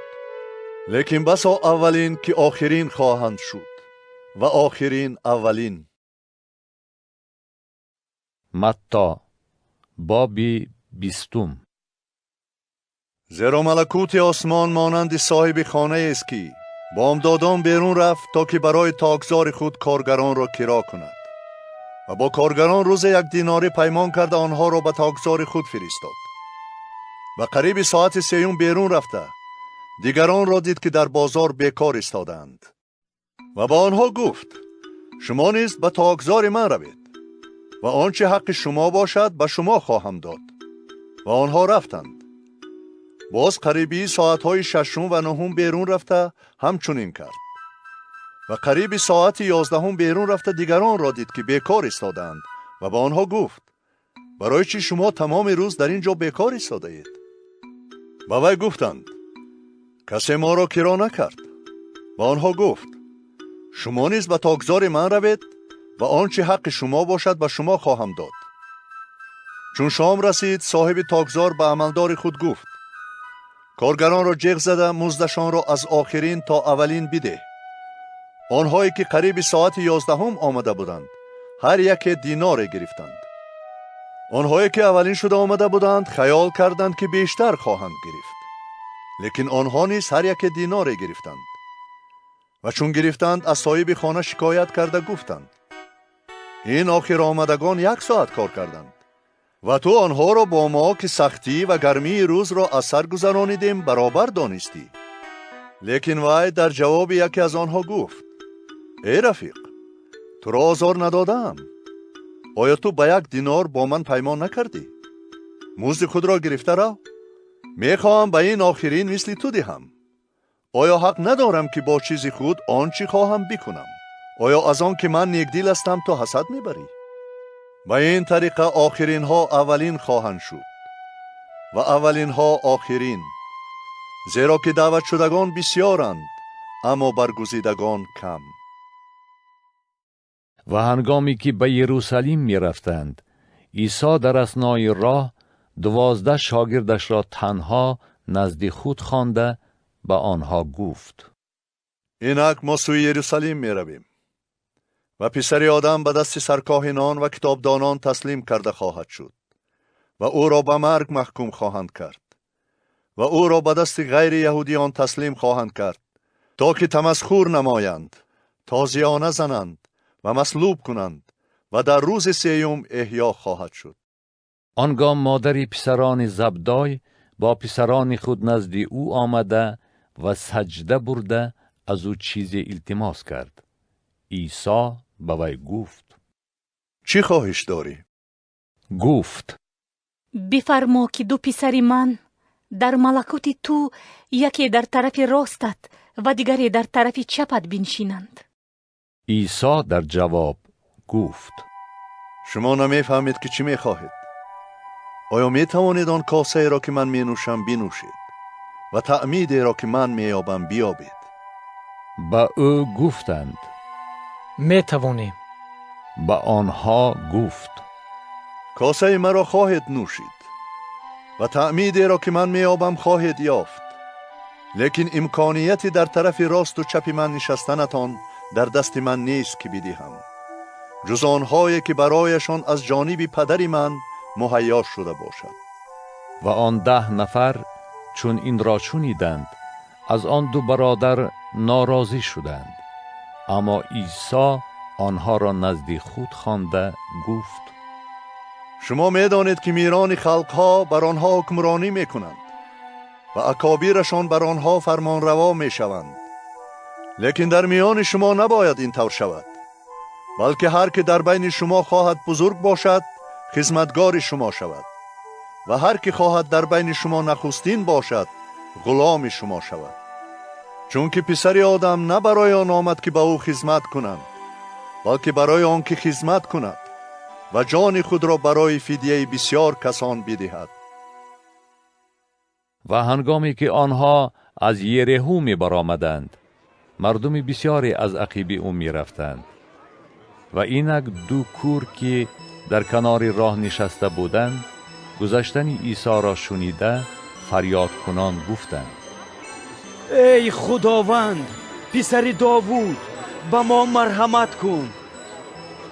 لیکن بسا اولین که آخرین خواهند شد و آخرین اولین. متی باب 20. زیرا ملکوت آسمان مانند صاحب خانه است که بامدادان بیرون رفت تا که برای تاکزار خود کارگران را کرا کند و با کارگران روز 1 دیناری پیمان کرده آنها را به تاکزار خود فرستاد. و قریب ساعت 3 بیرون رفته دیگران را دید که در بازار بیکار ایستادند و با آنها گفت: شما نیز به تاکزار من روید و آنچه حق شما باشد به شما خواهم داد. و آنها رفتند. باز قریبی ساعتهای 6 و 9 بیرون رفته همچنین کرد. و قریب ساعت 11 بیرون رفته دیگران را دید که بیکار ایستادند و با آنها گفت: برای چی شما تمام روز در اینجا بیکار ایستاده اید؟ و وی گفتند: کسی ما را کرا نکرد. و آنها گفت: شما نیز به تاکزار من روید و آنچه حق شما باشد به شما خواهم داد. چون شام رسید، صاحب تاکزار به عملدار خود گفت: کارگران را جیغ زده مزدشان را از آخرین تا اولین بده. آنهایی که قریب ساعت 11 آمده بودند هر یک دینار گرفتند. آنهایی که اولین شده آمده بودند خیال کردند که بیشتر خواهند گرفت، لیکن آنها نیز هر یک دینار گرفتند. و چون گرفتند از صاحب خانه شکایت کرده گفتند: این آخر آمدگان 1 ساعت کار کردند و تو آنها را با ما که سختی و گرمی روز را از سر گذرانیدیم برابر دانستی. لیکن وی در جواب یکی از آنها گفت: ای رفیق، تو را آزار ندادم. آیا تو به 1 دینار با من پیمان نکردی؟ مزد خود را گرفته رو. میخواهم به این آخرین مثل تو دهم. آیا حق ندارم که با چیز خود آنچه خواهم بکنم؟ آیا از آن که من نیکدیل هستم تو حسد میبری؟ به این طریقه آخرین ها اولین خواهند شد و اولین ها آخرین، زیرا که دعوت شدگان بسیارند اما برگزیدگان کم. و هنگامی که به یروشلیم می رفتند، عیسی در اثنای راه 12 شاگردش را تنها نزد خود خوانده به آنها گفت: اینک ما سوی یروشلیم می رویم و پسر آدم به دست سرکاهنان و کتابدانان تسلیم کرده خواهد شد و او را به مرگ محکوم خواهند کرد و او را به دست غیر یهودیان تسلیم خواهند کرد تا که تمسخر نمایند، تازیانه زنند و مصلوب کنند و در روز سیوم احیا خواهد شد. آنگاه مادر پسران زبدای با پسران خود نزد او آمده و سجده برده از او چیزی التماس کرد. عیسی به وی گفت: چی خواهش داری؟ گفت: بفرما که 2 پسر من در ملکوت تو یکی در طرف راستت و دیگری در طرف چپت بنشینند. عیسی در جواب گفت: شما نمیفهمید که چی میخواهید؟ آیا میتوانید آن کاسه را که من مینوشم بنوشید و تعمیدی را که من مییابم بیابید؟ با او گفتند: میتوانیم. با آنها گفت: کاسه مرا خواهید نوشید و تعمیدی را که من مییابم خواهید یافت، لیکن امکانیتی در طرف راست و چپ من نشستنتان در دست من نیست که بدهم، جز آنهایی که برایشان از جانب پدر من مهیا شده باشد. و آن 10 نفر چون این را شنیدند از آن 2 برادر ناراضی شدند. اما عیسی آنها را نزد خود خوانده گفت: شما میدانید که میران خلقها بر آنها حکمرانی میکنند و اکابیرشان بر آنها فرمان روا میشوند، لیکن در میان شما نباید این طور شود، بلکه هر که در بین شما خواهد بزرگ باشد خدمتگار شما شود و هر که خواهد در بین شما نخستین باشد غلام شما شود. چون که پسر آدم نه برای آن آمد که به او خدمت کنند، بلکه برای آن که خدمت کند و جان خود را برای فدیه بسیار کسان بدهد. و هنگامی که آنها از یریحو می برآمدند، مردم بسیاری از عقیب او می رفتند. و اینک 2 کور که در کنار راه نشسته بودند گذشتن عیسی را شنیده فریاد کنان گفتند: ای خداوند، پسر داوود، به ما مرحمت کن.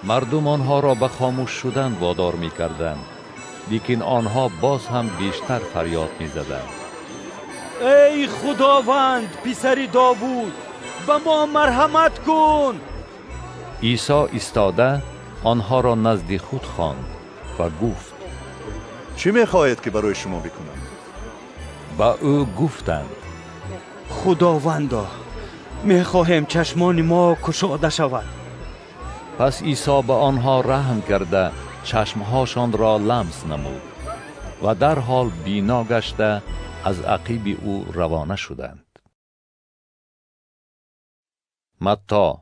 مردم آنها را به خاموش شدن وادار می کردند، لیکن آنها باز هم بیشتر فریاد می زدند: ای خداوند، پسر داوود، به ما مرحمت کن. عیسی ایستاده آنها را نزد خود خواند و گفت: چی میخواهید که برای شما بکنم؟ با او گفتند: خداوندا، میخواهیم چشمان ما گشاده شود. پس عیسی به آنها رحم کرده چشمهاشان را لمس نمود و در حال بینا گشته از عقیب او روانه شدند. متی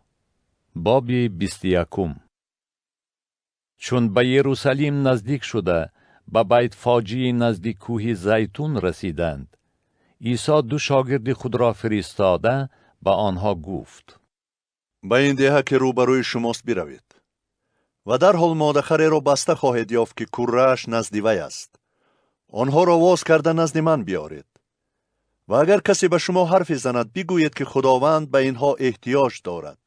باب 21. چون به یروشلیم نزدیک شده به بیت فاجی نزدیک کوه زیتون رسیدند، عیسی 2 شاگرد خود را فرستاده به آنها گفت: به این دیه که روبروی شماست بروید و در حال مادخری را بسته خواهید یافت که کره‌اش نزد وی است. آنها را واز کرده نزد من بیارید و اگر کسی به شما حرفی زند بگویید که خداوند به اینها احتیاج دارد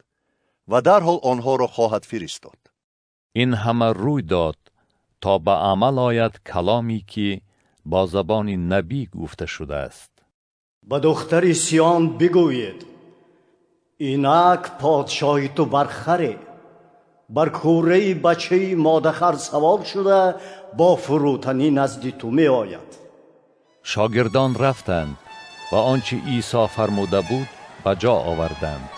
و در حال آنها را خواهد فرستاد. این همه روی داد تا به عمل آید کلامی که با زبان نبی گفته شده است. به دختر سیان بگویید: اینک پادشاهی تو بر خره، بر کوره بچه مادخر سوار شده با فروتنی نزد تو می آید. شاگردان رفتند و آنچه عیسی فرموده بود به جا آوردند.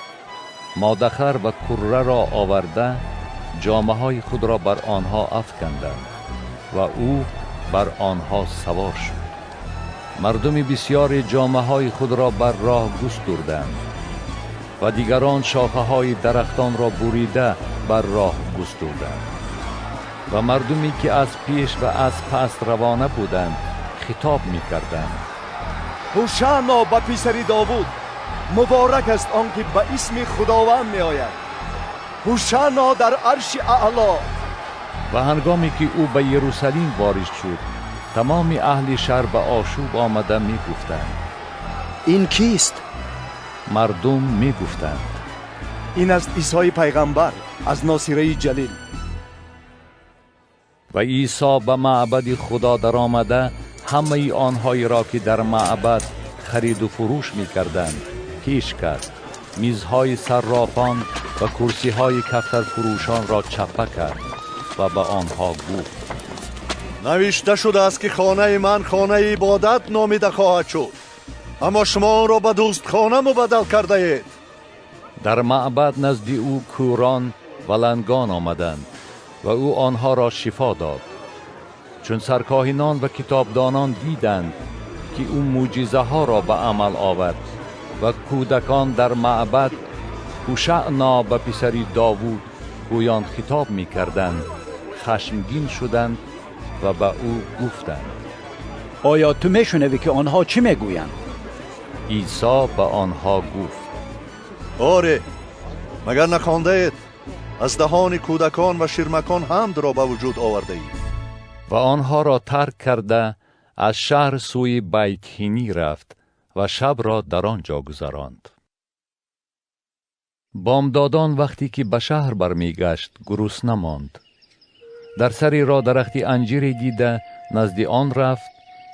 مادخر و کره را آورده جامه های خود را بر آنها افکندند و او بر آنها سوار شد. مردم بسیار جامه های خود را بر راه گستردند و دیگران شاخه های درختان را بریده بر راه گستردند. و مردمی که از پیش و از پس روانه بودند خطاب می کردند: هوشعنا به پسر داوود، مبارک است آنکه به اسم خداوند می آید. هوشعنا در عرش اعلا. و هنگامی که او به یروشلیم وارد شد، تمام اهل شهر به آشوب آمده می گفتند: این کیست؟ مردم می گفتند: این است عیسی پیغمبر از ناصره جلیل. و عیسی به معبد خدا در آمده همه آنهایی را که در معبد خرید و فروش می کردند پیش کرد. میزهای صرافان و کرسی های کفتر فروشان را چپه کرد و به آنها گفت: نوشته شده است که خانه من خانه عبادت نامیده خواهد شد، اما شما آن را به دوستخانه مبدل کرده اید. در معبد نزد او کوران و لنگان آمدند و او آنها را شفا داد. چون سرکاهنان و کتابدانان دیدند که او معجزه ها را به عمل آورد و کودکان در معبد هوشعنا به پسری داوود گویان خطاب می کردند، خشمگین شدند و به او گفتند: آیا تو میشنوی که آنها چی میگویند؟ عیسی به آنها گفت: آره، مگر نخوانده اید از دهان کودکان و شیرمکان حمد را به وجود آورده اید؟ و آنها را ترک کرده از شهر سوی بیتهینی رفت و شب را در آنجا گذراند. بامدادان وقتی که به شهر برمیگشت گرسنه ماند. در سری را درختی انجیری دیده نزد آن رفت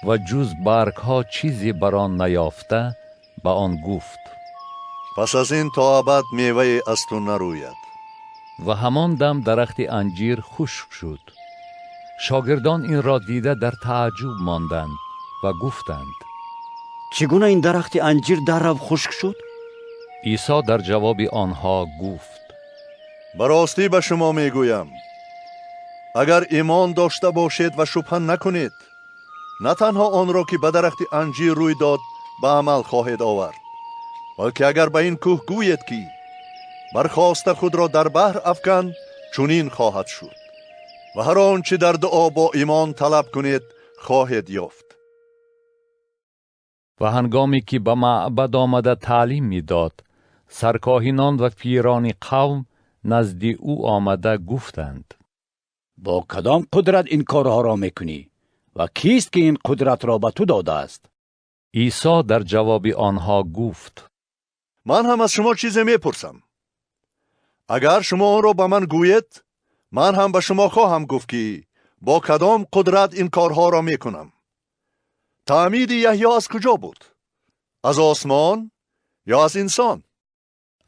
و جز برگ ها چیزی بر آن نیافته به آن گفت: پس از این تا ابد میوه از تو نروید. و همان دم درخت انجیر خشک شد. شاگردان این را دیده در تعجب ماندند و گفتند: چگونه این درخت انجیر در رو خشک شد؟ عیسی در جواب آنها گفت: به راستی به شما میگویم، اگر ایمان داشته باشید و شبهه نکنید، نه تنها آن را که به درخت انجیر روی داد به عمل خواهید آورد، بلکه اگر به این کوه گویید که برخاسته خود را در بحر افکن، چنین خواهد شد. و هر آنچه در دعا با ایمان طلب کنید خواهید یافت. و هنگامی که به معبد آمده تعلیم میداد، سرکاهنان و پیران قوم نزد او آمده گفتند: با کدام قدرت این کارها را میکنی و کیست که این قدرت را به تو داده است؟ عیسی در جواب آنها گفت: من هم از شما چیزی میپرسم. اگر شما آن را به من گویید، من هم به شما خواهم گفت که با کدام قدرت این کارها را میکنم. تعمید یحیی از کجا بود؟ از آسمان یا از انسان؟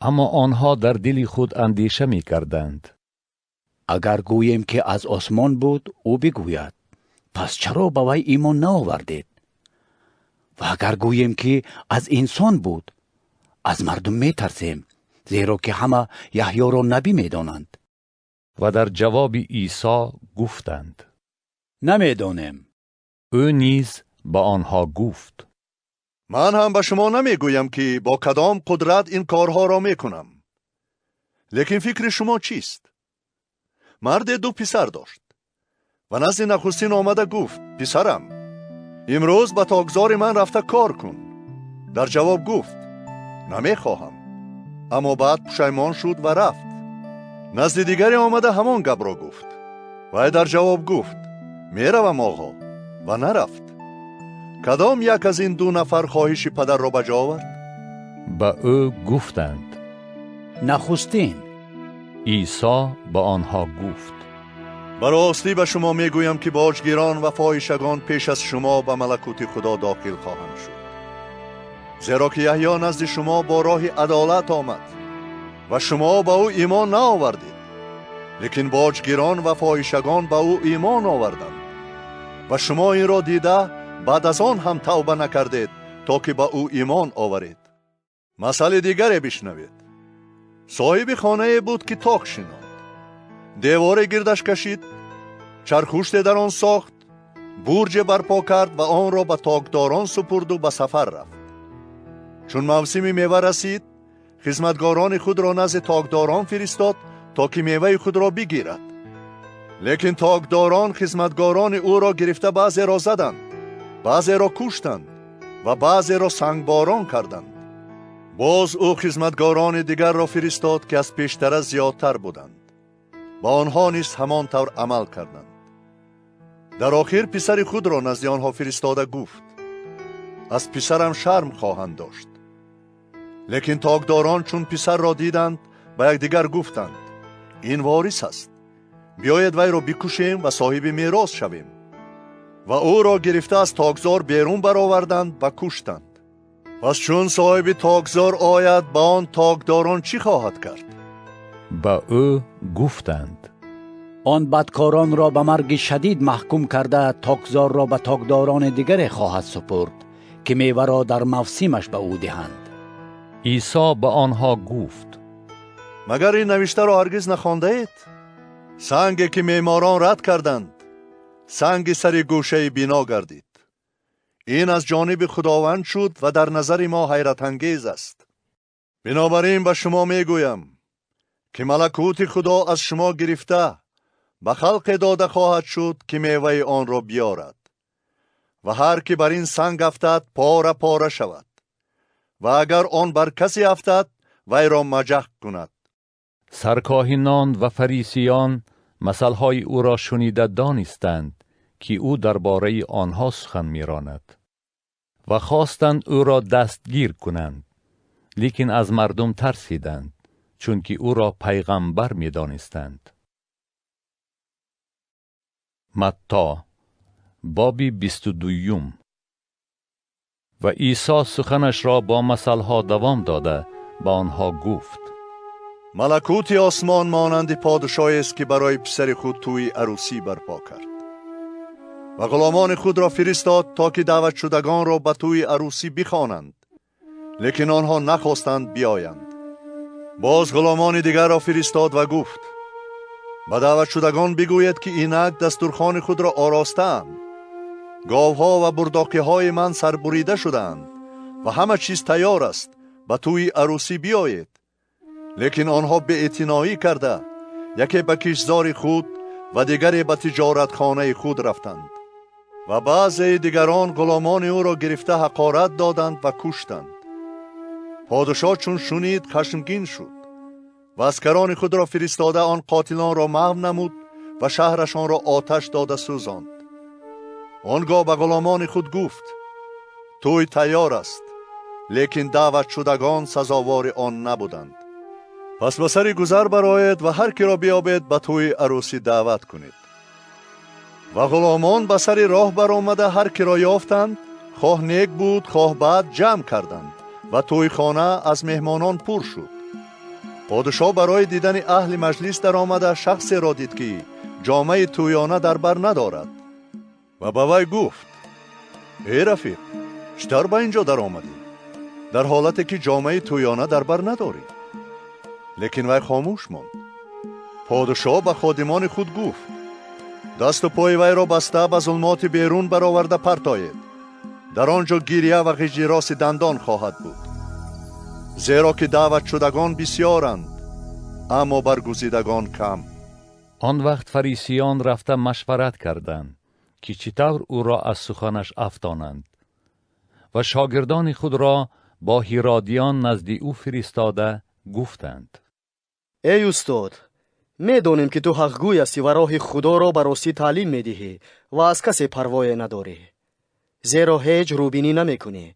اما آنها در دل خود اندیشه می کردند: اگر گوییم که از آسمان بود، او بگوید پس چرا به وی ایمان نآوردید؟ و اگر گوییم که از انسان بود، از مردم می ترسیم، زیرا که همه یحیی را نبی می دانند. و در جواب عیسی گفتند: نمیدانیم. او نیز به آنها گفت: من هم به شما نمیگویم که با کدام قدرت این کارها را میکنم. لیکن فکر شما چیست؟ مرد 2 پسر داشت و نزد نخستین آمده گفت: پسرم، امروز به تاگزار من رفته کار کن. در جواب گفت: نمیخواهم. اما بعد پشیمان شد و رفت. نزد دیگری آمده همان گپ را گفت. و در جواب گفت: میروم آقا، و نرفت. کدام یک از این 2 نفر خواهش پدر را بجا آورد؟ به او گفتند: نخستین. عیسی به آنها گفت: به راستی به شما میگویم که باجگیران و فاحشگان پیش از شما به ملکوت خدا داخل خواهند شد. زیرا که یحیی نزد شما با راه عدالت آمد و شما به او ایمان نآوردید، لیکن باجگیران و فاحشگان به او ایمان آوردند. و شما این را دیده بعد از آن هم توبه نکردید تا که به او ایمان آورید. مثال دیگری بشنوید. صاحب خانه بود که تاق شناخت، دیوار گردش کشید، چرخوشت در آن ساخت، برج برپا کرد و آن را به تاقداران سپرد و به سفر رفت. چون موسم میوه رسید، خدمتگاران خود را نزد تاگداران فرستاد تا که میوه خود را بگیرد. لیکن تاگداران خدمتگاران او را گرفته بعضی را زدند، بعضی را کشتند و بعضی را سنگباران کردند. باز او خدمتگاران دیگر را فرستاد که از پیشتر زیادتر بودند. با آنها نیز همان طور عمل کردند. در آخر پسر خود را نزد آنها فرستاده گفت: از پسرم شرم خواهند داشت. لیکن تاگداران چون پسر را دیدند به یکدیگر گفتند: این وارث است، بیاید وی را بکشیم و صاحب میراث شویم. و او را گرفته از تاگزار بیرون برآوردند و کشتند. پس چون صاحب تاگزار آید به آن تاگداران چی خواهد کرد؟ به او گفتند: آن بدکاران را به مرگ شدید محکوم کرده تاگزار را به تاگداران دیگر خواهد سپرد که میوه را در موسمش به او دهند. عیسی به آنها گفت: مگر این نوشته را هرگز نخوانده اید؟ سنگی که معماران رد کردند، سنگ سر گوشه بنا گردید. این از جانب خداوند شد و در نظر ما حیرت انگیز است. بنابراین به شما میگویم که ملکوت خدا از شما گرفته به خلق داده خواهد شد که میوه آن را بیارد. و هر که بر این سنگ افتد پاره پاره شود، و اگر آن بر کسی افتد وی را مجخ کند. سرکاهنان و فریسیان مثلهای او را شنیده دانستند که او درباره آنها سخن می‌راند و خواستند او را دستگیر کنند، لیکن از مردم ترسیدند، چون که او را پیغمبر می‌دانستند. متی باب 22. و عیسی سخنش را با مثلها دوام داده به آنها گفت: ملکوت آسمان مانند پادشاهی است که برای پسر خود توی عروسی برپا کرد و غلامان خود را فرستاد تا که دعوت شدگان را به توی عروسی بخوانند، لیکن آنها نخواستند بیایند. باز غلامان دیگر را فرستاد و گفت: به دعوت شدگان بگوید که اینک دسترخوان خود را آراسته‌ام. گاوها و برداقی‌های من سربریده شدند و همه چیز تیار است، به توی عروسی بیایید. لیکن آنها به اعتنایی کرده یکی به کشتزار خود و دیگری به تجارتخانه خود رفتند. و بعضی دیگران غلامان او را گرفته حقارت دادند و کشتند. پادشاه چون شنید خشمگین شد و عسکران خود را فرستاده آن قاتلان را محو نمود و شهرشان را آتش داده سوزاند. آنگاه به غلامان خود گفت: توی تیار است، لیکن دعوت شدگان سزاوار آن نبودند. پس به سر گذر برآیید و هر کی را بیابید به توی عروسی دعوت کنید. و غلامان به سر راه برآمده هر کی را یافتند، خواه نیک بود خواه بد، جمع کردند و توی خانه از مهمانان پر شد. پادشاه برای دیدن اهل مجلس در آمده شخصی را دید که جامه تویانه در بر ندارد و به وی گفت: ای رفیق، چطور به اینجا در آمدی در حالتی که جامه تویانه در بر نداری؟ لیکن وی خاموش ماند. پادشاه به خادمان خود گفت: دست و پای وی را بسته به ظلمات بیرون برآورده پرتایید. در آنجا گریه و غژیراس دندان خواهد بود، زیرا که دعوت شدگان بسیارند اما برگزیدگان کم. آن وقت فریسیان رفته مشورت کردند که چطور او را از سخنش افزایند و شاگردان خود را با هیرودیان نزد او فرستاده گفتند: ای استاد، میدانیم که تو حقگوی هستی و راه خدا را به راستی تعلیم میدهی و از کسی پروای نداری، زیرا هیچ روبینی نمیکنی.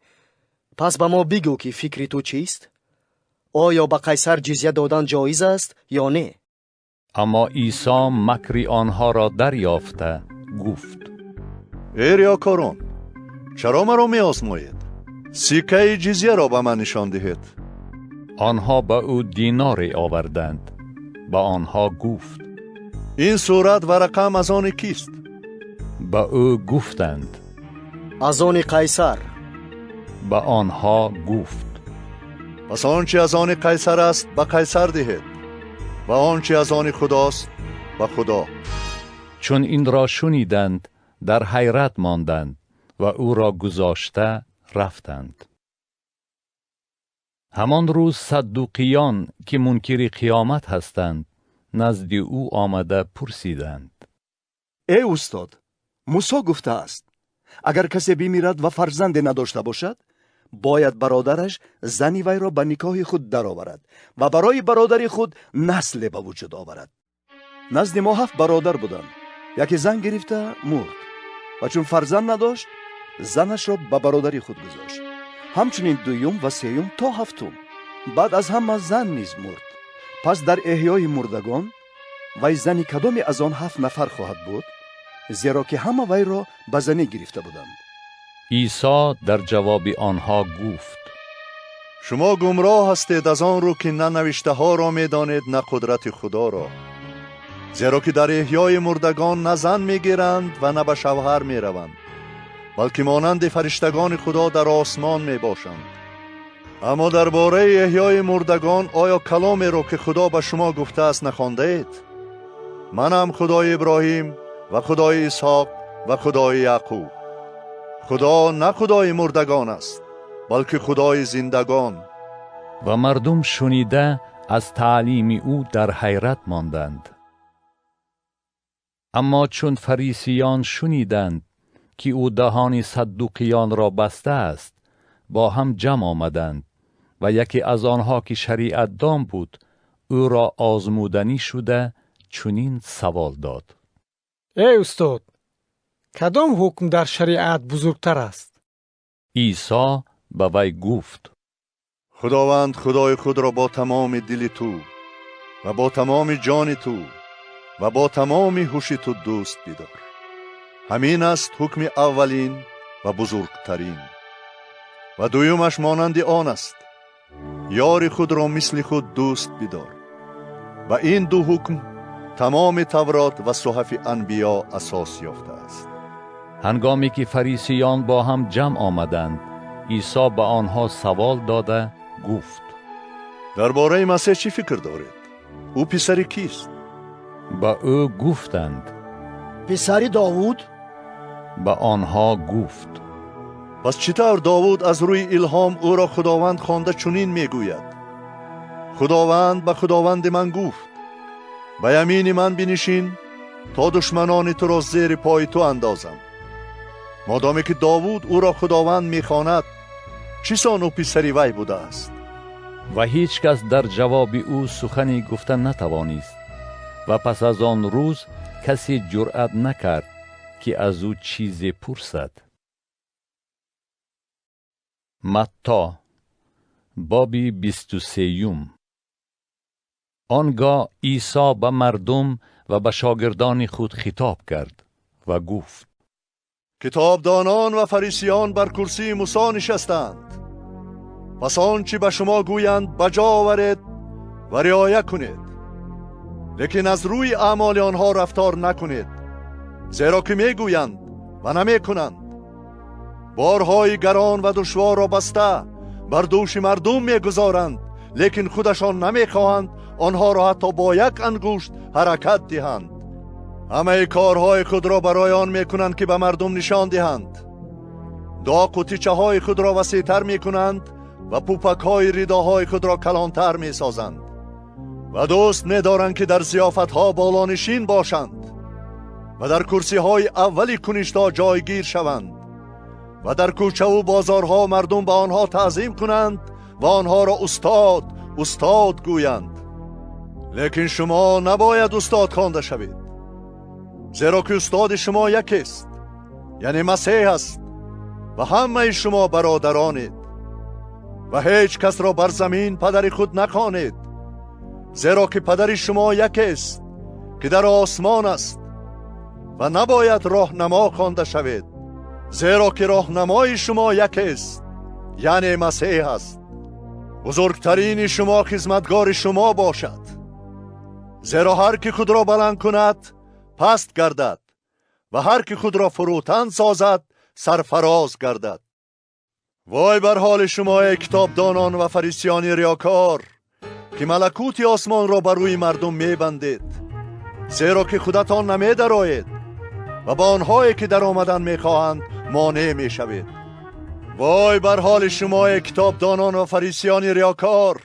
پس به ما بگو که فکر تو چیست؟ آیا به قیصر جزیه دادن جایز است یا نه؟ اما عیسی مکر آنها را دریافته گفت: ای ریاکاران، چرا مرا می آزمایید؟ سکه جزیه را به من نشان دهید. آنها به او دیناری آوردند. به آنها گفت: این صورت و رقم از آن کیست؟ به او گفتند: از آن قیصر. به آنها گفت: پس آنچه از آن قیصر است به قیصر دهید و آنچه از آن خداست به خدا. چون این را شنیدند در حیرت ماندند و او را گذاشته رفتند. همان روز صدوقیان که منکر قیامت هستند نزد او آمده پرسیدند: ای استاد، موسی گفته است اگر کسی بمیرد و فرزند نداشته باشد، باید برادرش زنی وی را به نکاح خود درآورد و برای برادر خود نسل به وجود آورد. نزد ما 7 برادر بودند. یکی زن گرفته مرد و چون فرزند نداشت، زنش را به برادری خود گذاشت. همچنین دوم و سوم تا 7. بعد از همه زن نیز مرد. پس در احیای مردگان وی زنی کدامی از آن 7 نفر خواهد بود؟ زیرا که همه وی را به زنی گرفته بودند. عیسی در جواب آنها گفت: شما گمراه هستید از آن رو که نه نوشته ها را می دانید نه قدرت خدا را. زیرا که در احیای مردگان نه زن می گیرند و نه به شوهر می روند، بلکه مانند فرشتگان خدا در آسمان می باشند. اما درباره احیای مردگان آیا کلامی را که خدا به شما گفته است نخوانده اید؟ منم خدای ابراهیم و خدای اسحاق و خدای یعقوب. خدا نه خدای مردگان است، بلکه خدای زندگان. و مردم شنیده از تعلیم او در حیرت ماندند. اما چون فریسیان شنیدند که او دهان صدوقیان را بسته است، با هم جمع آمدند و یکی از آنها که شریعت دان بود او را آزمودنی شده چنین سوال داد: ای استاد، کدام حکم در شریعت بزرگتر است؟ عیسی به وی گفت: خداوند خدای خود را با تمام دل تو و با تمام جان تو و با تمام هوش تو دوست بدار. همین است حکم اولین و بزرگترین. و دویمش مانند آن است: یار خود را مثل خود دوست بدار. و این 2 حکم تمام تورات و صحف انبیا اساس یافته است. هنگامی که فریسیان با هم جمع آمدند، عیسی به آنها سوال داده گفت: درباره مسیح چی فکر دارید؟ او پسر کیست؟ به او گفتند: پسر داوود. به آنها گفت: پس چطور داوود از روی الهام او را خداوند خوانده چنین میگوید: خداوند به خداوند من گفت به یمین من بنشین تا دشمنان تو را زیر پای تو اندازم. مادامی که داوود او را خداوند میخواند، چیسان او پسری وی بوده است؟ و هیچ کس در جواب او سخنی گفتن نتوانست. و پس از آن روز کسی جرأت نکرد که از او چیزی پرسد. متی باب 23. آنگاه عیسی به مردم و به شاگردان خود خطاب کرد و گفت: کتابدانان و فریسیان بر کرسی موسی نشستند. پس آنچه به شما گویند بجا آورید و رعایت کنید، لیکن از روی اعمال آنها رفتار نکنید، زیرا که میگویند و نمیکنند. بارهای گران و دشوار را بسته بر دوش مردم میگذارند، لیکن خودشان نمیخواهند آنها را حتی با یک انگشت حرکت دهند. همه کارهای خود را برای آن میکنند که به مردم نشان دهند. داغ و تیچه های خود را وسیع‌تر میکنند و پوپک های رداهای خود را کلانتر میسازند و دوست می‌دارند که در ضیافت‌ها بالانشین باشند و در کرسی‌های اولی کنش‌ها جایگیر شوند و در کوچه و بازارها مردم به آنها تعظیم کنند و آنها را استاد استاد گویند. لیکن شما نباید استاد خوانده شوید، زیرا که استاد شما یکی است، یعنی مسیح است، و همه شما برادرانید. و هیچ کس را بر زمین پدر خود نخوانید، زیرا که پدر شما یکی است که در آسمان است. و نباید راهنما خوانده شوید، زیرا که راهنمای شما یکی است، یعنی مسیح است. بزرگترین شما خدمتگار شما باشد، زیرا هر که خود را بلند کند پست گردد و هر که خود را فروتن سازد سرفراز گردد. وای بر حال شما ای کتابدانان و فریسیان ریاکار که ملکوت آسمان را بر روی مردم میبندید، زیرا که خودتان نمیدرآیید و با آنهایی که در آمدن میخواهند مانع میشوید. وای بر حال شما کتابدانان و فریسیان ریاکار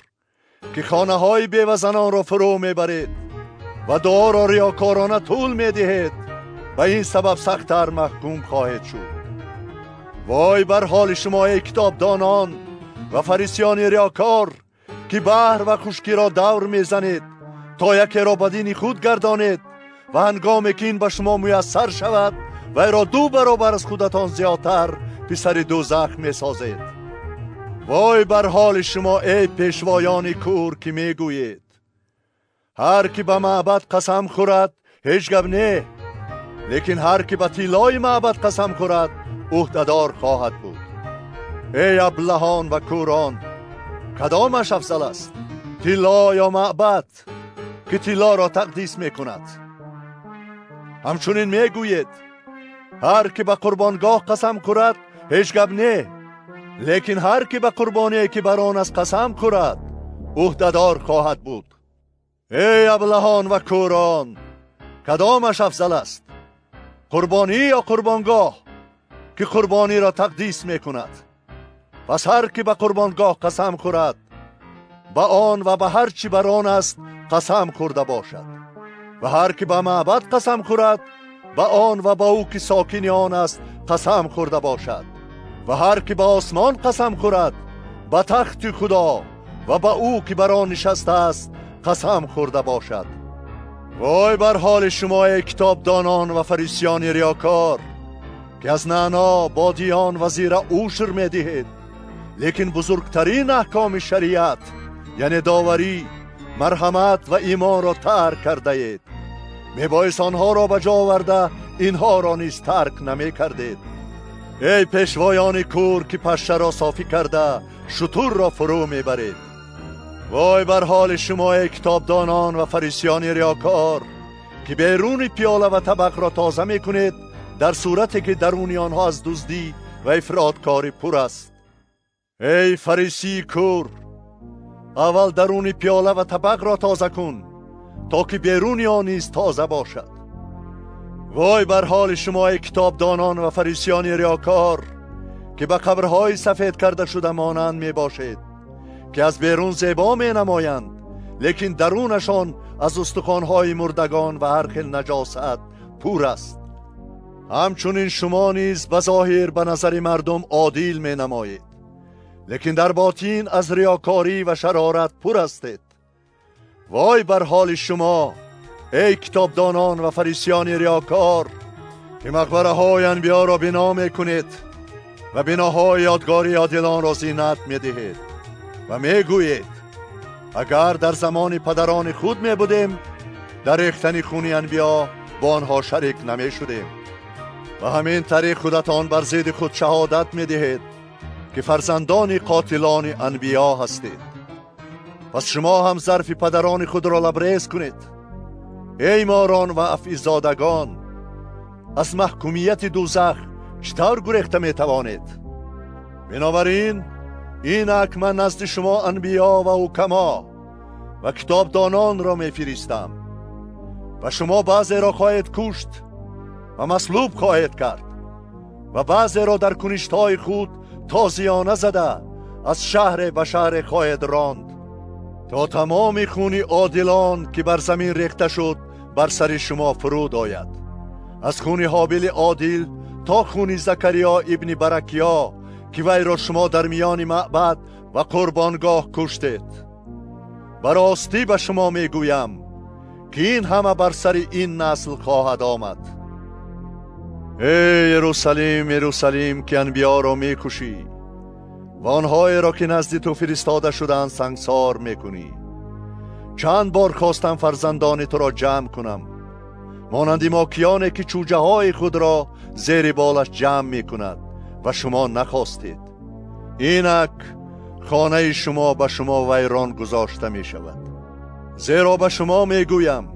که خانه های بیوزنان را فرو میبرید و دعا را ریاکارانه طول میدهید و این سبب سخت‌تر محکوم خواهید شد. وای بر حال شما کتابدانان و فریسیان ریاکار که بحر و خشکی را دور میزنید تا یکی را به دین خود گردانید و هنگامی که این به شما میسر شود و را 2 برابر از خودتان زیادتر پسر دوزخ میسازید. وای بر حال شما ای پیشوایان کور که میگویید هر کی به معبد قسم خورد هیچ گپ نه، لیکن هر کی به طلای معبد قسم خورد عهده‌دار خواهد بود. ای ابلهان و کوران، کدامش افضل است، طلا یا معبد که طلا را تقدیس میکند؟ همچنین میگویید هر کی به قربانگاه قسم خورد هیچ گپ نه، لیکن هر کی به قربانی که بر آن از قسم خورد عهده‌دار خواهد بود. ای ابلهان و کوران، کدامش افضل است، قربانی یا قربانگاه که قربانی را تقدیس میکند؟ پس هر کی به قربانگاه قسم خورد به آن و به هر چی بر آن است قسم خورده باشد، و هر کی به معبد قسم خورد به آن و به او که ساکن آن است قسم خورده باشد، و هر کی به آسمان قسم خورد به تخت خدا و به او که بر آن نشسته است قسم خورده باشد. وای بر حال شما ای کتابدانان و فریسیان ریاکار که از نعنا بادیان و زیره عشر میدهید، لیکن بزرگترین احکام شریعت یعنی داوری، مرحمت و ایمان را ترک کرده اید. میبایست آنها را به جا آورده اینها را نیز ترک نمی کردید. ای پیشوایان کور که پشه را صافی کرده شتر را فرو میبرید. وای بر حال شما ای کتابدانان و فریسیان ریاکار که بیرون پیاله و طبق را تازه میکنید در صورتی که درونی آنها از دزدی و افراطکاری پر است. ای فریسی کور، اول درونی پیاله و طبق را تازه کن تا که بیرونی آن نیز تازه باشد. وای بر حال شما ای کتابدانان و فریسیان ریاکار که به قبرهای سفید کرده شده مانند می باشید که از بیرون زیبا می نمایند، لیکن درونشان از استخوان‌های مردگان و هر خیل نجاست پر است. همچنین شما نیز به ظاهر به نظر مردم عادل می نمایید، لیکن در باطن از ریاکاری و شرارت پر هستید. وای بر حال شما ای کتابدانان و فریسیان ریاکار که مقبره های انبیا را بنا می کنید و بناهای یادگاری عادلان را زینت می دهید و می گویید اگر در زمان پدران خود می بودیم در ریختن خون انبیا با آنها شریک نمی شدیم. و همین طریق خودتان بر ضد خود شهادت می دهید که فرزندان قاتلان انبیا هستید. پس شما هم ظرف پدران خود را لبریز کنید. ای ماران و افعیزادگان، از محکومیت دوزخ چطور گریخته می توانید؟ بنابراین اینک من نزد شما انبیا و حکما و کتابدانان را می فرستم و شما بعضی را خواهید کشت و مصلوب خواهید کرد و بعضی را در کنشت‌های خود تازیانه زده از شهر به شهر خواهید راند تا تمام خون عادلان که بر زمین ریخته شد بر سر شما فرود آید، از خون هابیل عادل تا خون زکریا ابن برکیا که وی را شما در میان معبد و قربانگاه کشتید. براستی به شما میگویم که این همه بر سر این نسل خواهد آمد. ای یروشلیم یروشلیم که انبیا را میکشی و آنهایی را که نزد تو فرستاده شدند سنگسار میکنی. چند بار خواستم فرزندان تو را جمع کنم مانند ماکیانی که چوجه های خود را زیر بالش جمع میکند و شما نخواستید. اینک خانه شما به شما ویران گذاشته می شود. زیرا به شما میگویم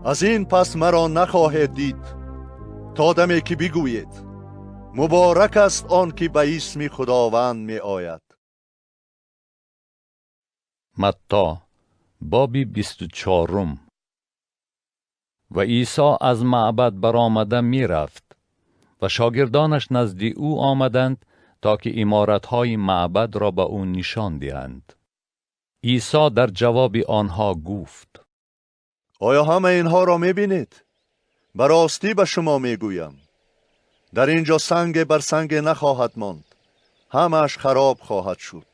از این پس مرا نخواهید دید تا دمی که بگویید مبارک است آن که به اسم خداوند می آید. متی بابی 24. و عیسی از معبد برآمده می رفت و شاگردانش نزد او آمدند تا که عمارت‌های معبد را به او نشان دهند. عیسی در جواب آنها گفت: آیا همه اینها را می‌بینید؟ به راستی به شما میگویم در اینجا سنگ بر سنگ نخواهد ماند، همه‌اش خراب خواهد شد.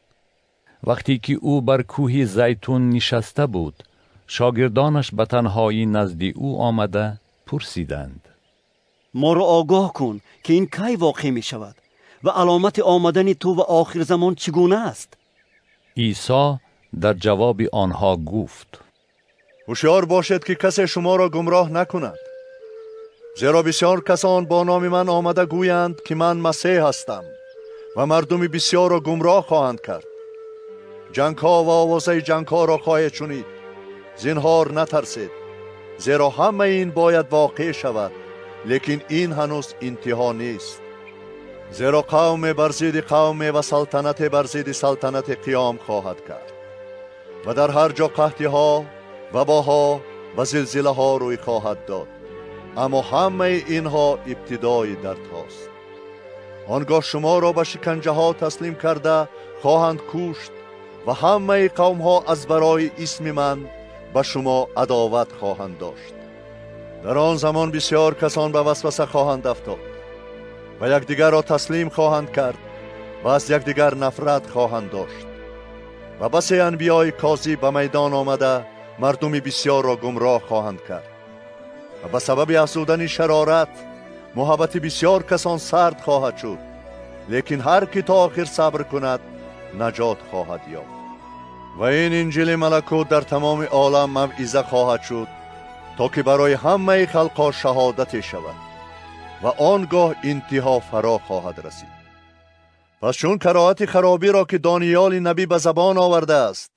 وقتی که او بر کوه زیتون نشسته بود، شاگردانش به تنهایی نزد او آمده پرسیدند: ما را آگاه کن که این کی واقع می شود و علامت آمدن تو و آخر زمان چگونه است؟ عیسی در جواب آنها گفت: هوشیار باشید که کسی شما را گمراه نکند، زیرا بسیار کسان با نام من آمده گویند که من مسیح هستم و مردم بسیار را گمراه خواهند کرد. جنگ ها و آوازه جنگ ها را خواهید شنید. زنهار نترسید، زیرا همه این باید واقع شود، لیکن این هنوز انتها نیست. زیرا قوم بر ضد قوم و سلطنت بر ضد سلطنت قیام خواهد کرد و در هر جا قحطی ها، وباها و زلزله ها روی خواهد داد، اما همه اینها ابتدای درد هاست. آنگاه شما را به شکنجه ها تسلیم کرده خواهند کشت و همه قوم ها از برای اسم من به شما عداوت خواهند داشت. در آن زمان بسیار کسان به وسوسه خواهند افتاد و یکدیگر را تسلیم خواهند کرد و از یکدیگر نفرت خواهند داشت و بسی انبیای کاذب به میدان آمده مردم بسیار را گمراه خواهند کرد و به سبب افزودن شرارت محبت بسیار کسان سرد خواهد شد، لیکن هر کی تا آخر صبر کند نجات خواهد یافت. و این انجیل ملکوت در تمام عالم موعظه خواهد شد تا که برای همه خلقها شهادت شود و آنگاه انتها فرا خواهد رسید. پس چون کراهت خرابی را که دانیال نبی به زبان آورده است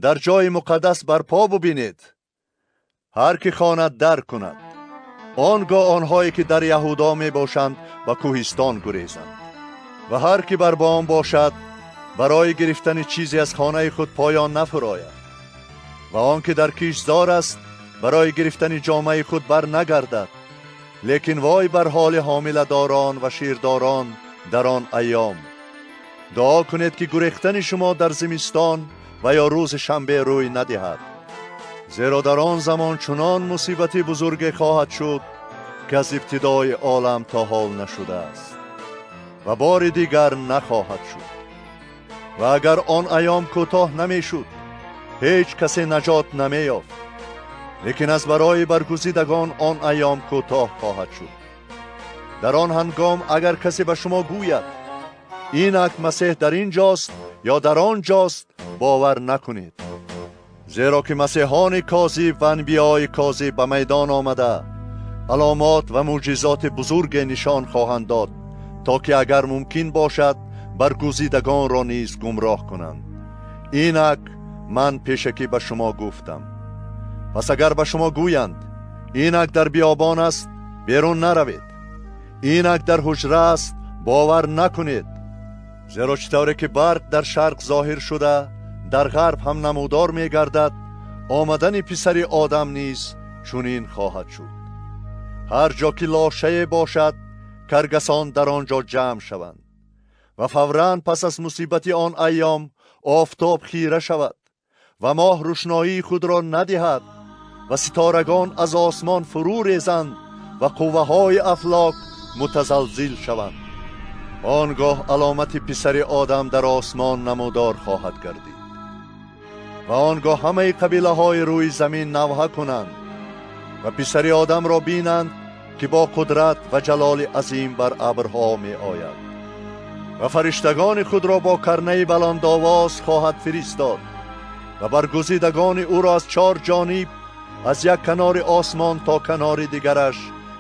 در جای مقدس برپا ببینید، هر کی خواند در کند، آنگاه آنهایی که در یهودا می باشند به کوهستان گریزند و هر کی بر بام باشد برای گرفتن چیزی از خانه خود پایان نفراید و آن که در کیشزار است برای گرفتن جامه خود بر نگردد. لیکن وای بر حال حامل داران و شیرداران در آن ایام. دعا کنید که گریختن شما در زمستان و یا روز شنبه روی ندهد، زیرا در آن زمان چنان مصیبت بزرگ خواهد شد که از ابتدای عالم تا حال نشده است و بار دیگر نخواهد شد. و اگر آن ایام کوتاه نمی شد هیچ کسی نجات نمی یافت، لیکن از برای برگزیدگان آن ایام کوتاه خواهد شد. در آن هنگام اگر کسی به شما گوید اینک مسیح در اینجاست یا در آنجاست، باور نکنید، زیرا که مسیحان کاذب و انبیای کاذب به میدان آمده علامات و معجزات بزرگ نشان خواهند داد تا که اگر ممکن باشد برگزیدگان را نیز گمراه کنند. اینک من پیشکی به شما گفتم. پس اگر به شما گویند اینک در بیابان است، بیرون نروید، اینک در حجره است، باور نکنید، زیرا چطوری که برق در شرق ظاهر شده در غرب هم نمودار می گردد، آمدن پسر آدم نیز چنین خواهد شد. هر جا که لاشه باشد کرگسان در آنجا جمع شوند و فوراً پس از مصیبت آن ایام آفتاب خیره شود و ماه روشنایی خود را ندهد و ستارگان از آسمان فرو ریزند و قوه های افلاک متزلزل شوند. آنگاه علامت پسر آدم در آسمان نمودار خواهد گردید و آنگاه همه قبیله های روی زمین نوحه کنند و پسر آدم را بینند که با قدرت و جلال عظیم بر ابرها می آید و فرشتگان خود را با کرنه بلند آواز خواهد فرستاد و برگزیدگان او را از 4 جانب از یک کنار آسمان تا کنار دیگرش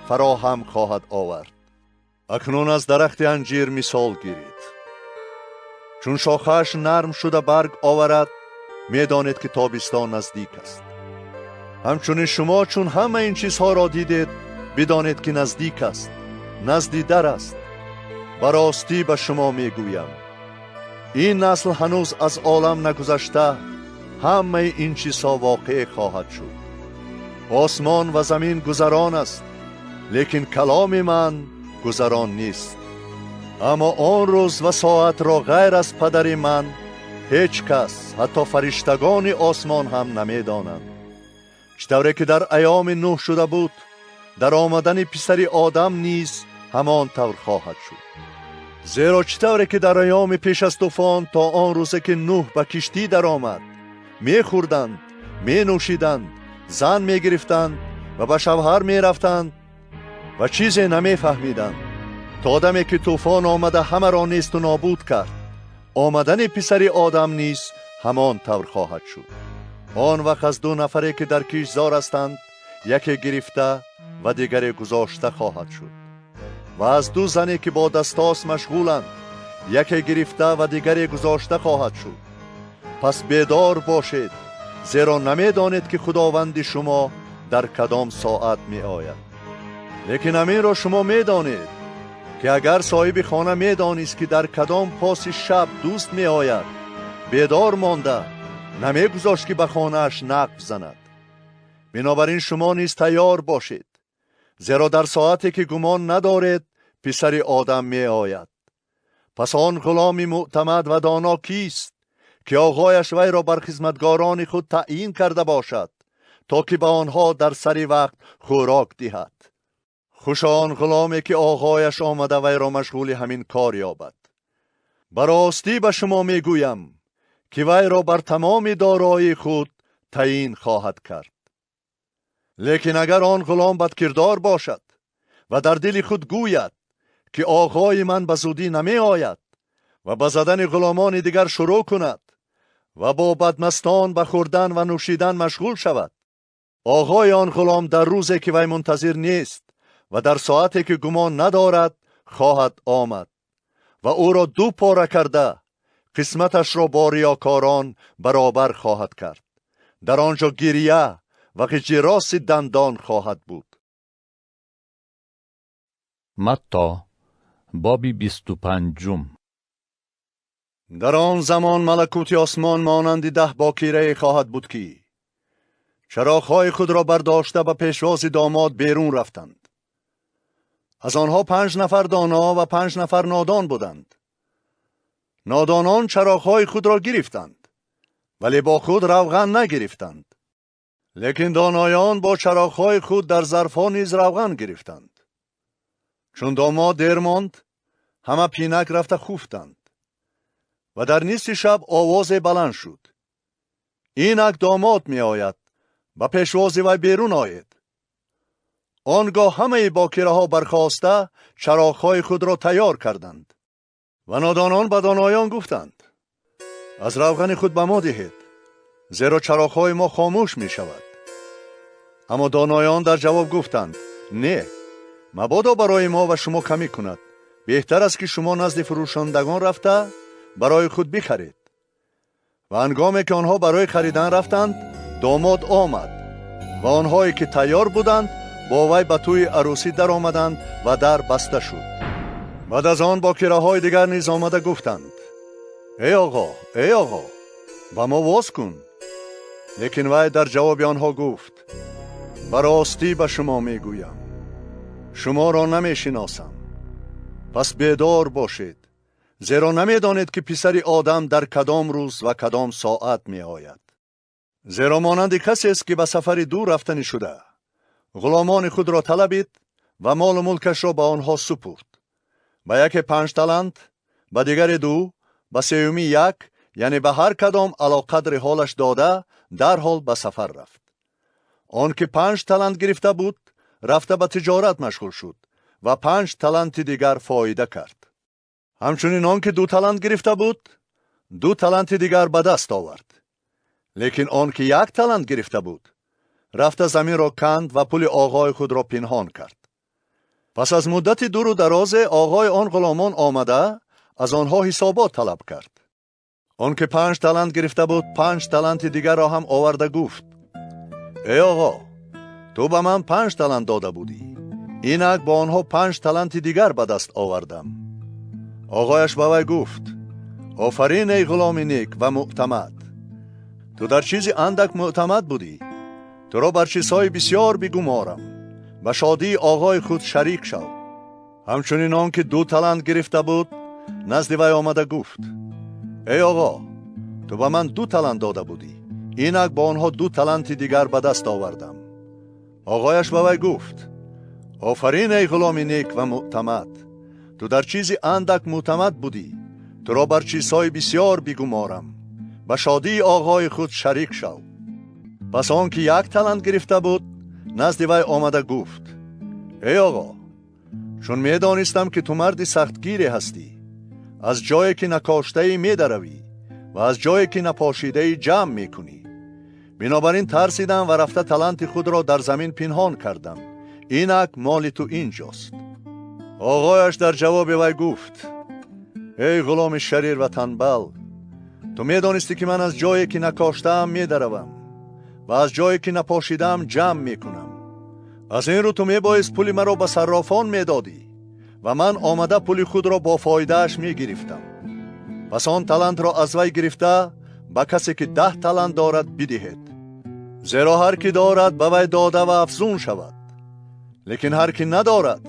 فراهم خواهد آورد. اکنون از درخت انجیر مثال گیرید. چون شاخه‌اش نرم شده برگ آورد، می دانید که تابستان نزدیک است. همچنین شما چون همه این چیزها را دیدید، بدانید که نزدیک است، نزدیک در است. براستی به شما می گویم این نسل هنوز از عالم نگذشته همه این چیزها واقع خواهد شد. آسمان و زمین گذران است، لیکن کلام من گذران نیست. اما آن روز و ساعت را غیر از پدر من هیچ کس حتی فرشتگان آسمان هم نمیدانند. چطوری که در ایام نوح شده بود، در آمدن پسر آدم نیز همان طور خواهد شد. زیرا چطوری که در ایام پیش از طوفان تا آن روزه که نوح به کشتی در آمد می خوردند، می نوشیدند، زن می گرفتند و به شوهر می رفتند و چیزی نمی فهمیدند تا آدمی که طوفان آمده همه را نیست و نابود کرد، آمدن پسر آدم نیز همان طور خواهد شد. آن وقت از دو نفری که در کشتزار هستند یکی گرفته و دیگری گذاشته خواهد شد، و از دو زنی که با دستاس مشغولند یکی گرفته و دیگری گذاشته خواهد شد. پس بیدار باشید، زیرا نمیدانید که خداوند شما در کدام ساعت می آید. لیکن همین را شما می دانید که اگر صاحب خانه می دانست که در کدام پاس شب دوست می آید، بیدار مانده نمی گذاشت که به خانه اش نقب زند. بنابراین شما نیز تیار باشید، زیرا در ساعتی که گمان ندارید پسر آدم می آید. پس آن غلام معتمد و دانا کیست که آقایش وی را بر خدمتگاران خود تعیین کرده باشد تا که به آنها در سری وقت خوراک دهد؟ خوش آن غلامی که آقایش آمده وی را مشغول همین کار یابد. براستی به شما می گویم که وی را بر تمام دارایی خود تعیین خواهد کرد. لیکن اگر آن غلام بدکردار باشد و در دل خود گوید که آقای من به زودی نمی آید و به زدن غلامان دیگر شروع کند و با بدمستان به خوردن و نوشیدن مشغول شود، آقای آن غلام در روزی که وی منتظر نیست و در ساعتی که گمان ندارد خواهد آمد و او را دو پاره کرده قسمتش را با ریاکاران برابر خواهد کرد. در آنجا گریه و قیچیراس دندان خواهد بود. متی بابی 25. در آن زمان ملکوت آسمان مانند 10 باکیره خواهد بود که چراغ‌های خود را برداشته به پیشواز داماد بیرون رفتند. از آنها 5 نفر دانا و 5 نفر نادان بودند. نادانان چراغ‌های خود را گرفتند ولی با خود روغن نگرفتند، لیکن دانایان با چراغ‌های خود در ظرف‌ها نیز روغن گرفتند. چون داماد دیر ماند، همه پینک رفته خفتند و در نصف شب آواز بلند شد: اینک داماد می آید، به پیشواز وی بیرون آید. آنگاه همه باکیره ها برخاسته چراغ‌های خود را تیار کردند و نادانان به دانایان گفتند: از روغن خود به ما دهید، زیرا چراغ‌های ما خاموش می شود. اما دانایان در جواب گفتند: نه، مبادا برای ما و شما کمی کند. بهتر است که شما نزد فروشندگان رفته برای خود بخرید. و هنگامی که آنها برای خریدن رفتند، داماد آمد و آنهایی که تیار بودند با وی به توی عروسی در آمدند و در بسته شد. بعد از آن باکیره های دیگر نیز آمده گفتند: ای آقا، ای آقا، با ما واز کن. لیکن وی در جواب آنها گفت: براستی به شما می گویم شما را نمی شناسم. پس بیدار باشید، زیرا نمی دانید که پسر آدم در کدام روز و کدام ساعت می آید. زیرا مانند کسی است که به سفر دور رفتنی شده، غلامان خود را طلبید و مال و ملکش را به آنها سپرد. به یکی 5 تلنت، به دیگر 2، به سومی 1، یعنی به هر کدام علاقدر حالش داده در حال به سفر رفت. آن که 5 تلنت گرفته بود رفته به تجارت مشغول شد و 5 تلنت دیگر فایده کرد. همچنین آن که 2 تلنت گرفته بود 2 تلنت دیگر به دست آورد. لیکن آن که 1 تلنت گرفته بود رفته زمین را کند و پول آقای خود را پنهان کرد. پس از مدت دور و دراز آقای آن غلامان آمده از آنها حسابات طلب کرد. آن که 5 تلنت گرفته بود 5 تلنت دیگر را هم آورده گفت: ای آقا، تو به من 5 تلنت داده بودی، اینک با آنها 5 تلنت دیگر به دست آوردم. آقایش به وی گفت: آفرین ای غلام نیک و معتمد، تو در چیزی اندک معتمد بودی، تو را بر چیزهای بسیار بگمارم، به شادی آقای خود شریک شو. همچنین آن که 2 تلنت گرفته بود نزد وی آمده گفت ای آقا تو به من 2 تلنت داده بودی، اینک با آنها 2 تلنت دیگر به دست آوردم. آقایش به وی گفت آفرین ای غلام نیک و معتمد، تو در چیزی اندک معتمد بودی، تو را بر چیزهای بسیار بیگمارم، به شادی آقای خود شریک شو. پس آن که 1 تلنت گرفته بود نزد وی آمده گفت ای آقا چون می دانستم که تو مرد سختگیری هستی، از جایی که نکاشته می دروی و از جایی که نپاشیده جمع می کنی، بنابراین ترسیدم و رفته تلنت خود را در زمین پنهان کردم، اینک مال تو اینجاست. آقایش در جواب وی گفت ای غلام شریر و تنبل، تو می دانستی که من از جایی که نکاشتم می دروم و از جایی که نپاشیدم جمع می کنم. از این رو تو می بایست پولی مرا به صرافان می دادی و من آمده پولی خود را با فایدهش می گرفتم. پس آن تلنت را از وی گرفته به کسی که 10 تلنت دارد بدهید، زیرا هر کی دارد به وی داده و افزون شود، لیکن هر کی ندارد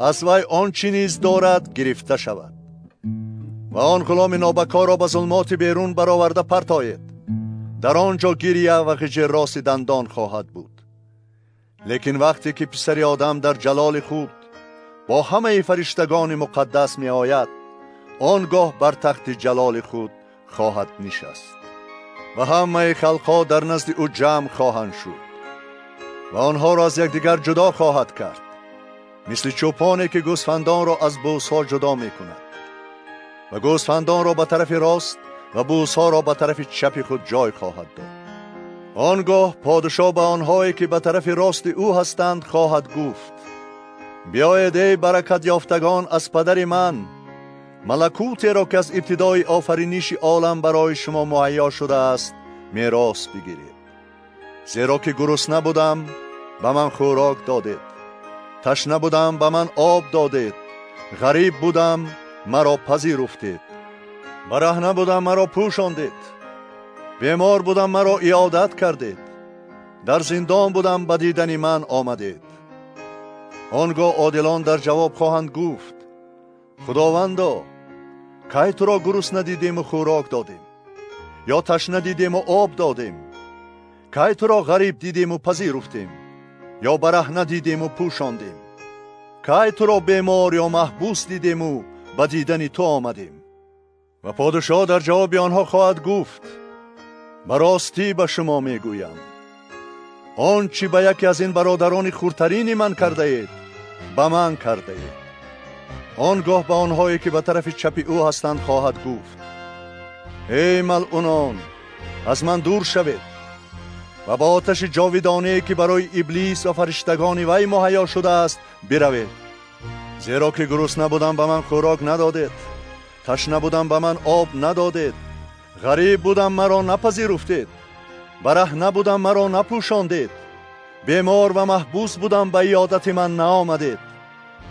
از وی آنچه نیز دارد گرفته شود. و آن غلام نابکار را به ظلمات بیرون برآورده پرتایید، در آنجا گریه و غج راست دندان خواهد بود. لیکن وقتی که پسر آدم در جلال خود با همه فرشتگان مقدس می آید، آنگاه بر تخت جلال خود خواهد نشست و همه خلقها در نزد او جمع خواهند شد و آنها را از یکدیگر جدا خواهد کرد، مثل چوپانی که گوسفندان را از بوسها جدا می کند و گوسفندان را به طرف راست و بوسها را به طرف چپ خود جای خواهد داد. آنگاه پادشاه به آنهایی که به طرف راست او هستند خواهد گفت بیایید ای برکت یافتگان از پدر من، ملکوتی را که از ابتدای آفرینش عالم برای شما مهیا شده است میراث بگیرید. زیرا که گرسنه بودم به من خوراک دادید، تشنه بودم به من آب دادید، غریب بودم مرا پذیرفتید، برهنه بودم مرا پوشاندید، بیمار بودم مرا عیادت کردید، در زندان بودم به دیدن من آمدید. آنگاه عادلان در جواب خواهند گفت خداوندا، کی تو را گرسنه دیدیم و خوراک دادیم، یا تشنه دیدیم و آب دادیم؟ کی تو را غریب دیدیم و پذیرفتیم، یا برهنه دیدیم و پوشاندیم؟ کی تو را بیمار یا محبوس دیدیم و به دیدن تو آمدیم؟ و پادشاه در جواب آنها خواهد گفت به راستی به شما میگویم آنچه به یکی از این برادران خردترین من کرده اید به من کرده اید. آنگاه به آنهایی که به طرف چپ او هستند خواهد گفت ای ملعونان، از من دور شوید و با آتش جاودانه‌ای که برای ابلیس و فرشتگان وی مهیا شده است بروید. زیرا که گرسنه بودم به من خوراک ندادید، تشنه بودم به من آب ندادید، غریب بودم مرا نپذیرفتید، برهنه بودم مرا نپوشاندید، بیمار و محبوس بودم به عیادت من نآمدید.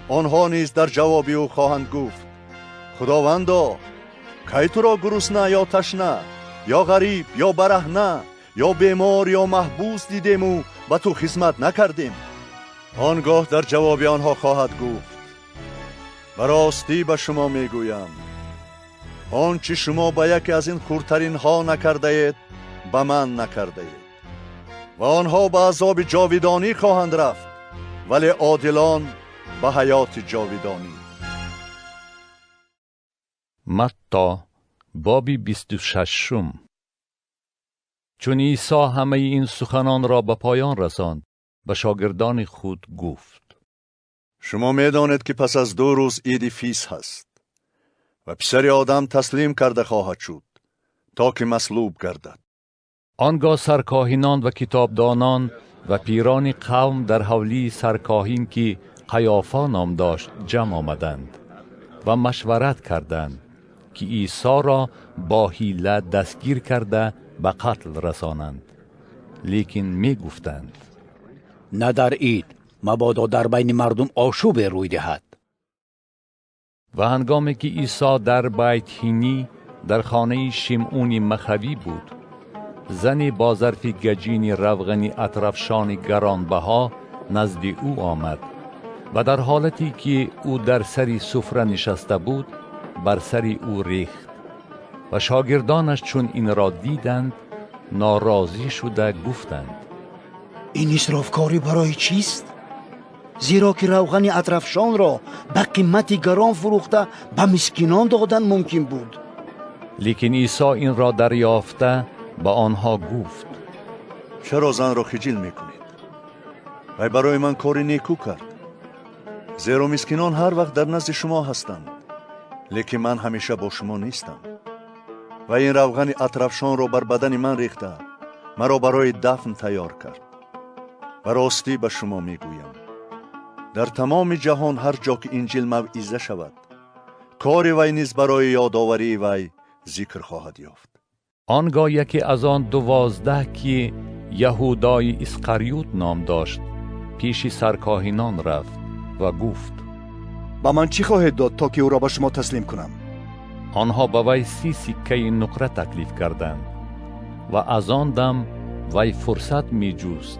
آنها نیز در جواب او خواهند گفت خداوندا، کی تو را گرسنه یا تشنه یا غریب یا برهنه یا بیمار یا محبوس دیدیم و به تو خدمت نکردیم؟ آنگاه در جواب آنها خواهد گفت به راستی به شما میگویم آنچه شما به یکی از این خردترین ها نکرده اید به من نکرده اید. و آنها به عذاب جاودانی خواهند رفت، ولی عادلان به حیات جاودانی. متی بابی 26. چون عیسی همه این سخنان را به پایان رساند به شاگردان خود گفت شما میدانید که پس از 2 روز عید فیس هست و پسر آدم تسلیم کرده خواهد شد تا که مصلوب گردد. آنگاه سرکاهنان و کتابدانان و پیران قوم در حولی سرکاهن که قیافا نام داشت جمع آمدند و مشورت کردند که عیسی را با حیله دستگیر کرده به قتل رسانند. لیکن می گفتند نه در عید، مبادا در بین مردم آشوب روی دهد. و هنگامی که عیسی در بیت هینی در خانه شمعون مخوی بود، زنی با ظرف گجین روغنی اطرفشان گرانبها نزد او آمد و در حالتی که او در سری سفره نشسته بود بر سری او ریخت و شاگردانش چون این را دیدند ناراضی شده گفتند این اسرافکاری برای چیست؟ زیرا که روغن اطرفشان را به قیمتی گران فروخته به مسکینان دادن ممکن بود. لیکن عیسی این را دریافته به آنها گفت چرا زن را خجل میکنید؟ وی برای من کاری نیکو کرد. زیرا مسکینان هر وقت در نزد شما هستند، لیکن من همیشه با شما نیستم. و این روغن اطرفشان را بر بدن من ریخته مرا برای دفن تیار کرد. و راستی به شما میگویم در تمام جهان هر جا که انجیل موعظه شود کار وی نیز برای یادآوری وی ذکر خواهد یافت. آنگاه یکی از آن 12 که یهودای اسقریوت نام داشت پیش سرکاهنان رفت و گفت با من چی خواهید داد تا که او را به شما تسلیم کنم؟ آنها به وی 30 سکه نقره تکلیف کردند و از آن دم وی فرصت می جست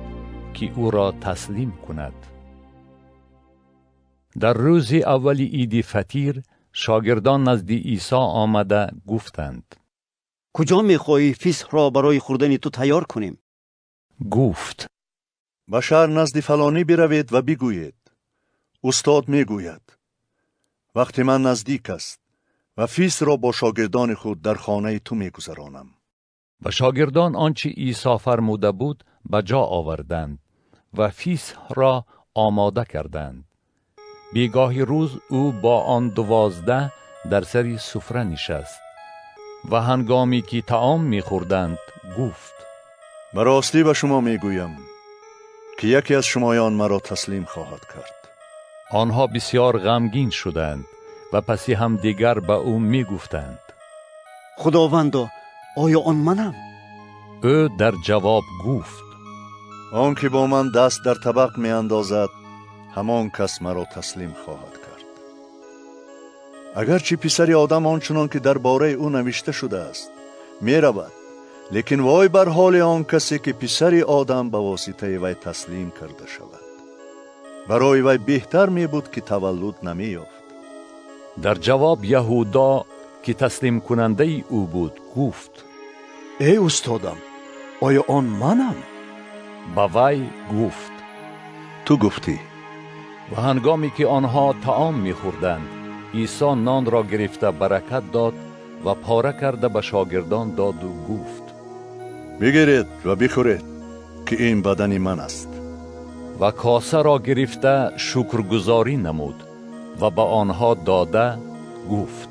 که او را تسلیم کند. در روز اولی عید فطیر شاگردان نزد عیسی آمده گفتند کجا میخواهی فسح را برای خوردن تو تیار کنیم؟ گفت به شهر نزد فلانی بروید و بگویید استاد میگوید وقتی من نزدیک است و فسح را با شاگردان خود در خانه تو میگذرانم. و شاگردان آنچه عیسی فرموده بود به جا آوردند و فسح را آماده کردند. بیگاهی روز او با آن 12 در سری سفره نشست و هنگامی که طعام می‌خوردند گفت به راستی به شما میگویم که یکی از شمایان مرا تسلیم خواهد کرد. آنها بسیار غمگین شدند و پسی هم دیگر به او میگفتند خداوندا آیا آن منم؟ او در جواب گفت آن که با من دست در طبق می اندازد همان کس مرا تسلیم خواهد کرد. اگرچه پسر آدم آنچنان که درباره او نوشته شده است می رود، لیکن وای بر حال آن کسی که پسر آدم به واسطه وی تسلیم کرده شود. برای وی بهتر می بود که تولد نمی یافت. در جواب یهودا که تسلیم کننده او بود گفت ای استادم آیا آن منم؟ با وی گفت تو گفتی. و هنگامی که آنها طعام می‌خوردند عیسی نان را گرفته برکت داد و پاره کرده به شاگردان داد و گفت بگیرید و بخورید که این بدن من است. و کاسه را گرفته شکرگزاری نمود و به آنها داده گفت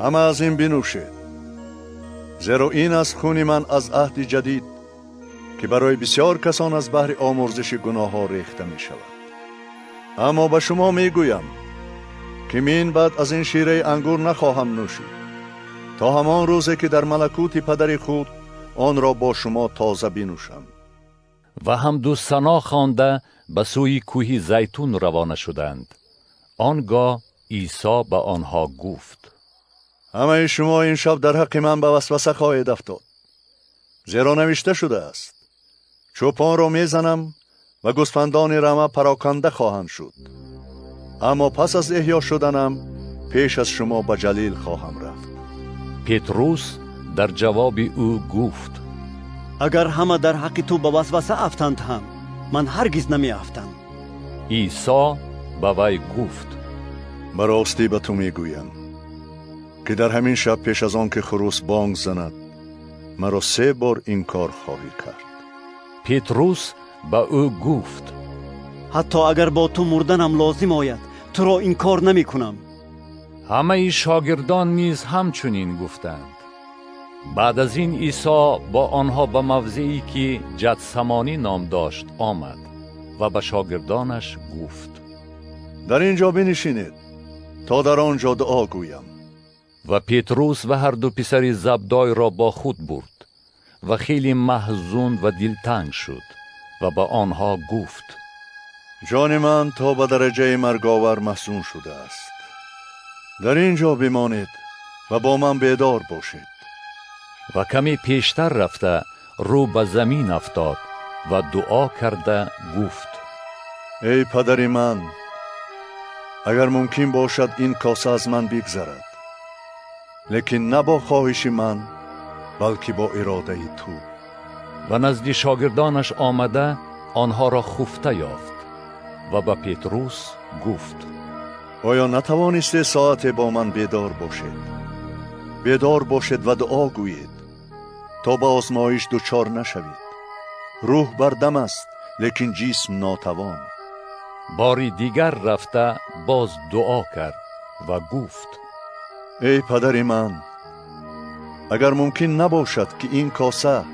همه از این بنوشید، زیرا این است خون من از عهد جدید که برای بسیار کسان از بحر آمرزش گناه ها ریخته می شود. اما به شما می گویم که من بعد از این شیره انگور نخواهم نوشید تا همان روزی که در ملکوت پدر خود آن را با شما تازه بنوشم. و هم دو ثنا خوانده به سوی کوه زیتون روانه شدند. آنگاه عیسی به آنها گفت همه شما این شب در حق من به وسوسه خواهید افتاد، زیرا نوشته شده است چوپان را میزنم و گوسفندان رمه پراکنده خواهند شد. اما پس از احیا شدنم پیش از شما به جلیل خواهم رفت. پتروس در جواب او گفت اگر همه در حق تو به وسوسه افتند هم من هرگز نمی افتم. عیسی به وی گفت به راستی به تو می گویم که در همین شب پیش از آن که خروس بانگ زند مرا 3 بار این کار خواهی کرد. پتروس به او گفت حتی اگر با تو مردنم لازم آید تو را این کار نمی کنم. همه شاگردان نیز همچنین گفتند. بعد از این عیسی با آنها به موضعی که گتسمانی نام داشت آمد و به شاگردانش گفت در اینجا بنشینید تا در آنجا دعا گویم. و پتروس و هر دو پسر زبدای را با خود برد و خیلی محزون و دلتنگ شد و به آنها گفت جان من تا به درجه مرگاور محزون شده است. در اینجا بمانید و با من بیدار باشید. و کمی پیشتر رفته رو به زمین افتاد و دعا کرده گفت ای پدر من اگر ممکن باشد این کاسه از من بگذرد، لیکن نه با خواهش من بلکه با اراده تو. و نزد شاگردانش آمده آنها را خفته یافت و به پتروس گفت: آیا نتوانسته ساعت با من بیدار باشید؟ بیدار باشید و دعا گویید تا به آزمایش دچار نشوید. روح بر دم است لیکن جسم ناتوان. باری دیگر رفته باز دعا کرد و گفت: ای پدر من، اگر ممکن نباشد که این کاسه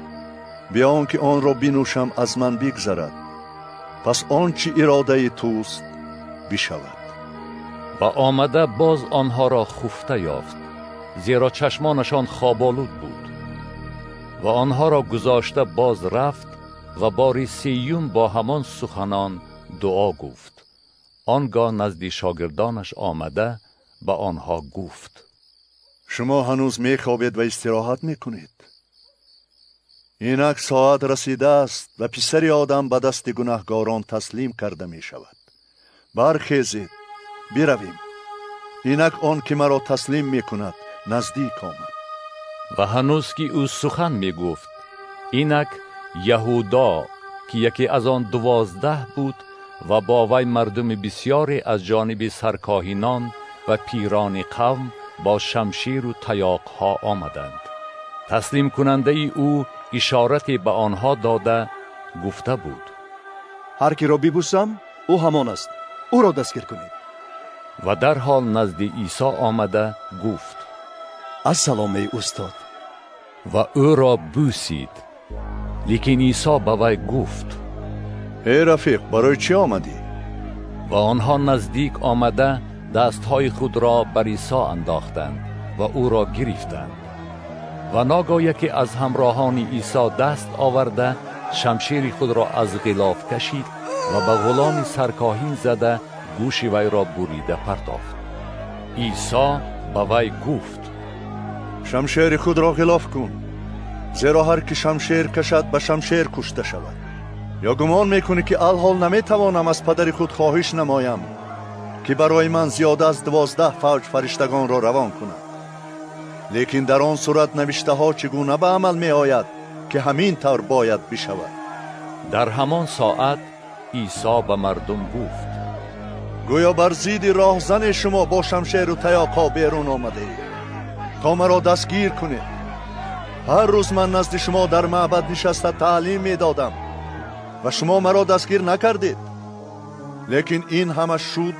بیان که آن را بنوشم از من بگذرد، پس آنچه اراده توست بشود. و آمده باز آنها را خفته یافت، زیرا چشمانشان خوابالود بود. و آنها را گذاشته باز رفت و باری سیوم با همان سخنان دعا گفت. آنگاه نزد شاگردانش آمده به آنها گفت: شما هنوز میخوابید و استراحت میکنید؟ اینک ساعت رسیده است و پسر آدم به دست گناهکاران تسلیم کرده می شود. برخیزید برویم، اینک آن که مرا تسلیم میکند نزدیک آمد. و هنوز که او سخن می گفت، اینک یهودا که یکی از آن 12 بود و با وی مردم بسیاری از جانب سرکاهنان و پیران قوم با شمشیر و تیاقها آمدند. تسلیم کننده او اشارتی به آنها داده گفته بود: هر کی را ببوسم او همان است، او را دستگیر کنید. و در حال نزد عیسی آمده گفت: السلام ای استاد. و او را بوسید. لیکن عیسی به وی گفت: ای رفیق، برای چی آمدی؟ و آنها نزدیک آمده دستهای خود را بر عیسی انداختند و او را گرفتند. و ناگاه یکی از همراهان عیسی دست آورده شمشیر خود را از غلاف کشید و به غلام سرکاهن زده گوش وی را بریده پرداخت. عیسی به وی گفت: شمشیر خود را غلاف کن، زیرا هر که شمشیر کشد به شمشیر کشته شود. یا گمان میکنی که الحال نمیتوانم از پدر خود خواهش نمایم که برای من زیاده از 12 فوج فرشتگان را روان کند؟ لیکن در آن صورت نوشته ها چگونه به عمل می آید که همین طور باید بشود. در همان ساعت عیسی به مردم گفت: گویا بر ضد راهزن شما با شمشیر و تیاقا بیرون آمده اید تا مرا دستگیر کنید. هر روز من نزد شما در معبد نشسته تعلیم می دادم و شما مرا دستگیر نکردید. لیکن این همه شد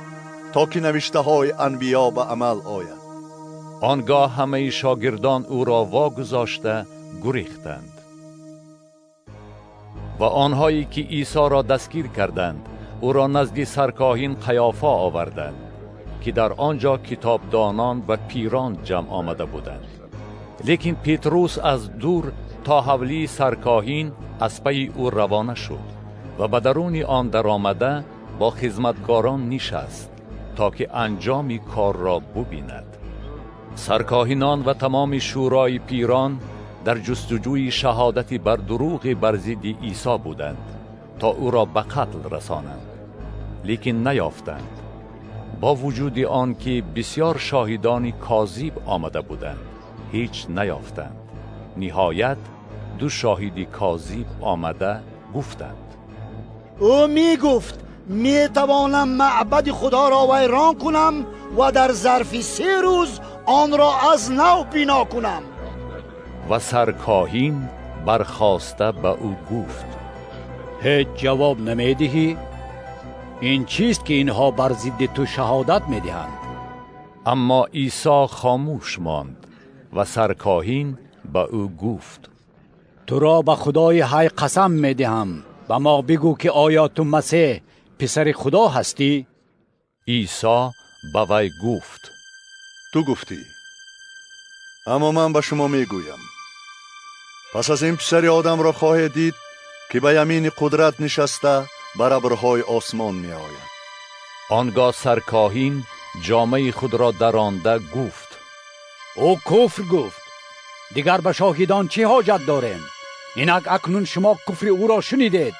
تا که نوشته های انبیا به عمل آید. آنگاه همه شاگردان او را واگذاشته گریختند. و آنهایی که عیسی را دستگیر کردند او را نزد سرکاهن قیافا آوردند که در آنجا کتابدانان و پیران جمع آمده بودند. لیکن پتروس از دور تا حولی سرکاهن از پی او روانه شد و به درون آن در آمده با خدمتگاران نشست تا که انجام کار را ببیند. سرکاهنان و تمام شورای پیران در جستجوی شهادتی بر دروغ بر ضد عیسی بودند تا او را به قتل رسانند، لیکن نیافتند، با وجود آن که بسیار شاهدان کاذب آمده بودند هیچ نیافتند. نهایت 2 شاهد کاذب آمده گفتند: او می گفت می توانم معبد خدا را ویران کنم و در ظرف 3 روز آن را از نو بنا کنم. و سرکاهن برخاسته به او گفت: هیچ جواب نمیدهی؟ این چیست که اینها بر ضد تو شهادت میدهند؟ اما عیسی خاموش ماند و سرکاهن به او گفت: تو را به خدای حی قسم میدهم، به ما بگو که آیا تو مسیح پسر خدا هستی؟ عیسی به وی گفت: تو گفتی، اما من به شما میگویم پس از این پسر آدم را خواهید دید که به یمین قدرت نشسته بر ابرهای آسمان می آید. آنگاه سرکاهن جامه خود را درانده گفت: او کفر گفت، دیگر به شاهدان چه حاجت داریم؟ اینک اکنون شما کفر او را شنیدید،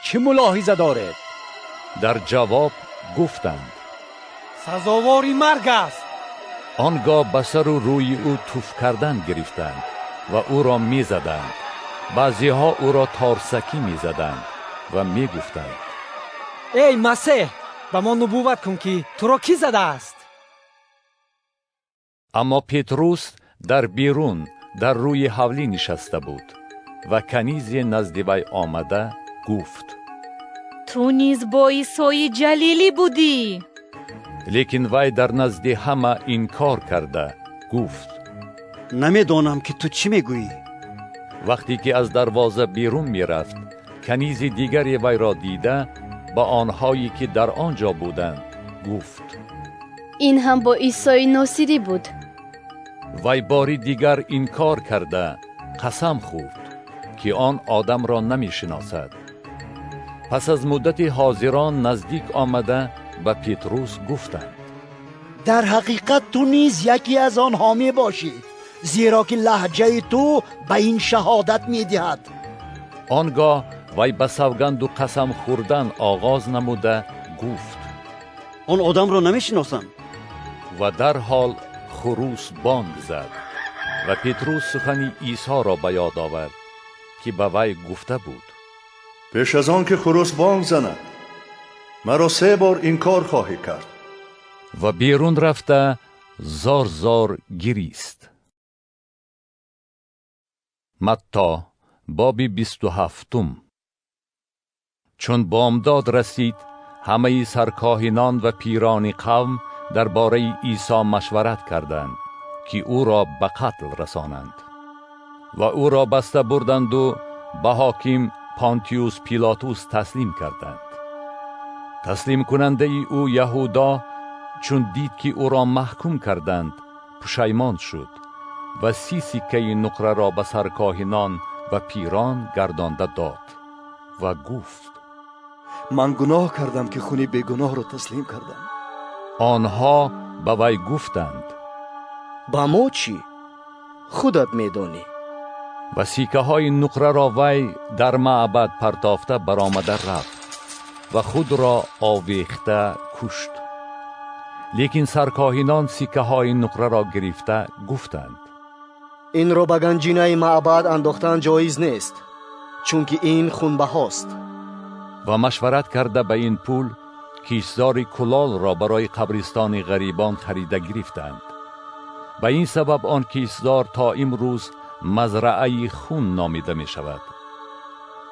چه ملاحظه دارید؟ در جواب گفتند: سزاواری مرگ است. آنگاه به سر و روی او توف کردن گرفتند و او را می زدند. بعضی ها او را تارسکی می زدند و می گفتند ای مسیح، به ما نبوت کن که تو را کی زده است؟ اما پتروس در بیرون در روی حولی نشسته بود و کنیزی نزد وی آمده گفت تو نیز با عیسی جلیلی بودی. لیکن وی در نزد همه انکار کرده گفت نمیدانم که تو چی میگویی. وقتی که از دروازه بیرون می رفت کنیز دیگری وی را دیده با آنهایی که در آنجا بودند گفت این هم با عیسی ناصری بود. وی باری دیگر انکار کرده قسم خورد که آن آدم را نمی شناسد. پس از مدت حاضران نزدیک آمده به پتروس گفتند در حقیقت تو نیز یکی از آنها می باشی، زیرا که لهجه تو به این شهادت می دهد. آنگاه وی به سوگند و قسم خوردن آغاز نموده گفت آن آدم را نمی شناسم. و در حال خروس بانگ زد و پتروس سخن عیسی را به یاد آورد که به وی گفته بود پیش از آن که خروس بانگ زند مرا 3 بار انکار خواهی کرد. و بیرون رفته زار زار گریست. متی باب 27. چون بامداد رسید همه سرکاهنان و پیران قوم درباره عیسی مشورت کردند که او را به قتل رسانند و او را بسته بردند و به حاکم پانتیوس پیلاتوس تسلیم کردند. تسلیم کننده او یهودا چون دید که او را محکوم کردند پشیمان شد و 30 سکه نقره را به سرکاهنان و پیران گردانده داد و گفت من گناه کردم که خون بیگناه را تسلیم کردم. آنها به وی گفتند با ما چی؟ خودت میدانی. و سکه های نقره را وی در معبد پرتافته برآمده رفت و خود را آویخته کشت. لیکن سرکاهنان سکه های نقره را گرفته گفتند این را به گنجینه معبد انداختن جایز نیست، چون که این خونبهاست. و مشورت کرده به این پول کیسدار کلال را برای قبرستان غریبان خریده گرفتند. به این سبب آن کیسدار تا امروز مزرعه خون نامیده می شود.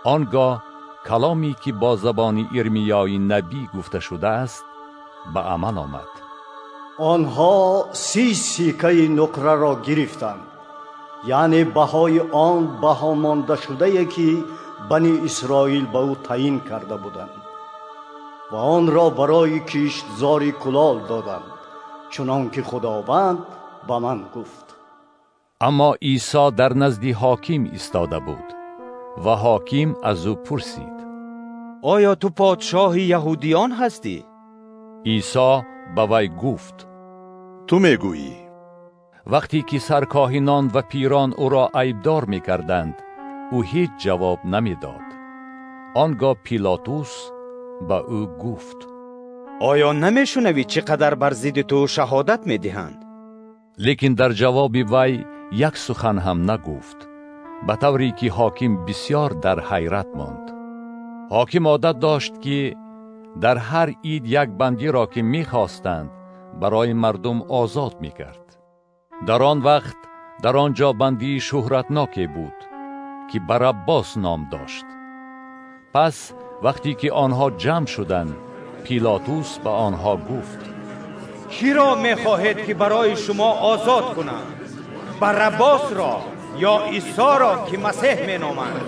آنگاه کلامی که با زبان ارمیای نبی گفته شده است به عمل آمد. آنها 30 سکه نقره را گرفتند، یعنی بهای آن بها مانده شده که بنی اسرائیل به او تعیین کرده بودند و آن را برای کشتزار کلال دادند، چنان که خداوند به من گفت. اما عیسی در نزد حاکم ایستاده بود و حاکم از او پرسید آیا تو پادشاه یهودیان هستی؟ عیسی به وی گفت تو میگویی. وقتی که سرکاهنان و پیران او را عیبدار می کردند او هیچ جواب نمی داد. آنگاه پیلاتوس به او گفت آیا نمی شنوی چقدر بر ضد تو شهادت می دهند؟ لیکن در جواب وی یک سخن هم نگفت، به طوری که حاکم بسیار در حیرت ماند. حاکم عادت داشت که در هر عید یک بندی را که می خواستند برای مردم آزاد می کرد. در آن وقت در آنجا بندی شهرتناکی بود که باراباس نام داشت. پس وقتی که آنها جمع شدند پیلاتوس به آنها گفت کی را می خواهید که برای شما آزاد کنند؟ باراباس را یا عیسی را که مسیح می نامند؟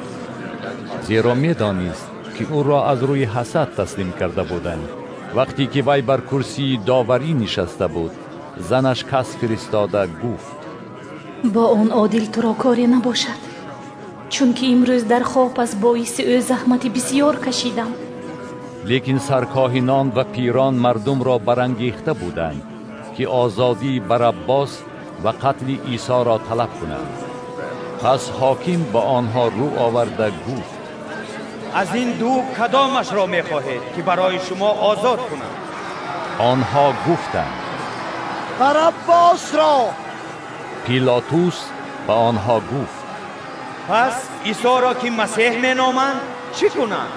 زیرا می دانست که او را از روی حسد تسلیم کرده بودند. وقتی که وی بر کرسی داوری نشسته بود زنش کس فرستاده گفت با آن عادل تو را کاری نباشد، چون که امروز در خواب از باعث او زحمت بسیار کشیدم. لیکن سرکاهنان و پیران مردم را برانگیخته بودند که آزادی باراباس و قتل عیسی را طلب کنند. پس حاکم با آنها رو آورده گفت از این دو کدامش را می خواهید که برای شما آزاد کنند؟ آنها گفتند باراباس را. پیلاتوس به آنها گفت پس عیسی را که مسیح مینامند چی کنند؟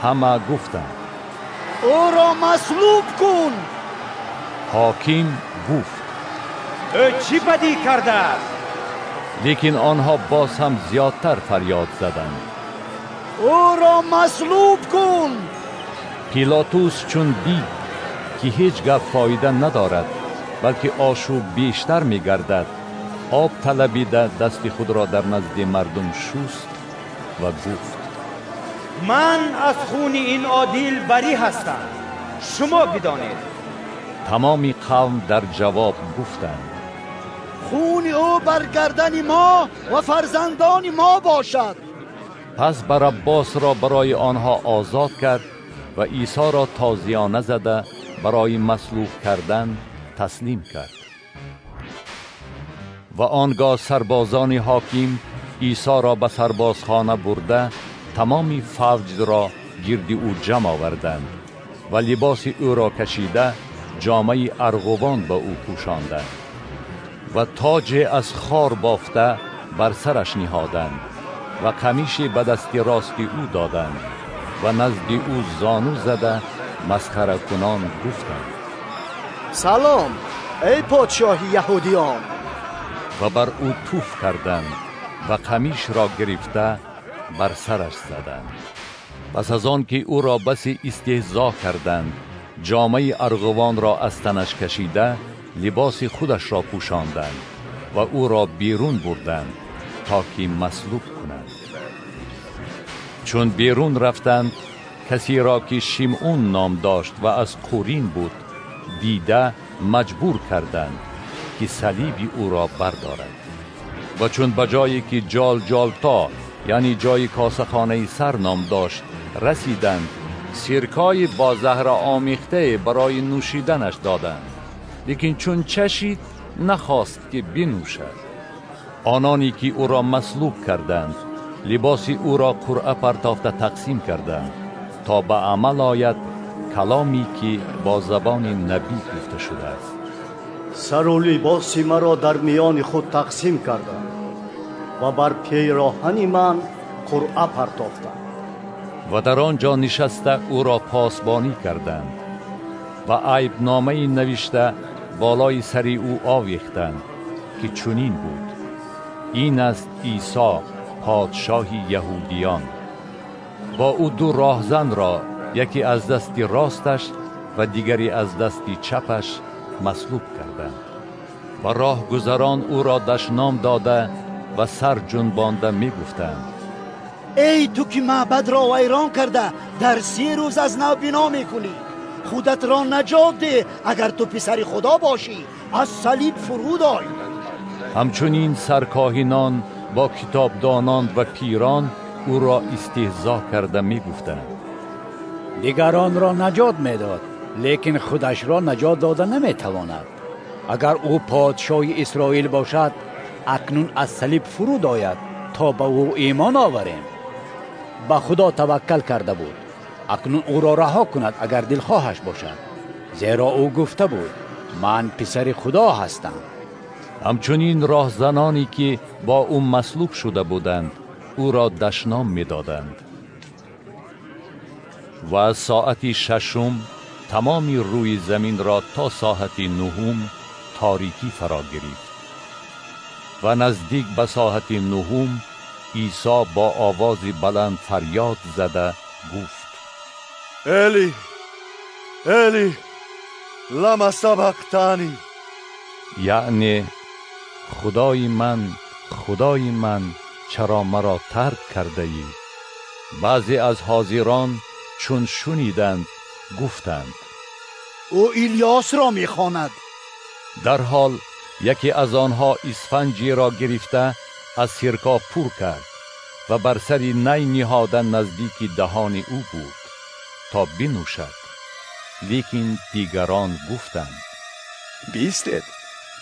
همه گفتند او را مصلوب کن. حاکم گفت او چی بدی کرده است؟ لیکن آنها باز هم زیادتر فریاد زدند او را مصلوب کن. پیلاتوس چون دید که هیچ گپ فایده ندارد بلکه آشوب بیشتر می گردد، آب طلبیده دست خود را در نزد مردم شست و گفت من از خون این عادل بری هستم، شما بدانید. تمامی قوم در جواب گفتند خون او بر گردن ما و فرزندان ما باشد. پس باراباس را برای آنها آزاد کرد و عیسی را تازیانه زده برای مصلوب کردن تسلیم کرد. و آنگاه سربازان حاکم عیسی را به سربازخانه برده تمامی فوج را گرد او جمع آوردند و لباس او را کشیده جامه ارغوان به او پوشاندند و تاج از خار بافته بر سرش نهادند و قمیشی به دست راست او دادند و نزد او زانو زده مسخره کنان گفتند سلام ای پادشاه یهودیان. و بر او توف کردند و قمیش را گرفته بر سرش زدند. پس از آن که او را بسی استهزا کردند جامه ارغوان را از تنش کشیده لباس خودش را پوشاندند و او را بیرون بردند تا که مصلوب کنند. چون بیرون رفتند کسی را که شیمعون نام داشت و از قورین بود دیده مجبور کردند که صلیب او را بردارد. و چون به جایی که جالتا یعنی جای کاسخانه سر نام داشت رسیدند سرکای با زهر آمیخته برای نوشیدنش دادند، لیکن چون چشید نخواست که بنوشد. آنانی که او را مصلوب کردند لباس او را قرعه پرتافته تقسیم کردند تا به عمل آید کلامی که با زبان نبی گفته شده است. سر و لباس مرا در میان خود تقسیم کردند و بر پیراهن من قرعه پرداختند. و در آنجا نشسته او را پاسبانی کردند و عیب نامه نوشته بالای سری او آویختند که چنین بود: این است عیسی پادشاه یهودیان. با او دو راهزن را یکی از دست راستش و دیگری از دست چپش مصلوب کردند و راه گذران او را دشنام داده و سر جنبانده می گفتند ای تو که معبد را ویران کرده در 3 روز از نو بنا میکنی، خودت را نجات ده. اگر تو پسر خدا باشی از صلیب فرود آی. همچنین سرکاهنان با کتابدانان و پیران او را استهزا کرده می گفتند دیگران را نجات میداد لیکن خودش را نجات داده نمیتواند. اگر او پادشاه اسرائیل باشد اکنون از صلیب فرود آید تا به او ایمان آوریم. به خدا توکل کرده بود، اکنون او را رها کند اگر دلخواهش باشد، زیرا او گفته بود من پسر خدا هستم. همچنین راهزنانی که با او مصلوب شده بودند او را دشنام می دادند. و از ساعت 6 تمامی روی زمین را تا ساعت 9 تاریکی فرا گرفت و نزدیک به ساعت 9 عیسی با آوازی بلند فریاد زده گفت الی الی لما سبقتانی، یعنی خدای من چرا مرا ترک کرده ای؟ بعضی از حاضران چون شنیدند گفتند او الیاس را میخواند. در حال یکی از آنها اسفنجی را گرفته از سرکا پر کرد و بر سر نی نهادن نزدیک دهان او بود تا بنوشد. لیکن دیگران گفتند بیستید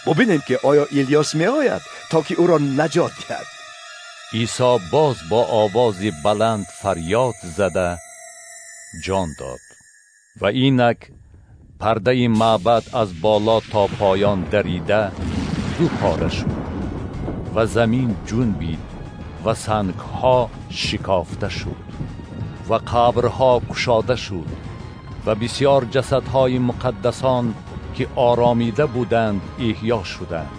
ببینیم که آیا الیاس می آید تا که او را نجات دهد. عیسی باز با آوازی بلند فریاد زده جان داد و اینک پرده معبد از بالا تا پایان دریده دو پاره شد و زمین جنبید و سنگها شکافته شد و قبرها گشاده شد و بسیار جسدهای مقدسان که آرامیده بودند احیا شدند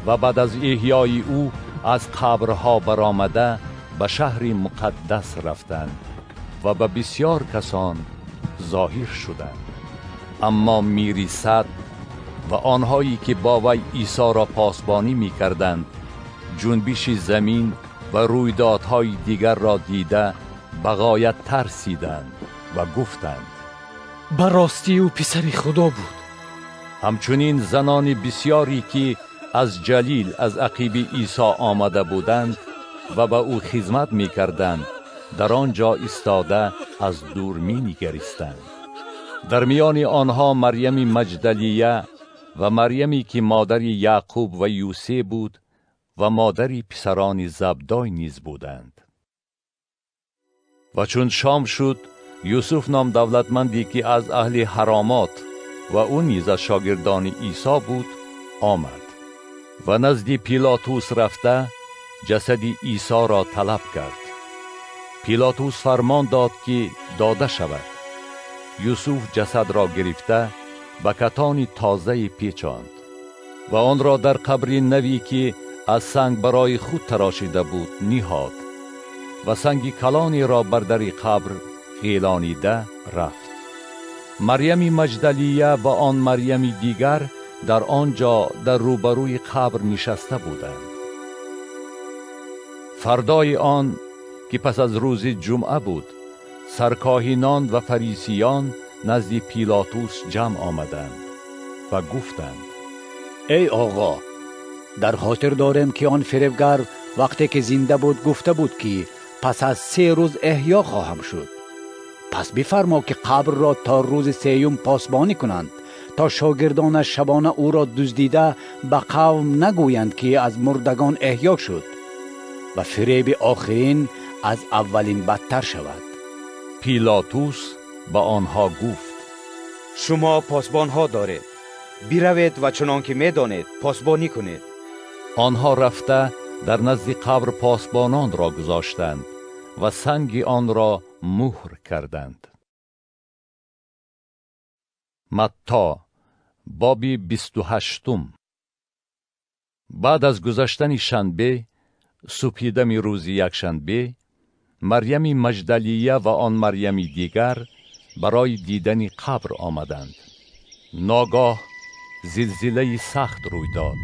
و بعد از احیای او از قبرها برآمده به شهر مقدس رفتند و به بسیار کسان ظاهر شدند. اما میری صد و آنهایی که با وی عیسی را پاسبانی می کردند جنبش زمین و رویدادهای دیگر را دیده به غایت ترسیدند و گفتند به راستی او پسر خدا بود. همچنین زنان بسیاری که از جلیل از عقیب عیسی آمده بودند و به او خدمت می کردند در آنجا ایستاده از دور می نگریستند. در میان آنها مریم مجدلیه و مریمی که مادر یعقوب و یوسف بود و مادری پسران زبدای نیز بودند. و چون شام شد یوسف نام دولتمندی که از اهل حرامات و او نیز از شاگردان عیسی بود آمد و نزد پیلاطوس رفته جسد عیسی را طلب کرد. پیلاطوس فرمان داد که داده شود. یوسف جسد را گرفته به کتان تازه پیچاند و آن را در قبر نوی که از سنگ برای خود تراشیده بود نهاد و سنگ کلانی را بر در قبر غیلانیده رفت. مریم مجدلیه و آن مریم دیگر در آنجا در روبروی قبر نشسته بودند. فردای آن که پس از روز جمعه بود سرکاهنان و فریسیان نزد پیلاطوس جمع آمدند و گفتند ای آقا، در خاطر داریم که آن فریبگر وقتی که زنده بود گفته بود که پس از 3 روز احیا خواهم شد. پس بفرما که قبر را تا روز 3 پاسبانی کنند تا شاگردانش شبانه او را دزدیده به قوم نگویند که از مردگان احیا شد و فریب آخرین از اولین بدتر شود. پیلاطوس با آنها گفت شما پاسبان ها دارید، بیروید و چنان که می دانید پاسبانی کنید. آنها رفته در نزد قبر پاسبانان را گذاشتند و سنگ آن را مهر کردند. متی باب 28. بعد از گذشتن شنبه صبحدم روز یکشنبه مریم مجدلیه و آن مریم دیگر برای دیدن قبر آمدند. ناگاه زلزله سخت روی داد،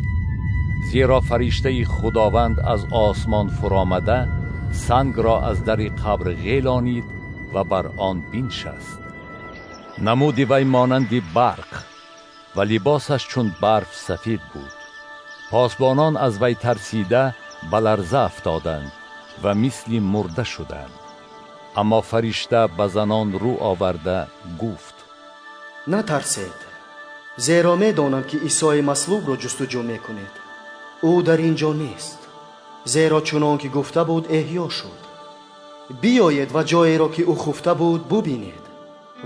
زیرا فرشته خداوند از آسمان فرآمده سنگ را از در قبر غیلانید و بر آن بنشست. نمود وی مانند برق و لباسش چون برف سفید بود. پاسبانان از وی ترسیده به لرزه افتادند و مثل مرده شدند. اما فرشته به زنان رو آورده گفت نترسید، زیرا می دانم که عیسی مصلوب را جستجو می کنید. او در اینجا نیست، زیرا چنان که گفته بود احیا شد. بیایید و جایی را که او خفته بود ببینید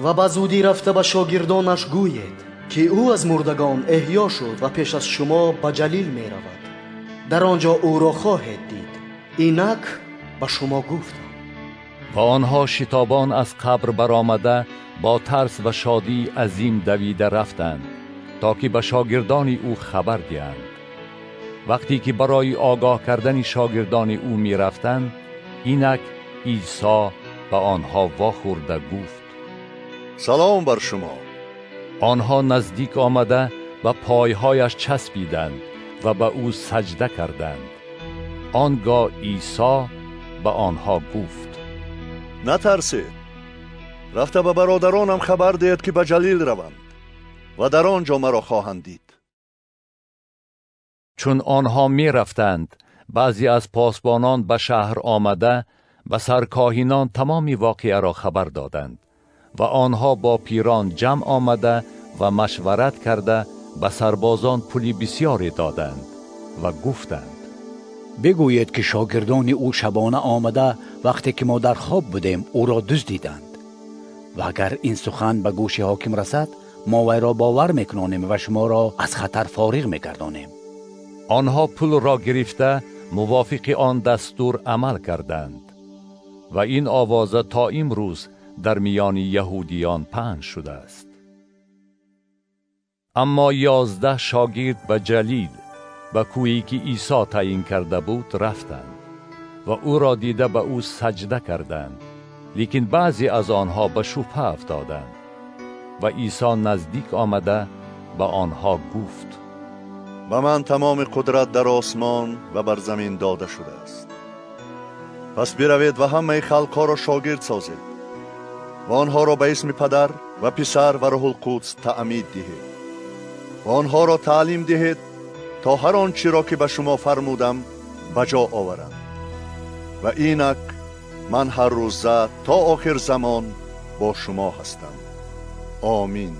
و به زودی رفته به شاگردانش گویید که او از مردگان احیا شد و پیش از شما به جلیل می رود. در آنجا او را خواهید دید. اینک به شما گفتم. و آنها شتابان از قبر برآمده با ترس و شادی عظیم دویده رفتند تا که به شاگردان او خبر دهند. وقتی که برای آگاه کردن شاگردان او می رفتند اینک عیسی به آنها واخورده گفت سلام بر شما. آنها نزدیک آمده و پایهایش چسبیدند و به او سجده کردند. آنگاه عیسی به آنها گفت نترسید، رفته به برادرانم خبر دهید که به جلیل روند و در آنجا مرا خواهند دید. چون آنها می رفتند بعضی از پاسبانان به شهر آمده به سرکاهنان تمامی واقعه را خبر دادند و آنها با پیران جمع آمده و مشورت کرده به سربازان پولی بسیاری دادند و گفتند بگویید که شاگردان او شبانه آمده وقتی که ما در خواب بودیم او را دزدیدند و اگر این سخن به گوش حاکم رسد ما وی را باور میکنانیم و شما را از خطر فارغ میگردانیم. آنها پول را گرفته موافق آن دستور عمل کردند و این آوازه تا امروز در میان یهودیان پخش شده است. اما 11 شاگرد به جلیل به کویی که عیسی تعیین کرده بود رفتند و او را دیده به او سجده کردند، لیکن بعضی از آنها به شبهه افتادند. و عیسی نزدیک آمده به آنها گفت: به من تمام قدرت در آسمان و بر زمین داده شده است. پس بروید و همه خلقها را شاگرد سازید و آنها را به اسم پدر و پسر و روح القدس تعمید دهید و آنها را تعلیم دهید تا هر آنچه را که به شما فرمودم بجا آورند. و اینک من هر روز تا آخر زمان با شما هستم. آمین.